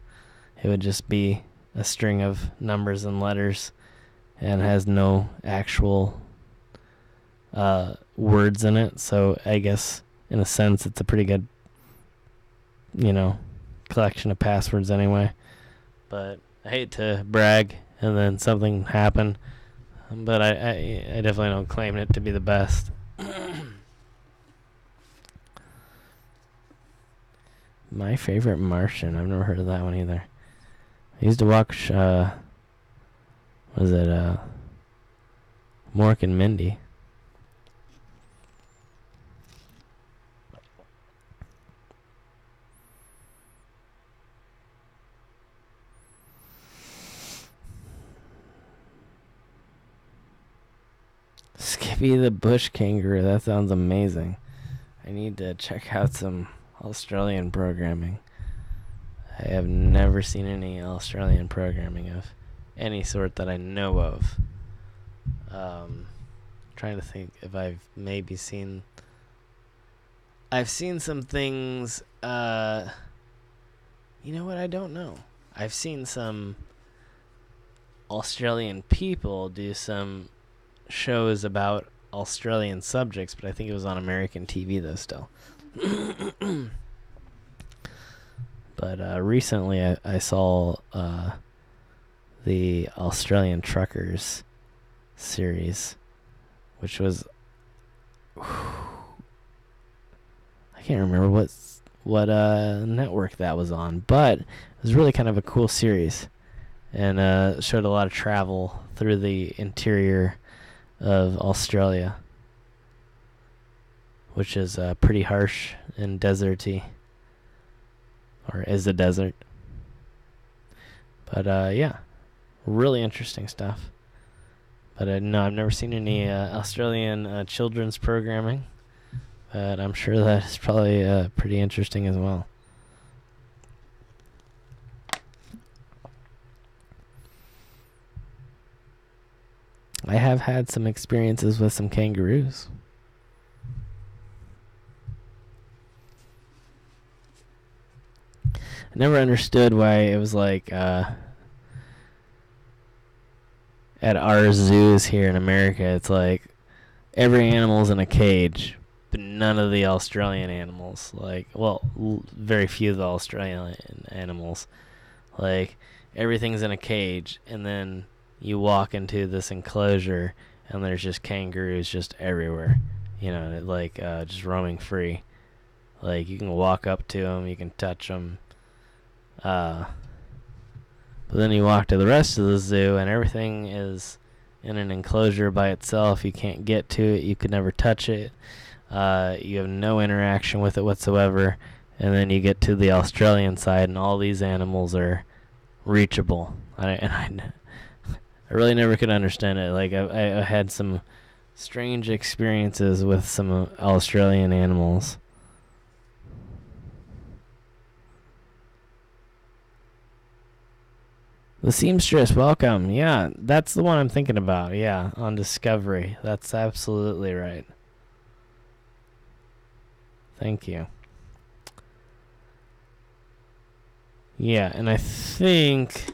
It would just be a string of numbers and letters and has no actual words in it. So I guess in a sense it's a pretty good, collection of passwords anyway. But I hate to brag and then something happen, but I definitely don't claim it to be the best. My Favorite Martian. I've never heard of that one either. I used to watch, Mork and Mindy. Skippy the Bush Kangaroo. That sounds amazing. I need to check out some Australian programming. I have never seen any Australian programming of any sort that I know of. Trying to think if I've maybe seen... I've seen some things. You know what? I don't know. I've seen some Australian people do some shows about Australian subjects, but I think it was on American TV though still. But recently I saw the Australian Truckers series, which was I can't remember what network that was on, but it was really kind of a cool series, and showed a lot of travel through the interior of Australia, which is pretty harsh and deserty, or is a desert. But yeah, really interesting stuff. But no, I've never seen any Australian children's programming, but I'm sure that is probably pretty interesting as well. I have had some experiences with some kangaroos. I never understood why it was like at our zoos here in America, it's like every animal's in a cage, but none of the Australian animals. Like, well, very few of the Australian animals. Like, everything's in a cage, and then you walk into this enclosure, and there's just kangaroos just everywhere. You know, like just roaming free. Like, you can walk up to them, you can touch them. But then you walk to the rest of the zoo, and everything is in an enclosure by itself. You can't get to it. You could never touch it. You have no interaction with it whatsoever. And then you get to the Australian side, and all these animals are reachable. I really never could understand it. Like, I had some strange experiences with some Australian animals. The Seamstress, welcome. Yeah, that's the one I'm thinking about. Yeah, on Discovery. That's absolutely right. Thank you. Yeah, and I think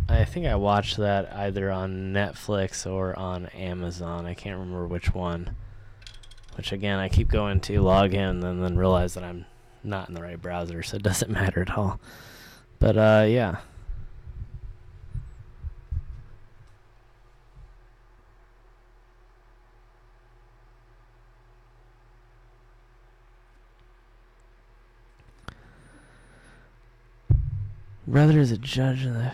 I watched that either on Netflix or on Amazon. I can't remember which one. Which, again, I keep going to log in and then realize that I'm not in the right browser, so it doesn't matter at all. But, yeah. Brother is a judge in the...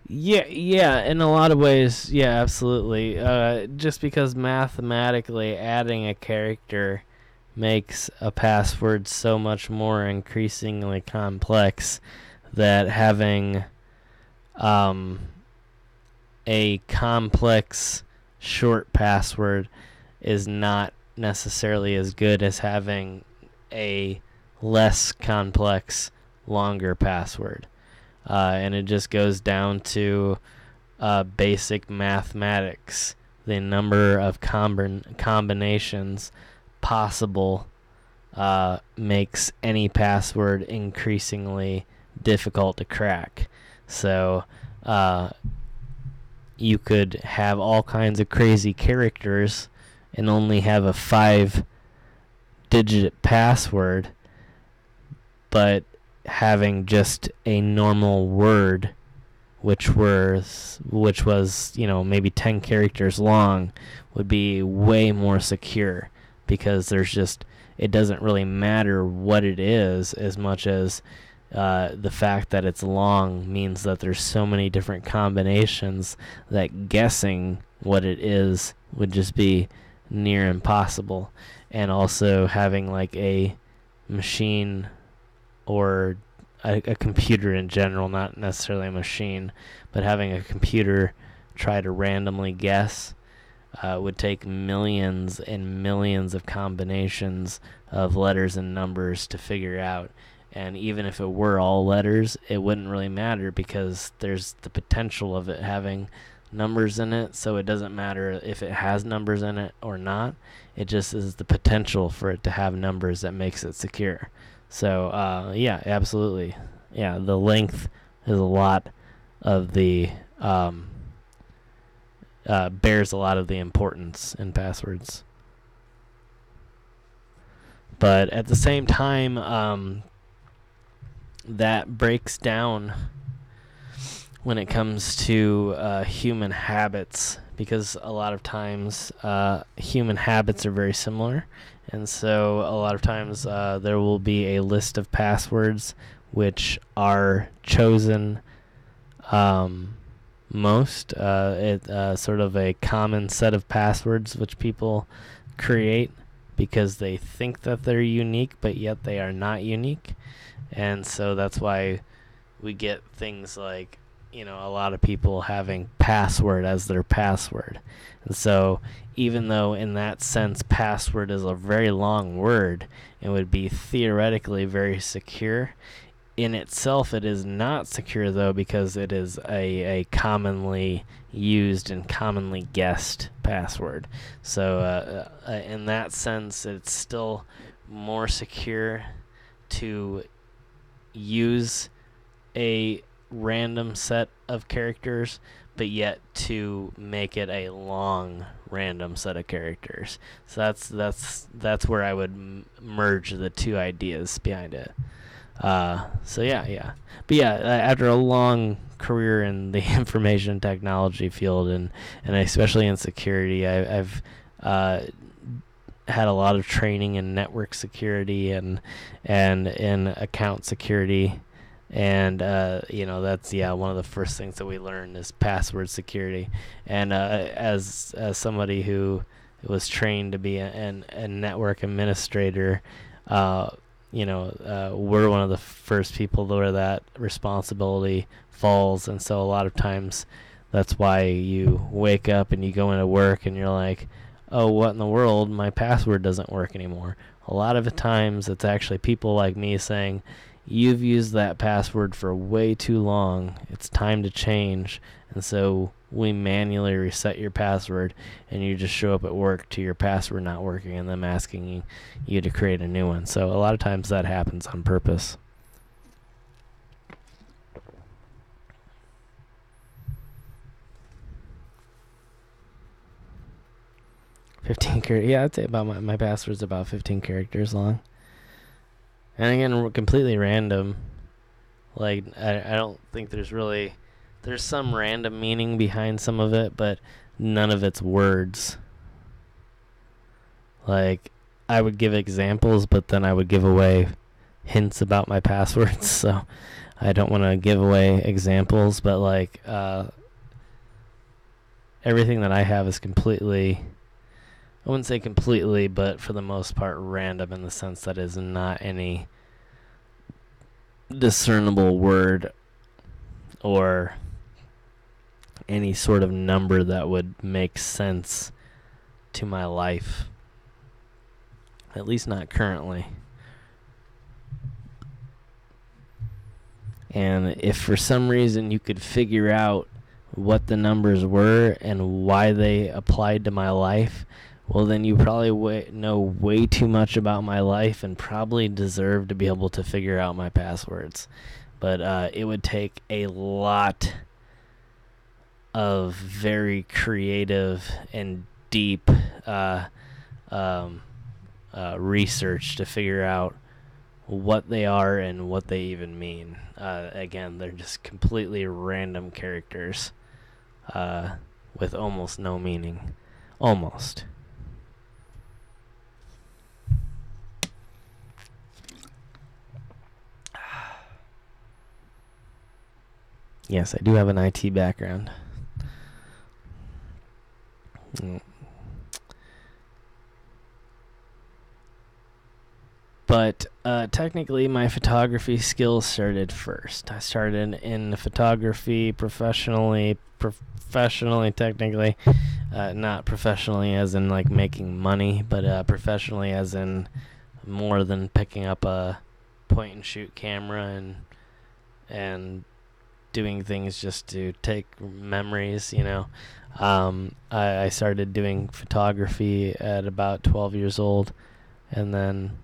Yeah, in a lot of ways, yeah, absolutely. Just because mathematically adding a character makes a password so much more increasingly complex that having a complex short password is not necessarily as good as having a less complex longer password. And it just goes down to basic mathematics. The number of combinations possible makes any password increasingly difficult to crack. So you could have all kinds of crazy characters and only have a 5-digit password, but having just a normal word which was maybe 10 characters long would be way more secure, because it doesn't really matter what it is as much as the fact that it's long means that there's so many different combinations that guessing what it is would just be near impossible. And also having like a machine or a computer in general, not necessarily a machine, but having a computer try to randomly guess would take millions and millions of combinations of letters and numbers to figure out. And even if it were all letters, it wouldn't really matter, because there's the potential of it having numbers in it, so it doesn't matter if it has numbers in it or not. It just is the potential for it to have numbers that makes it secure. So yeah, absolutely. Yeah, the length is a lot of the bears a lot of the importance in passwords. But at the same time, that breaks down when it comes to human habits, because a lot of times human habits are very similar, and so a lot of times there will be a list of passwords which are chosen most. Sort of a common set of passwords which people create because they think that they're unique, but yet they are not unique. And so that's why we get things like, a lot of people having password as their password. And so even though in that sense password is a very long word and would be theoretically very secure, in itself it is not secure, though, because it is a commonly used and commonly guessed password. So in that sense, it's still more secure to use a random set of characters, but yet to make it a long random set of characters. So that's where I would merge the two ideas behind it. So yeah. But yeah, after a long career in the information technology field and especially in security, I've had a lot of training in network security and in account security. And that's one of the first things that we learn is password security. And as somebody who was trained to be a network administrator, we're one of the first people where that responsibility falls. And so a lot of times that's why you wake up and you go into work and you're like, oh, what in the world? My password doesn't work anymore. A lot of the times it's actually people like me saying, you've used that password for way too long. It's time to change. And so we manually reset your password, and you just show up at work to your password not working and them asking you to create a new one. So a lot of times that happens on purpose. Yeah, I'd say about my password's about 15 characters long. And again, completely random. Like, I don't think there's some random meaning behind some of it, but none of it's words. Like, I would give examples, but then I would give away hints about my passwords, so I don't want to give away examples, but like, everything that I have is completely, I wouldn't say completely, but for the most part random, in the sense that is not any discernible word or any sort of number that would make sense to my life. At least not currently. And if for some reason you could figure out what the numbers were and why they applied to my life, well, then you probably know way too much about my life and probably deserve to be able to figure out my passwords. But it would take a lot of very creative and deep research to figure out what they are and what they even mean. Again, they're just completely random characters with almost no meaning. Almost. Yes, I do have an IT background. But technically, my photography skills started first. I started in photography professionally, technically. Not professionally as in like making money, but professionally as in more than picking up a point-and-shoot camera and doing things just to take memories, you know. I started doing photography at about 12 years old, and then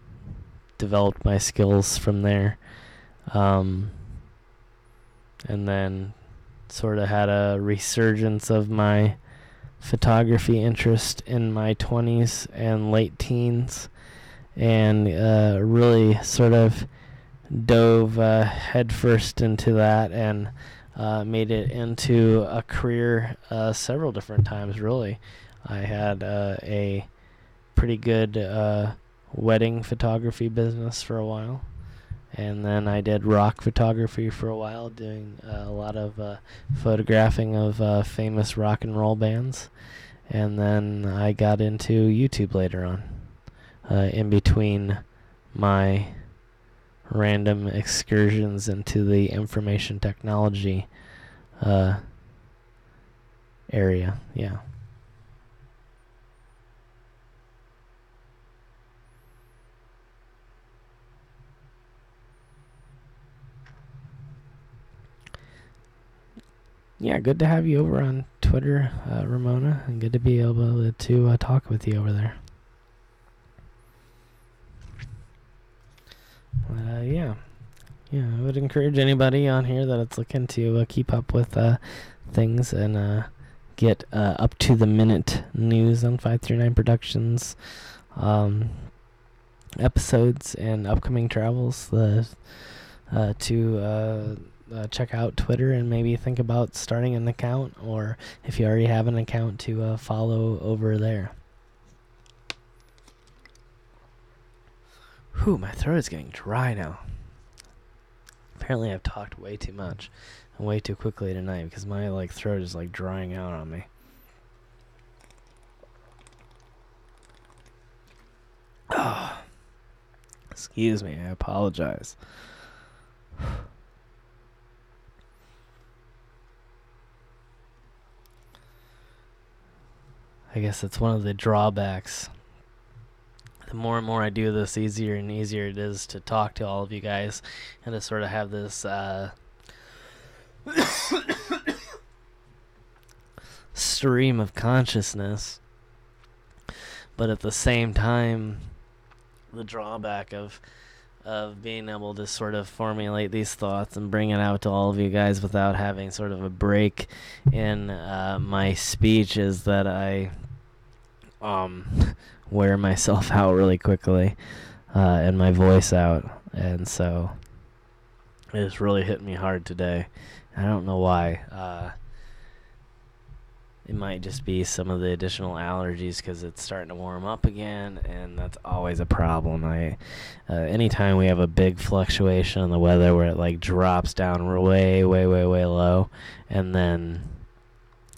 developed my skills from there. And then sort of had a resurgence of my photography interest in my 20s and late teens, and really sort of dove headfirst into that, and made it into a career several different times, really. I had a pretty good wedding photography business for a while, and then I did rock photography for a while, doing a lot of photographing of famous rock and roll bands. And then I got into YouTube later on, in between my random excursions into the information technology area. Yeah. Yeah, good to have you over on Twitter, Ramona, and good to be able to talk with you over there. Yeah, I would encourage anybody on here that's looking to keep up with things and get up to the minute news on 539 Productions episodes and upcoming travels to check out Twitter and maybe think about starting an account, or if you already have an account, to follow over there. Whew, my throat is getting dry now. Apparently I've talked way too much and way too quickly tonight, because my throat is drying out on me. Oh, excuse me, I apologize. I guess it's one of the drawbacks. The more and more I do this, easier and easier it is to talk to all of you guys and to sort of have this stream of consciousness. But at the same time, the drawback of being able to sort of formulate these thoughts and bring it out to all of you guys without having sort of a break in my speech is that I wear myself out really quickly and my voice out, and so it's really hit me hard today. I don't know why. It might just be some of the additional allergies because it's starting to warm up again, and that's always a problem. Anytime we have a big fluctuation in the weather where it drops down way low and then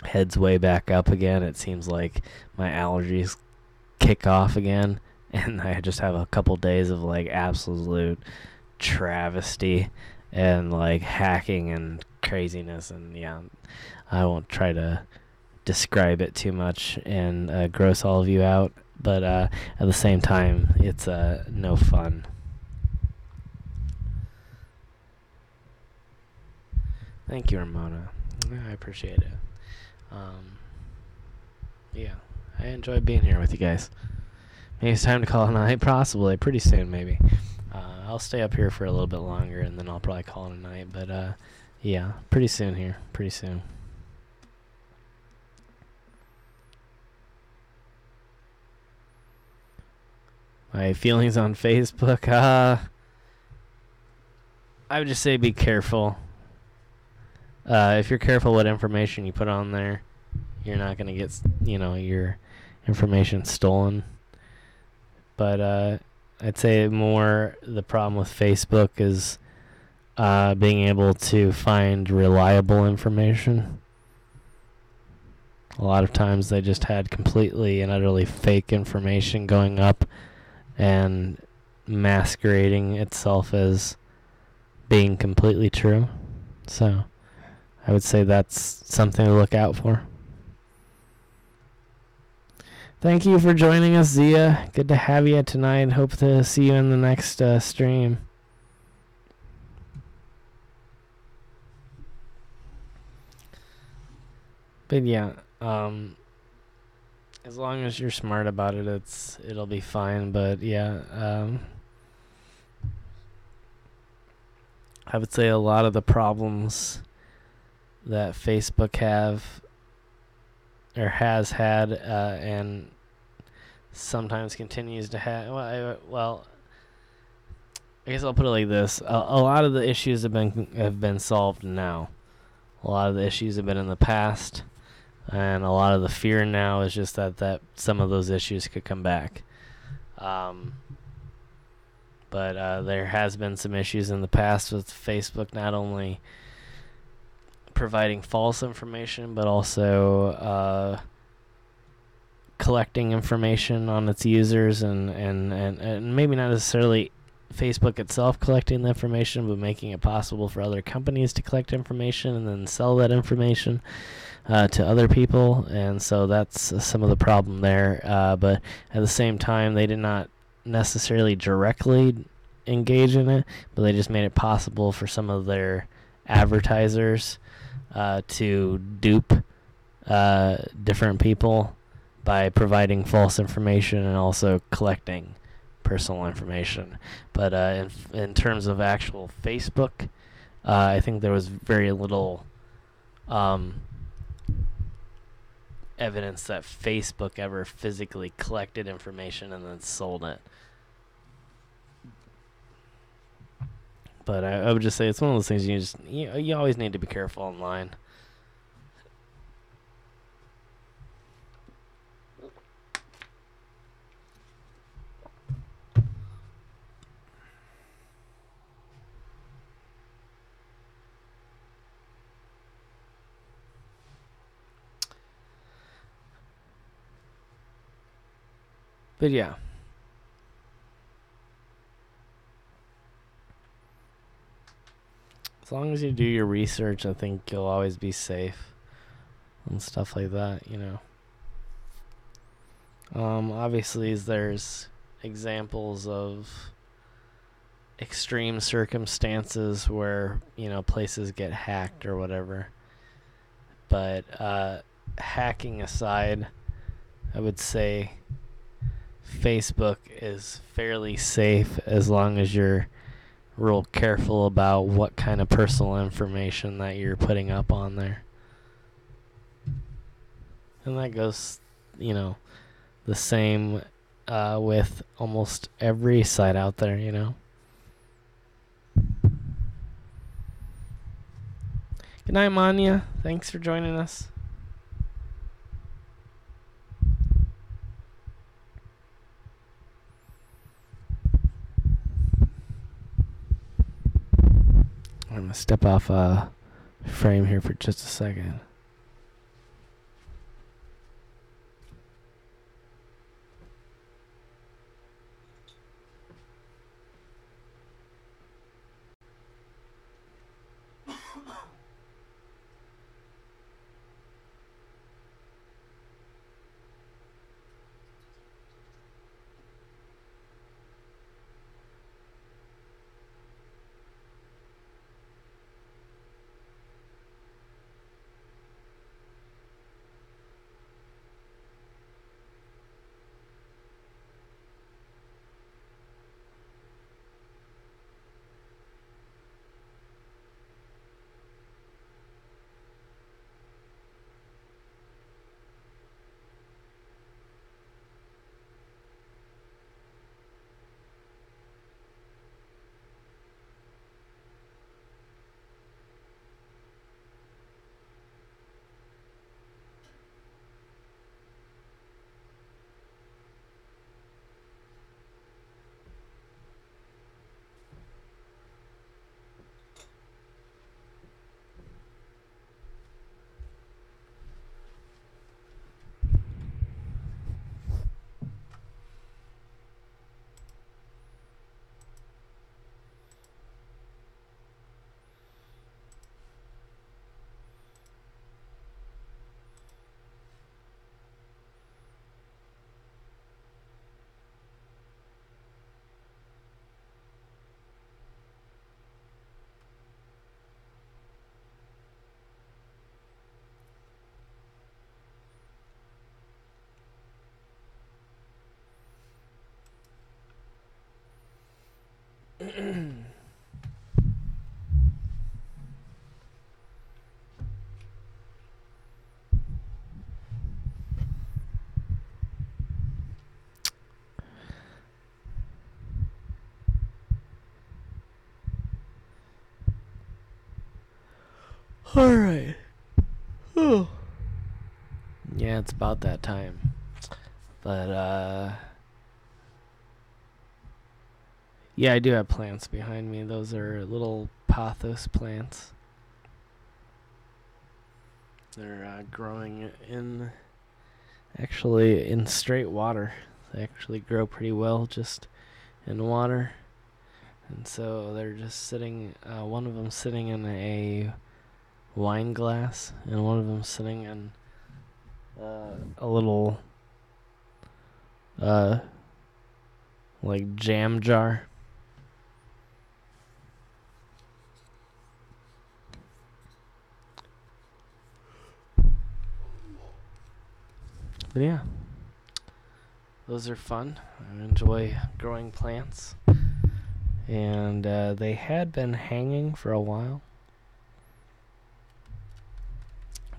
heads way back up again, it seems like my allergies kick off again, and I just have a couple days of absolute travesty and hacking and craziness, and yeah, I won't try to describe it too much and gross all of you out, but at the same time, it's no fun. Thank you, Ramona. I appreciate it. Yeah, I enjoy being here with you guys. Maybe it's time to call it a night, possibly, pretty soon, maybe. I'll stay up here for a little bit longer, and then I'll probably call it a night, but yeah, pretty soon here, pretty soon. My feelings on Facebook, I would just say be careful. If you're careful what information you put on there, you're not going to get, your information stolen. But I'd say more the problem with Facebook is being able to find reliable information. A lot of times they just had completely and utterly fake information going up and masquerading itself as being completely true. So I would say that's something to look out for. Thank you for joining us, Zia. Good to have you tonight. Hope to see you in the next stream. But yeah, as long as you're smart about it, it'll be fine. But yeah, I would say a lot of the problems that Facebook have or has had, and sometimes continues to have. I guess I'll put it like this: a lot of the issues have been solved now. A lot of the issues have been in the past, and a lot of the fear now is just that some of those issues could come back. But there has been some issues in the past with Facebook not only providing false information, but also collecting information on its users, and maybe not necessarily Facebook itself collecting the information, but making it possible for other companies to collect information and then sell that information to other people. And so that's some of the problem there. But at the same time, they did not necessarily directly engage in it, but they just made it possible for some of their advertisers to dupe different people by providing false information and also collecting personal information. But in terms of actual Facebook, I think there was very little evidence that Facebook ever physically collected information and then sold it. But I would just say it's one of those things you always need to be careful online. But yeah. As long as you do your research, I think you'll always be safe and stuff like that, Obviously, there's examples of extreme circumstances where, places get hacked or whatever. But hacking aside, I would say Facebook is fairly safe as long as you're real careful about what kind of personal information that you're putting up on there. And that goes, the same with almost every site out there, Good night, Manya. Thanks for joining us. I'm going to step off frame here for just a second. Alright. Oh. Yeah, it's about that time. But, yeah, I do have plants behind me. Those are little pothos plants. They're growing actually in straight water. They actually grow pretty well just in water. And so they're just sitting, one of them sitting in a wine glass, and one of them sitting in a little, like jam jar. But yeah, those are fun. I enjoy growing plants. And they had been hanging for a while,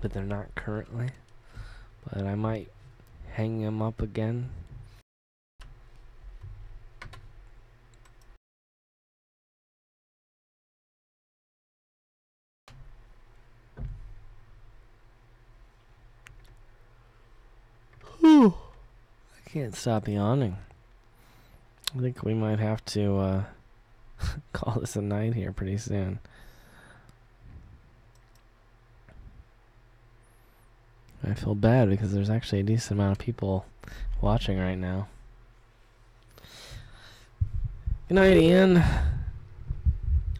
but they're not currently. But I might hang them up again. Whew. I can't stop yawning. I think we might have to call this a night here pretty soon. I feel bad because there's actually a decent amount of people watching right now. Good night, Ian.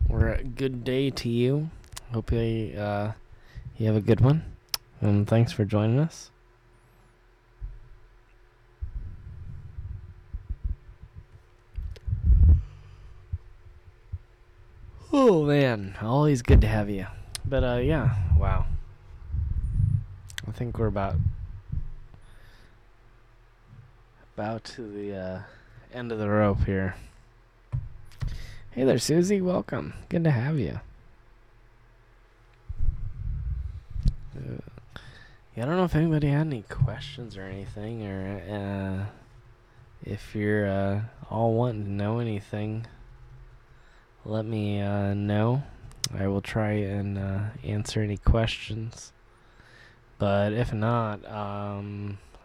Or a good day to you. Hope you have a good one. And thanks for joining us. Oh, man. Always good to have you. But, yeah. Wow. I think we're about to the end of the rope here. Hey there, Susie. Welcome. Good to have you. Yeah, I don't know if anybody had any questions or anything, or if you're all wanting to know anything, let me know. I will try and answer any questions. But if not, I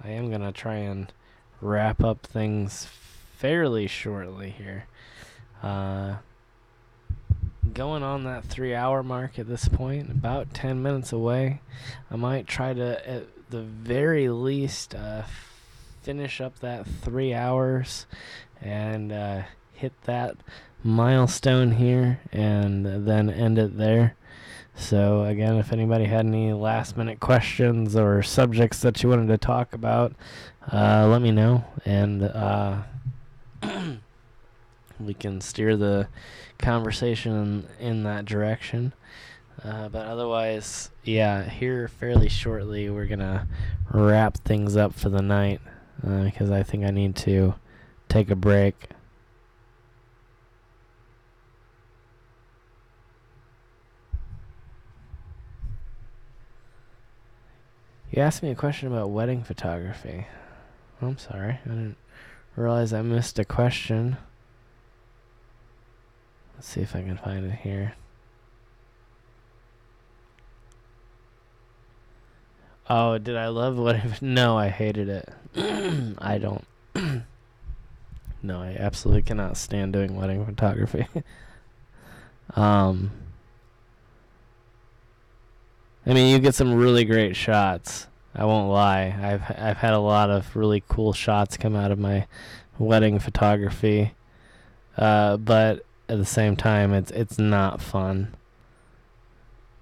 am going to try and wrap up things fairly shortly here. Going on that 3-hour mark at this point, about 10 minutes away. I might try to, at the very least, finish up that 3 hours and hit that milestone here and then end it there. So again, if anybody had any last minute questions or subjects that you wanted to talk about, let me know, and we can steer the conversation in that direction. But otherwise, yeah, here fairly shortly we're gonna wrap things up for the night, because I think I need to take a break. You asked me a question about wedding photography. I'm sorry, I didn't realize I missed a question. Let's see if I can find it here. Oh, did I love wedding? No, I hated it. I don't. No, I absolutely cannot stand doing wedding photography. I mean, you get some really great shots. I won't lie. I've had a lot of really cool shots come out of my wedding photography. But at the same time, it's not fun.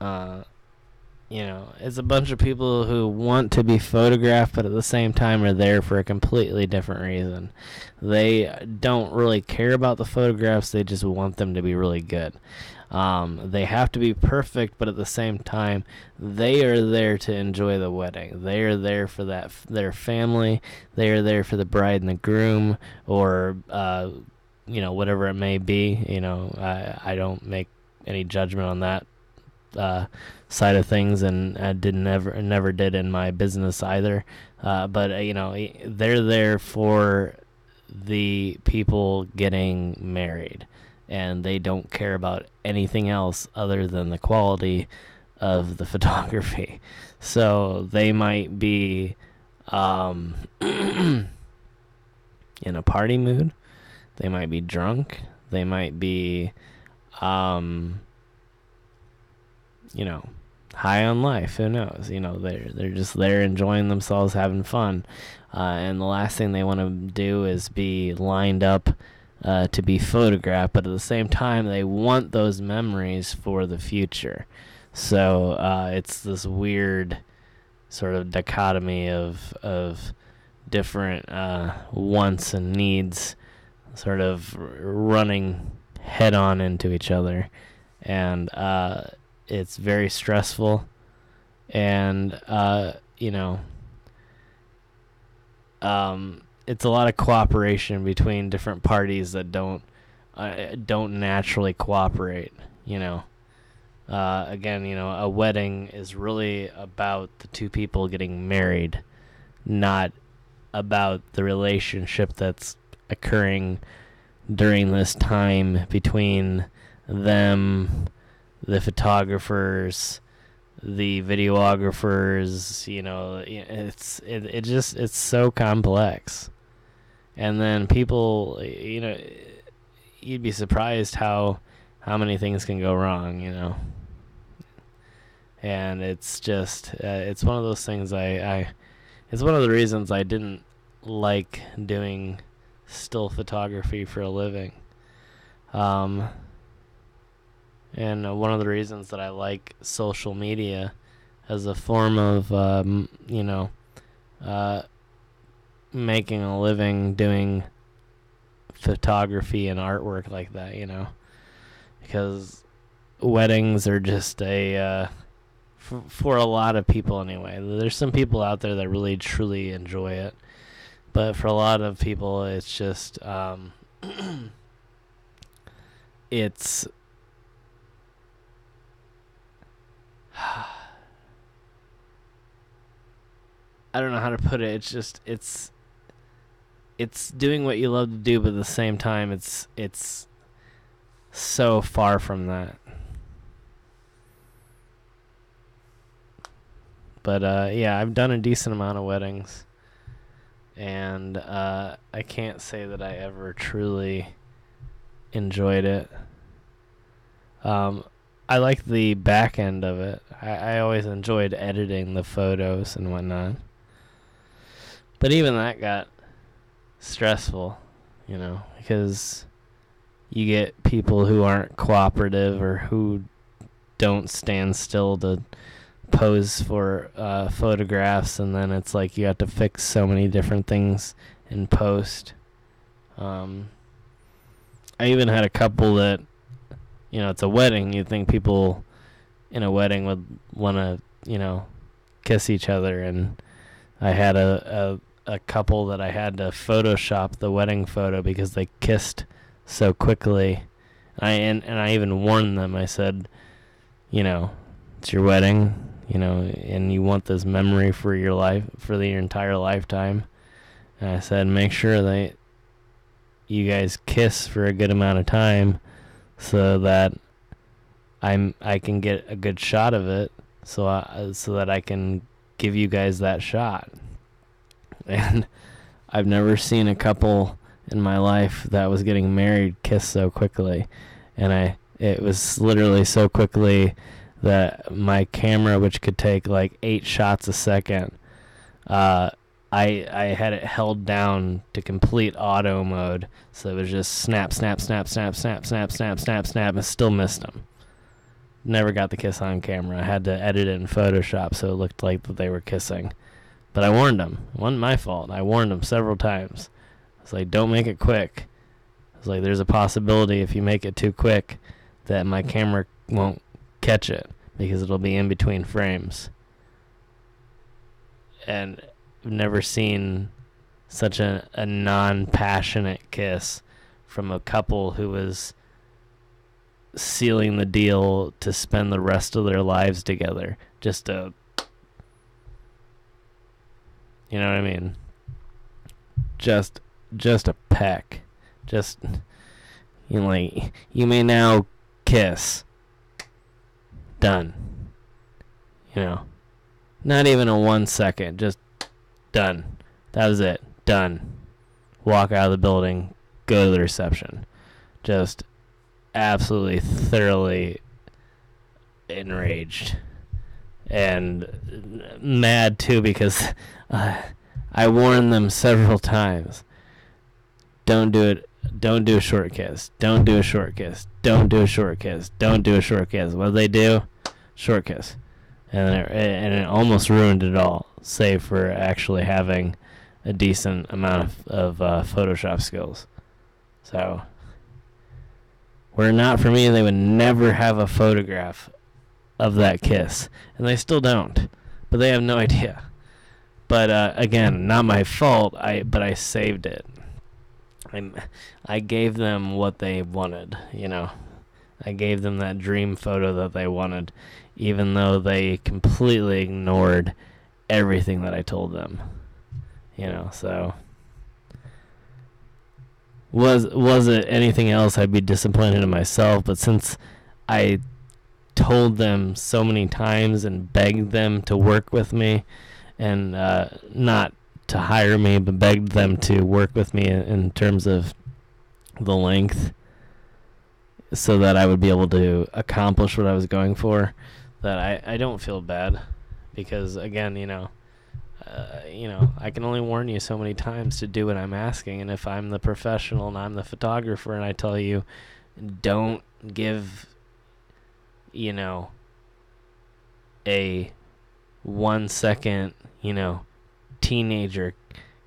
It's a bunch of people who want to be photographed, but at the same time are there for a completely different reason. They don't really care about the photographs. They just want them to be really good. They have to be perfect, but at the same time, they are there to enjoy the wedding. They are there for their family. They are there for the bride and the groom, or whatever it may be. I don't make any judgment on that side of things, and I never did in my business either. But they're there for the people getting married, and they don't care about anything else other than the quality of the photography. So they might be in a party mood. They might be drunk. They might be high on life. Who knows? They're just there enjoying themselves, having fun. And the last thing they want to do is be lined up to be photographed. But at the same time, they want those memories for the future. So it's this weird sort of dichotomy of different wants and needs sort of running head on into each other. And it's very stressful, and it's a lot of cooperation between different parties that don't naturally cooperate. Again, a wedding is really about the two people getting married, not about the relationship that's occurring during this time between them, the photographers, the videographers. It's so complex. And then people, you'd be surprised how many things can go wrong, And it's just, it's one of those things it's one of the reasons I didn't like doing still photography for a living. And one of the reasons that I like social media as a form of, making a living doing photography and artwork like that, because weddings are just for a lot of people anyway. There's some people out there that really truly enjoy it, but for a lot of people, it's just it's I don't know how to put it. It's just it's doing what you love to do, but at the same time, it's so far from that. But yeah, I've done a decent amount of weddings, and I can't say that I ever truly enjoyed it. I like the back end of it. I always enjoyed editing the photos and whatnot. But even that got stressful, because you get people who aren't cooperative or who don't stand still to pose for photographs, and then it's like you have to fix so many different things in post. I even had a couple that, it's a wedding. You'd think people in a wedding would want to, kiss each other, and I had a couple that I had to Photoshop the wedding photo because they kissed so quickly. And I even warned them. I said, it's your wedding, and you want this memory for your life, for your entire lifetime. And I said, make sure that you guys kiss for a good amount of time so that I can get a good shot of it, so that I can give you guys that shot. And I've never seen a couple in my life that was getting married kiss so quickly. And it was literally so quickly that my camera, which could take like 8 shots a second, I had it held down to complete auto mode, so it was just snap, snap, snap, snap, snap, snap, snap, snap, snap, and still missed them. Never got the kiss on camera. I had to edit it in Photoshop so it looked like that they were kissing. But I warned them. It wasn't my fault. I warned them several times. I was like, don't make it quick. I was like, there's a possibility if you make it too quick that my camera won't catch it because it'll be in between frames. And I've never seen such a non-passionate kiss from a couple who was sealing the deal to spend the rest of their lives together. Just a, you know what I mean? Just a peck. Just, you know, like, you may now kiss. Done. You know, not even a 1 second. Just done. That was it. Done. Walk out of the building. Go to the reception. Just absolutely thoroughly enraged and mad too, because I warned them several times. Don't do it. Don't do a short kiss. Don't do a short kiss. Don't do a short kiss. Don't do a short kiss. What do they do? Short kiss. And it almost ruined it all, save for actually having a decent amount of Photoshop skills. So, were it not for me, they would never have a photograph of that kiss. And they still don't. But they have no idea. But again, not my fault, but I saved it. I gave them what they wanted, you know. I gave them that dream photo that they wanted, even though they completely ignored everything that I told them. You know, so was it anything else, I'd be disappointed in myself. But since I told them so many times and begged them to work with me, and not to hire me, but begged them to work with me in terms of the length, so that I would be able to accomplish what I was going for, that I don't feel bad. Because again, you know, I can only warn you so many times to do what I'm asking. And if I'm the professional and I'm the photographer and I tell you, don't give, you know, a 1 second, you know, teenager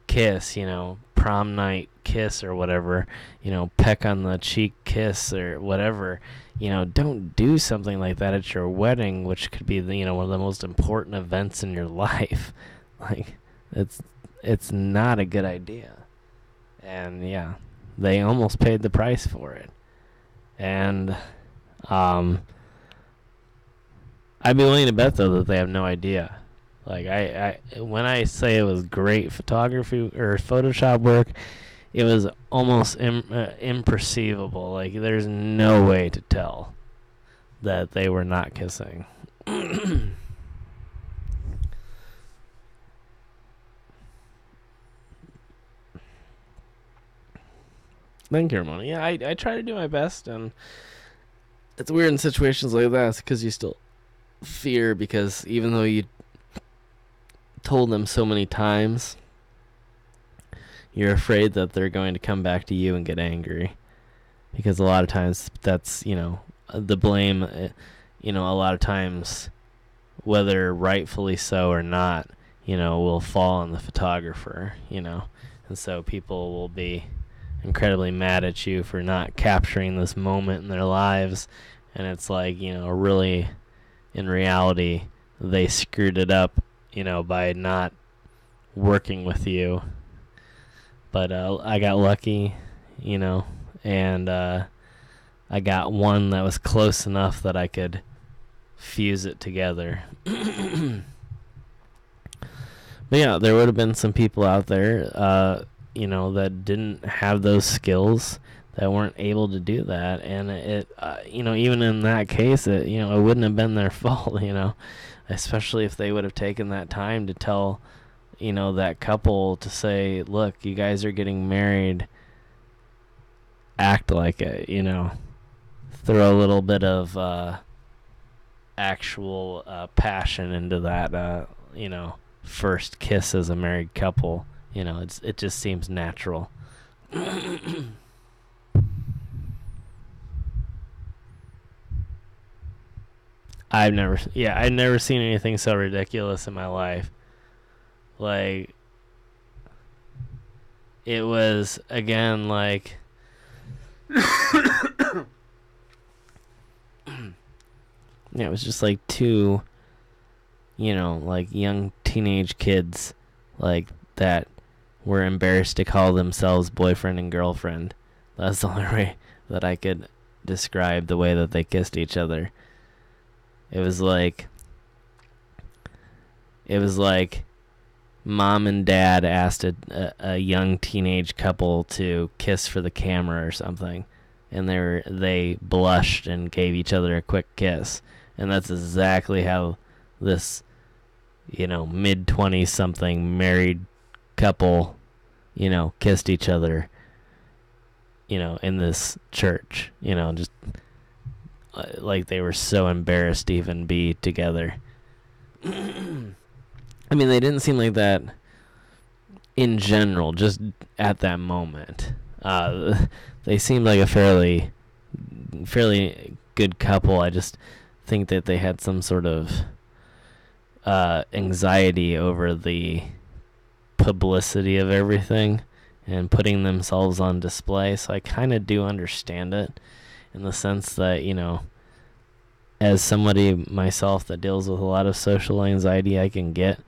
kiss, you know, prom night kiss or whatever, you know, peck on the cheek kiss or whatever, you know, don't do something like that at your wedding, which could be, you know, one of the most important events in your life. Like, it's not a good idea. And yeah, they almost paid the price for it. And I'd be willing to bet though that they have no idea. Like, I when I say it was great photography or Photoshop work, it was almost imperceivable. Like, there's no way to tell that they were not kissing. Thank you, Ramona. Yeah, I try to do my best, and it's weird in situations like that because you still fear, because even though you told them so many times, you're afraid that they're going to come back to you and get angry, because a lot of times that's, you know, the blame, you know, a lot of times, whether rightfully so or not, you know, will fall on the photographer, you know, and so people will be incredibly mad at you for not capturing this moment in their lives. And it's like, you know, really, in reality, they screwed it up, you know, by not working with you. But I got lucky, you know, and I got one that was close enough that I could fuse it together. But yeah, there would have been some people out there, you know, that didn't have those skills, that weren't able to do that. And it, you know, even in that case, it, you know, it wouldn't have been their fault, you know, especially if they would have taken that time to tell, you know, that couple to say, look, you guys are getting married, act like it, you know, throw a little bit of actual passion into that, you know, first kiss as a married couple. You know, it just seems natural. I've never seen anything so ridiculous in my life. Like, it was, again, like, yeah, it was just like two, you know, like young teenage kids, like, that were embarrassed to call themselves boyfriend and girlfriend. That's the only way that I could describe the way that they kissed each other. It was like mom and dad asked a young teenage couple to kiss for the camera or something, and they blushed and gave each other a quick kiss, and that's exactly how this mid-20s something married couple kissed each other in this church, just like they were so embarrassed to even be together. I mean, they didn't seem like that in general, just at that moment. They seemed like a fairly good couple. I just think that they had some sort of anxiety over the publicity of everything and putting themselves on display. So I kind of do understand it in the sense that, as somebody myself that deals with a lot of social anxiety, I can get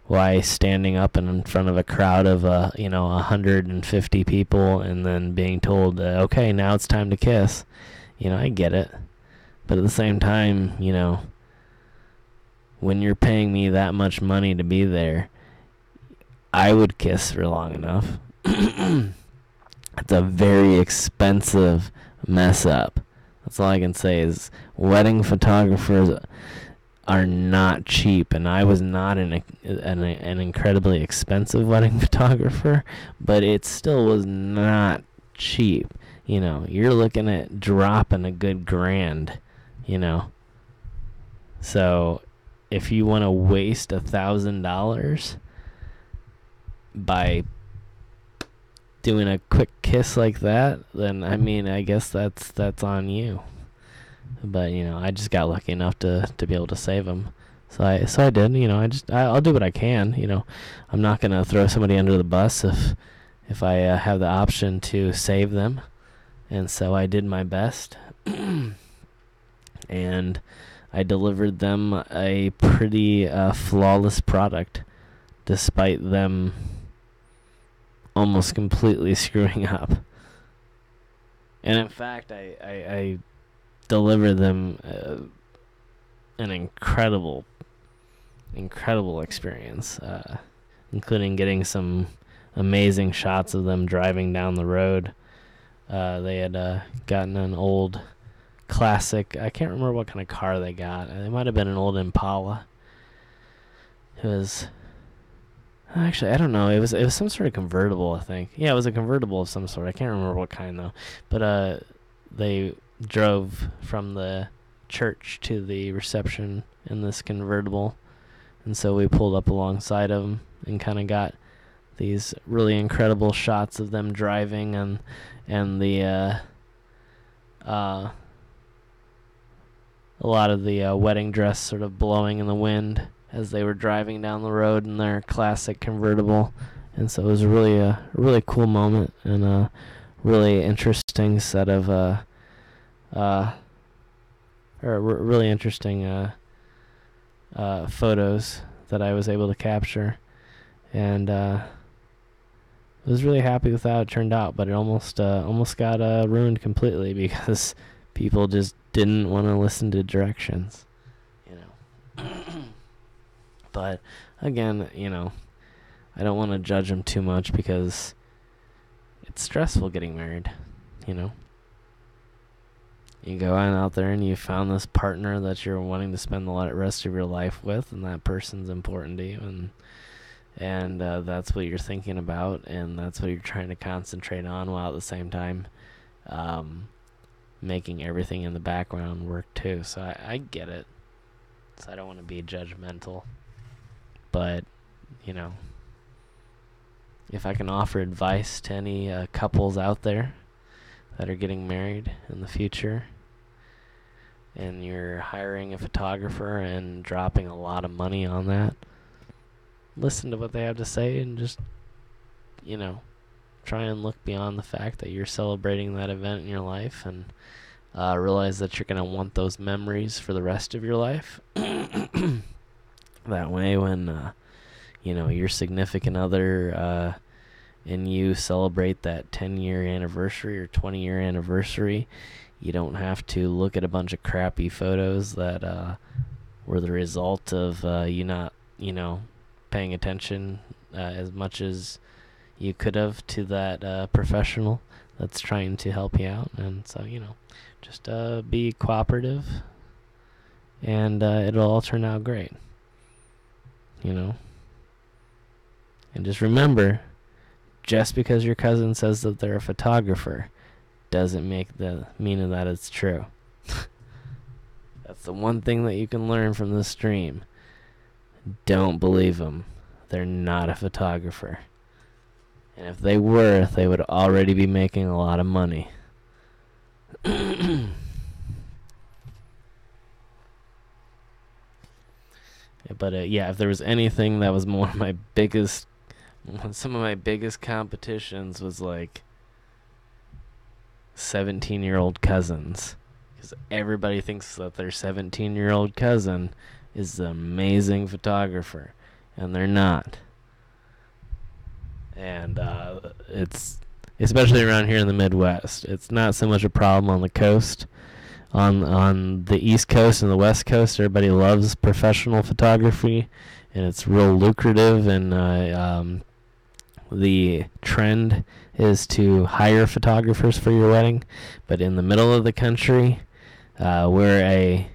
why standing up in front of a crowd of 150 people and then being told, okay, now it's time to kiss. I get it. But at the same time, when you're paying me that much money to be there, I would kiss for long enough. It's a very expensive mess up. That's all I can say is wedding photographers are not cheap, and I was not an incredibly expensive wedding photographer, but it still was not cheap. You're looking at dropping a good grand, So if you want to waste $1,000 by doing a quick kiss like that, then I guess that's on you. But I just got lucky enough to be able to save them. So I did. I'll do what I can. I'm not gonna throw somebody under the bus if I have the option to save them. And so I did my best, and I delivered them a pretty flawless product, despite them almost completely screwing up. And in fact, I delivered them an incredible experience, including getting some amazing shots of them driving down the road. They had gotten an old classic, I can't remember what kind of car they got. It might have been an old Impala. It was, actually, I don't know. It was some sort of convertible, I think. Yeah, it was a convertible of some sort. I can't remember what kind though. But they drove from the church to the reception in this convertible, and so we pulled up alongside of them and kind of got these really incredible shots of them driving, and the a lot of the wedding dress sort of blowing in the wind as they were driving down the road in their classic convertible. And so it was really a really cool moment and a really interesting set of really interesting photos that I was able to capture, and I was really happy with how it turned out. But it almost got ruined completely because people just didn't want to listen to directions, But again, I don't want to judge them too much because it's stressful getting married, You go on out there and you found this partner that you're wanting to spend the rest of your life with, and that person's important to you, and that's what you're thinking about, and that's what you're trying to concentrate on, while at the same time making everything in the background work too. So I get it. So I don't want to be judgmental, but if I can offer advice to any couples out there that are getting married in the future, and you're hiring a photographer and dropping a lot of money on that, listen to what they have to say and just, try and look beyond the fact that you're celebrating that event in your life, and realize that you're going to want those memories for the rest of your life. That way when, your significant other and you celebrate that 10-year anniversary or 20-year anniversary, you don't have to look at a bunch of crappy photos that were the result of you not, paying attention as much as you could have to that professional that's trying to help you out. And so, just be cooperative, and it'll all turn out great. And just remember, just because your cousin says that they're a photographer doesn't mean that it's true. That's the one thing that you can learn from this stream. Don't believe them. They're not a photographer. And if they were, they would already be making a lot of money. But if there was anything that was some of my biggest competitions was like 17-year-old cousins, because everybody thinks that their 17-year-old cousin is the amazing photographer, and they're not. And it's, especially around here in the Midwest, it's not so much a problem on the coast. On the East Coast and the West Coast, everybody loves professional photography, and it's real lucrative, and the trend is to hire photographers for your wedding. But in the middle of the country, my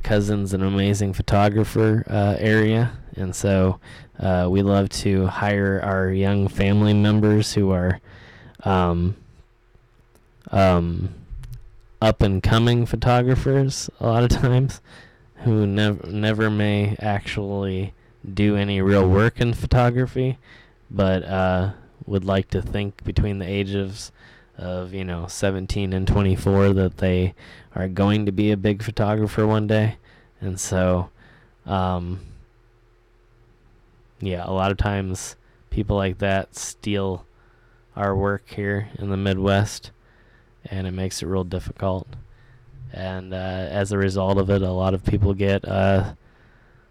cousin's an amazing photographer area, and so we love to hire our young family members who are up and coming photographers a lot of times, who never may actually do any real work in photography, but would like to think between the ages of 17 and 24 that they are going to be a big photographer one day. And so a lot of times people like that steal our work here in the Midwest, and it makes it real difficult. And as a result of it, a lot of people get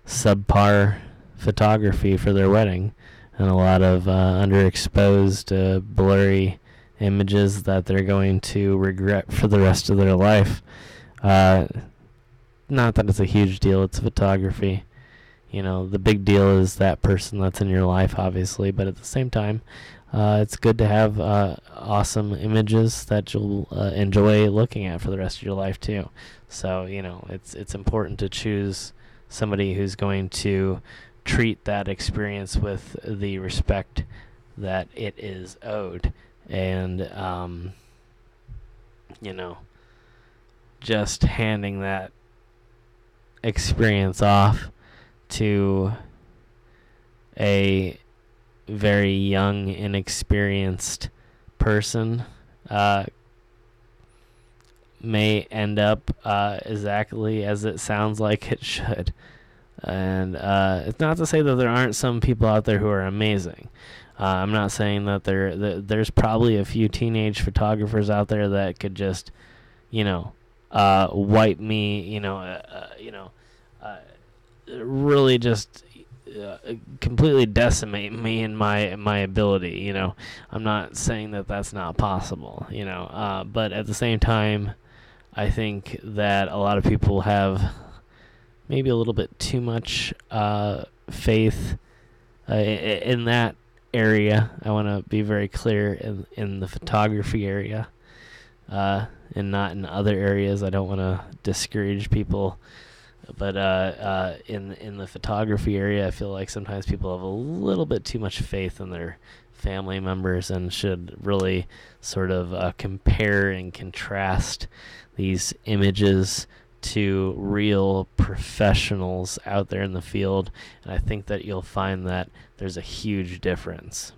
subpar photography for their wedding, and a lot of underexposed, blurry images that they're going to regret for the rest of their life. Not that it's a huge deal, it's photography. The big deal is that person that's in your life, obviously, but at the same time, it's good to have awesome images that you'll enjoy looking at for the rest of your life too. So it's important to choose somebody who's going to treat that experience with the respect that it is owed, and just handing that experience off to a very young, inexperienced person may end up exactly as it sounds like it should. And it's not to say that there aren't some people out there who are amazing. I'm not saying that there's probably a few teenage photographers out there that could just, wipe me, really just completely decimate me and my ability. I'm not saying that that's not possible. But at the same time, I think that a lot of people have maybe a little bit too much faith in that area. I want to be very clear in the photography area, and not in other areas. I don't want to discourage people, but in the photography area, I feel like sometimes people have a little bit too much faith in their family members, and should really sort of compare and contrast these images to real professionals out there in the field. And I think that you'll find that there's a huge difference.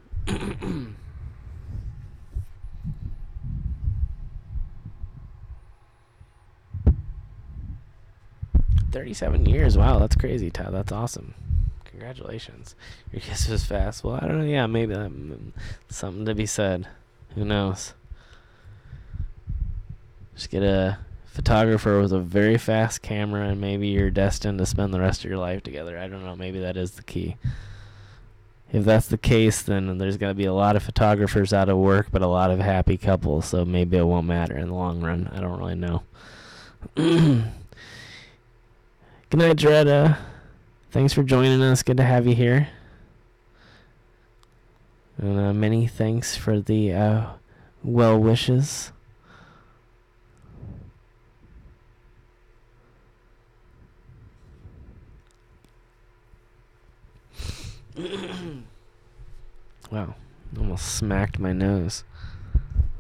37 years. Wow, that's crazy, Todd. That's awesome. Congratulations. Your kiss was fast. Well, I don't know. Yeah, maybe that's something to be said. Who knows? Just get a photographer with a very fast camera, and maybe you're destined to spend the rest of your life together. I don't know. Maybe that is the key. if that's the case, then there's going to be a lot of photographers out of work, but a lot of happy couples. So maybe it won't matter in the long run. I don't really know. Good night, Dretta. Thanks for joining us. Good to have you here. And many thanks for the well wishes. Wow, almost smacked my nose.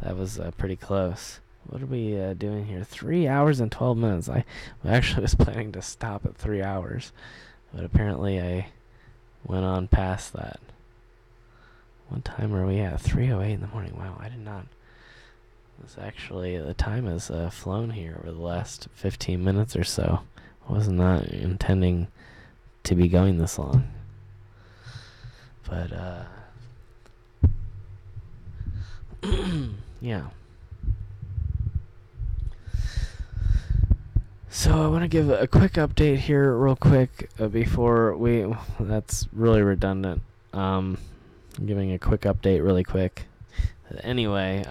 That was pretty close. What are we doing here? 3 hours and 12 minutes. I actually was planning to stop at 3 hours, but apparently I went on past that. What time are we at? 3:08 in the morning. Wow, I did not. It's actually, the time has flown here over the last 15 minutes or so. I was not intending to be going this long. But, yeah. So I want to give a quick update here real quick before we... That's really redundant. Giving a quick update really quick. Anyway,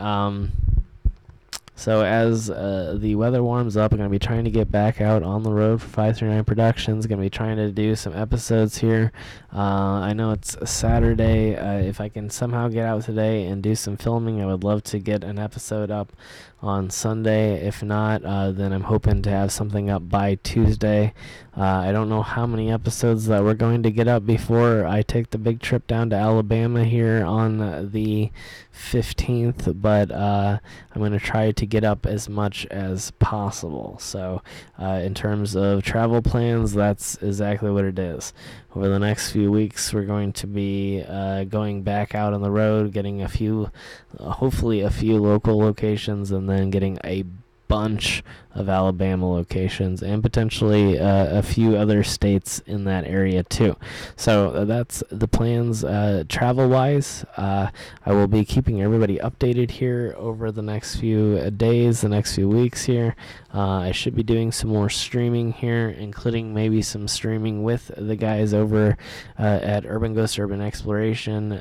so as the weather warms up, I'm going to be trying to get back out on the road for 539 Productions. Going to be trying to do some episodes here. I know it's a Saturday. If I can somehow get out today and do some filming, I would love to get an episode up on Sunday. If not, then I'm hoping to have something up by Tuesday. I don't know how many episodes that we're going to get up before I take the big trip down to Alabama here on the 15th, but I'm going to try to get up as much as possible. So in terms of travel plans, that's exactly what it is. Over the next few weeks, we're going to be going back out on the road, getting a few, hopefully a few local locations, and then getting a bunch of Alabama locations and potentially a few other states in that area too. So that's the plans travel-wise. I will be keeping everybody updated here over the next few days, the next few weeks here. I should be doing some more streaming here, including maybe some streaming with the guys over at Urban Ghost Urban Exploration.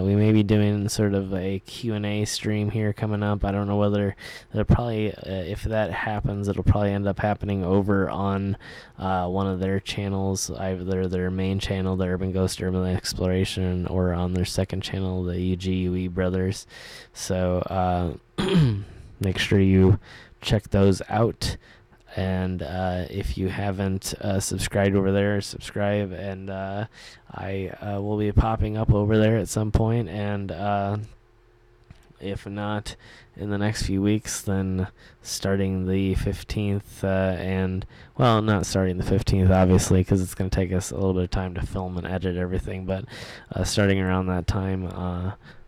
We may be doing sort of a Q&A stream here coming up. I don't know whether they'll probably, if that happens, it'll probably end up happening over on one of their channels, either their main channel, the Urban Ghost Urban Exploration, or on their second channel, the UGUE Brothers. So make sure you check those out. And if you haven't subscribed over there, subscribe. And I will be popping up over there at some point. And if not in the next few weeks, then starting the 15th, and, well, not starting the 15th, obviously, because it's going to take us a little bit of time to film and edit everything, but starting around that time,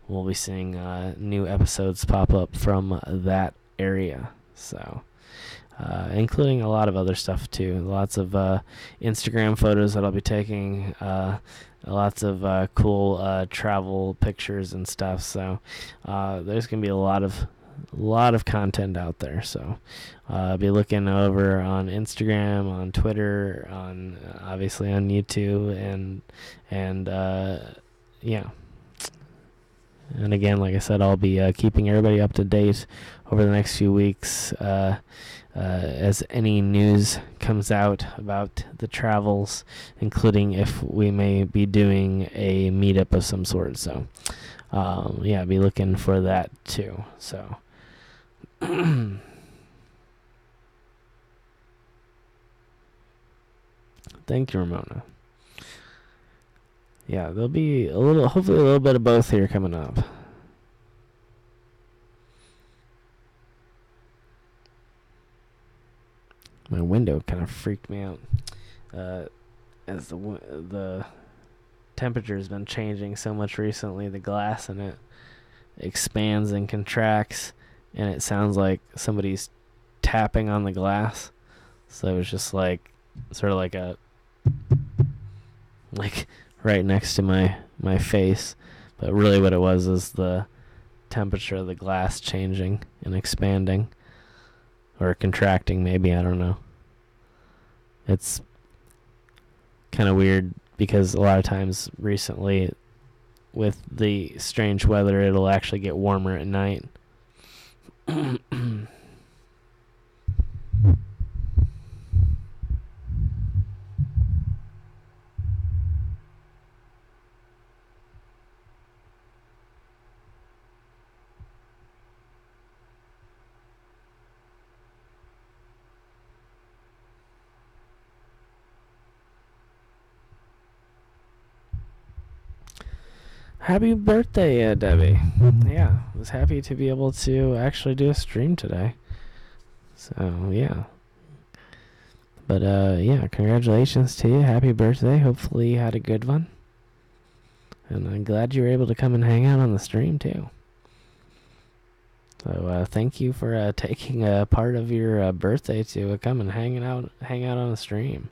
we'll be seeing new episodes pop up from that area, so... including a lot of other stuff too. Lots of Instagram photos that I'll be taking, lots of cool travel pictures and stuff. So there's gonna be a lot of content out there. So be looking over on Instagram, on Twitter, on obviously on YouTube, and yeah. And again, like I said, I'll be keeping everybody up to date over the next few weeks as any news comes out about the travels, including if we may be doing a meetup of some sort. So, yeah, be looking for that too. So, thank you, Ramona. Yeah, there'll be hopefully a little bit of both here coming up. My window kind of freaked me out as the temperature has been changing so much recently. The glass in it expands and contracts, and it sounds like somebody's tapping on the glass. So it was just like sort of like right next to my face, but really what it was is the temperature of the glass changing and expanding. Or contracting, maybe, I don't know. It's kind of weird because a lot of times recently with the strange weather, it'll actually get warmer at night. Happy birthday, Debbie. Yeah, I was happy to be able to actually do a stream today. So, yeah. But, yeah, congratulations to you. Happy birthday. Hopefully you had a good one. And I'm glad you were able to come and hang out on the stream, too. So, thank you for taking a part of your birthday to come and hang out on the stream.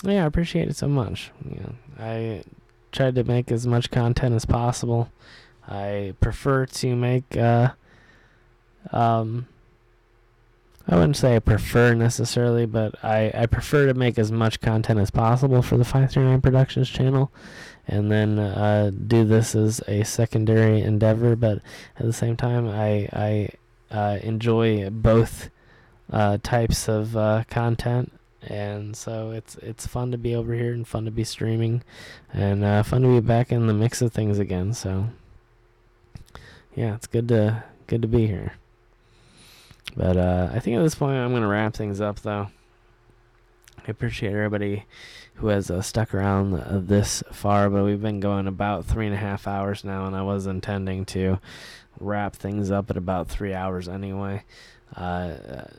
Yeah, I appreciate it so much. Yeah, I tried to make as much content as possible. I prefer to make, I wouldn't say I prefer necessarily, but I prefer to make as much content as possible for the 539 Productions channel, and then do this as a secondary endeavor. But at the same time, I enjoy both types of content. And so it's fun to be over here and fun to be streaming and fun to be back in the mix of things again. So yeah, it's good to be here. But I think at this point I'm gonna wrap things up, though. I appreciate everybody who has stuck around this far, but we've been going about 3.5 hours now, and I was intending to wrap things up at about 3 hours anyway,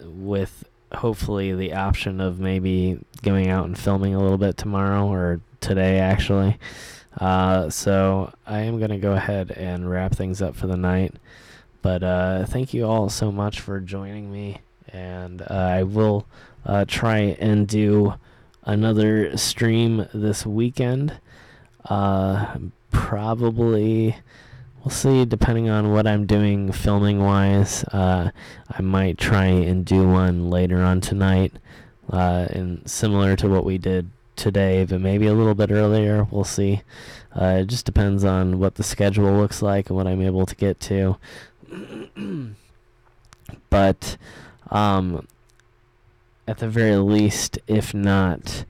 with hopefully the option of maybe going out and filming a little bit tomorrow, or today actually. So I am going to go ahead and wrap things up for the night. But thank you all so much for joining me, and I will try and do another stream this weekend. Probably, we'll see, depending on what I'm doing filming wise. I might try and do one later on tonight, and similar to what we did today, but maybe a little bit earlier. We'll see. It just depends on what the schedule looks like and what I'm able to get to. But at the very least, if not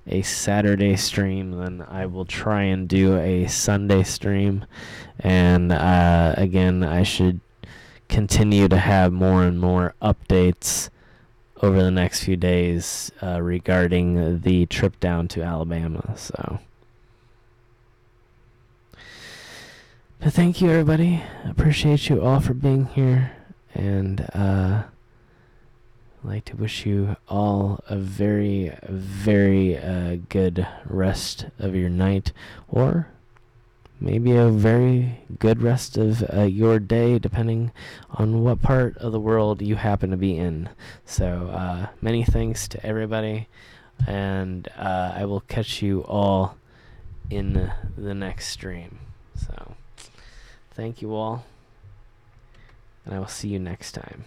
a Saturday stream, then I will try and do a Sunday stream. And again, I should continue to have more and more updates over the next few days regarding the trip down to Alabama. So, but thank you, everybody. I appreciate you all for being here, and I'd like to wish you all a very, very good rest of your night, or maybe a very good rest of your day, depending on what part of the world you happen to be in. So many thanks to everybody, and I will catch you all in the next stream. So thank you all, and I will see you next time.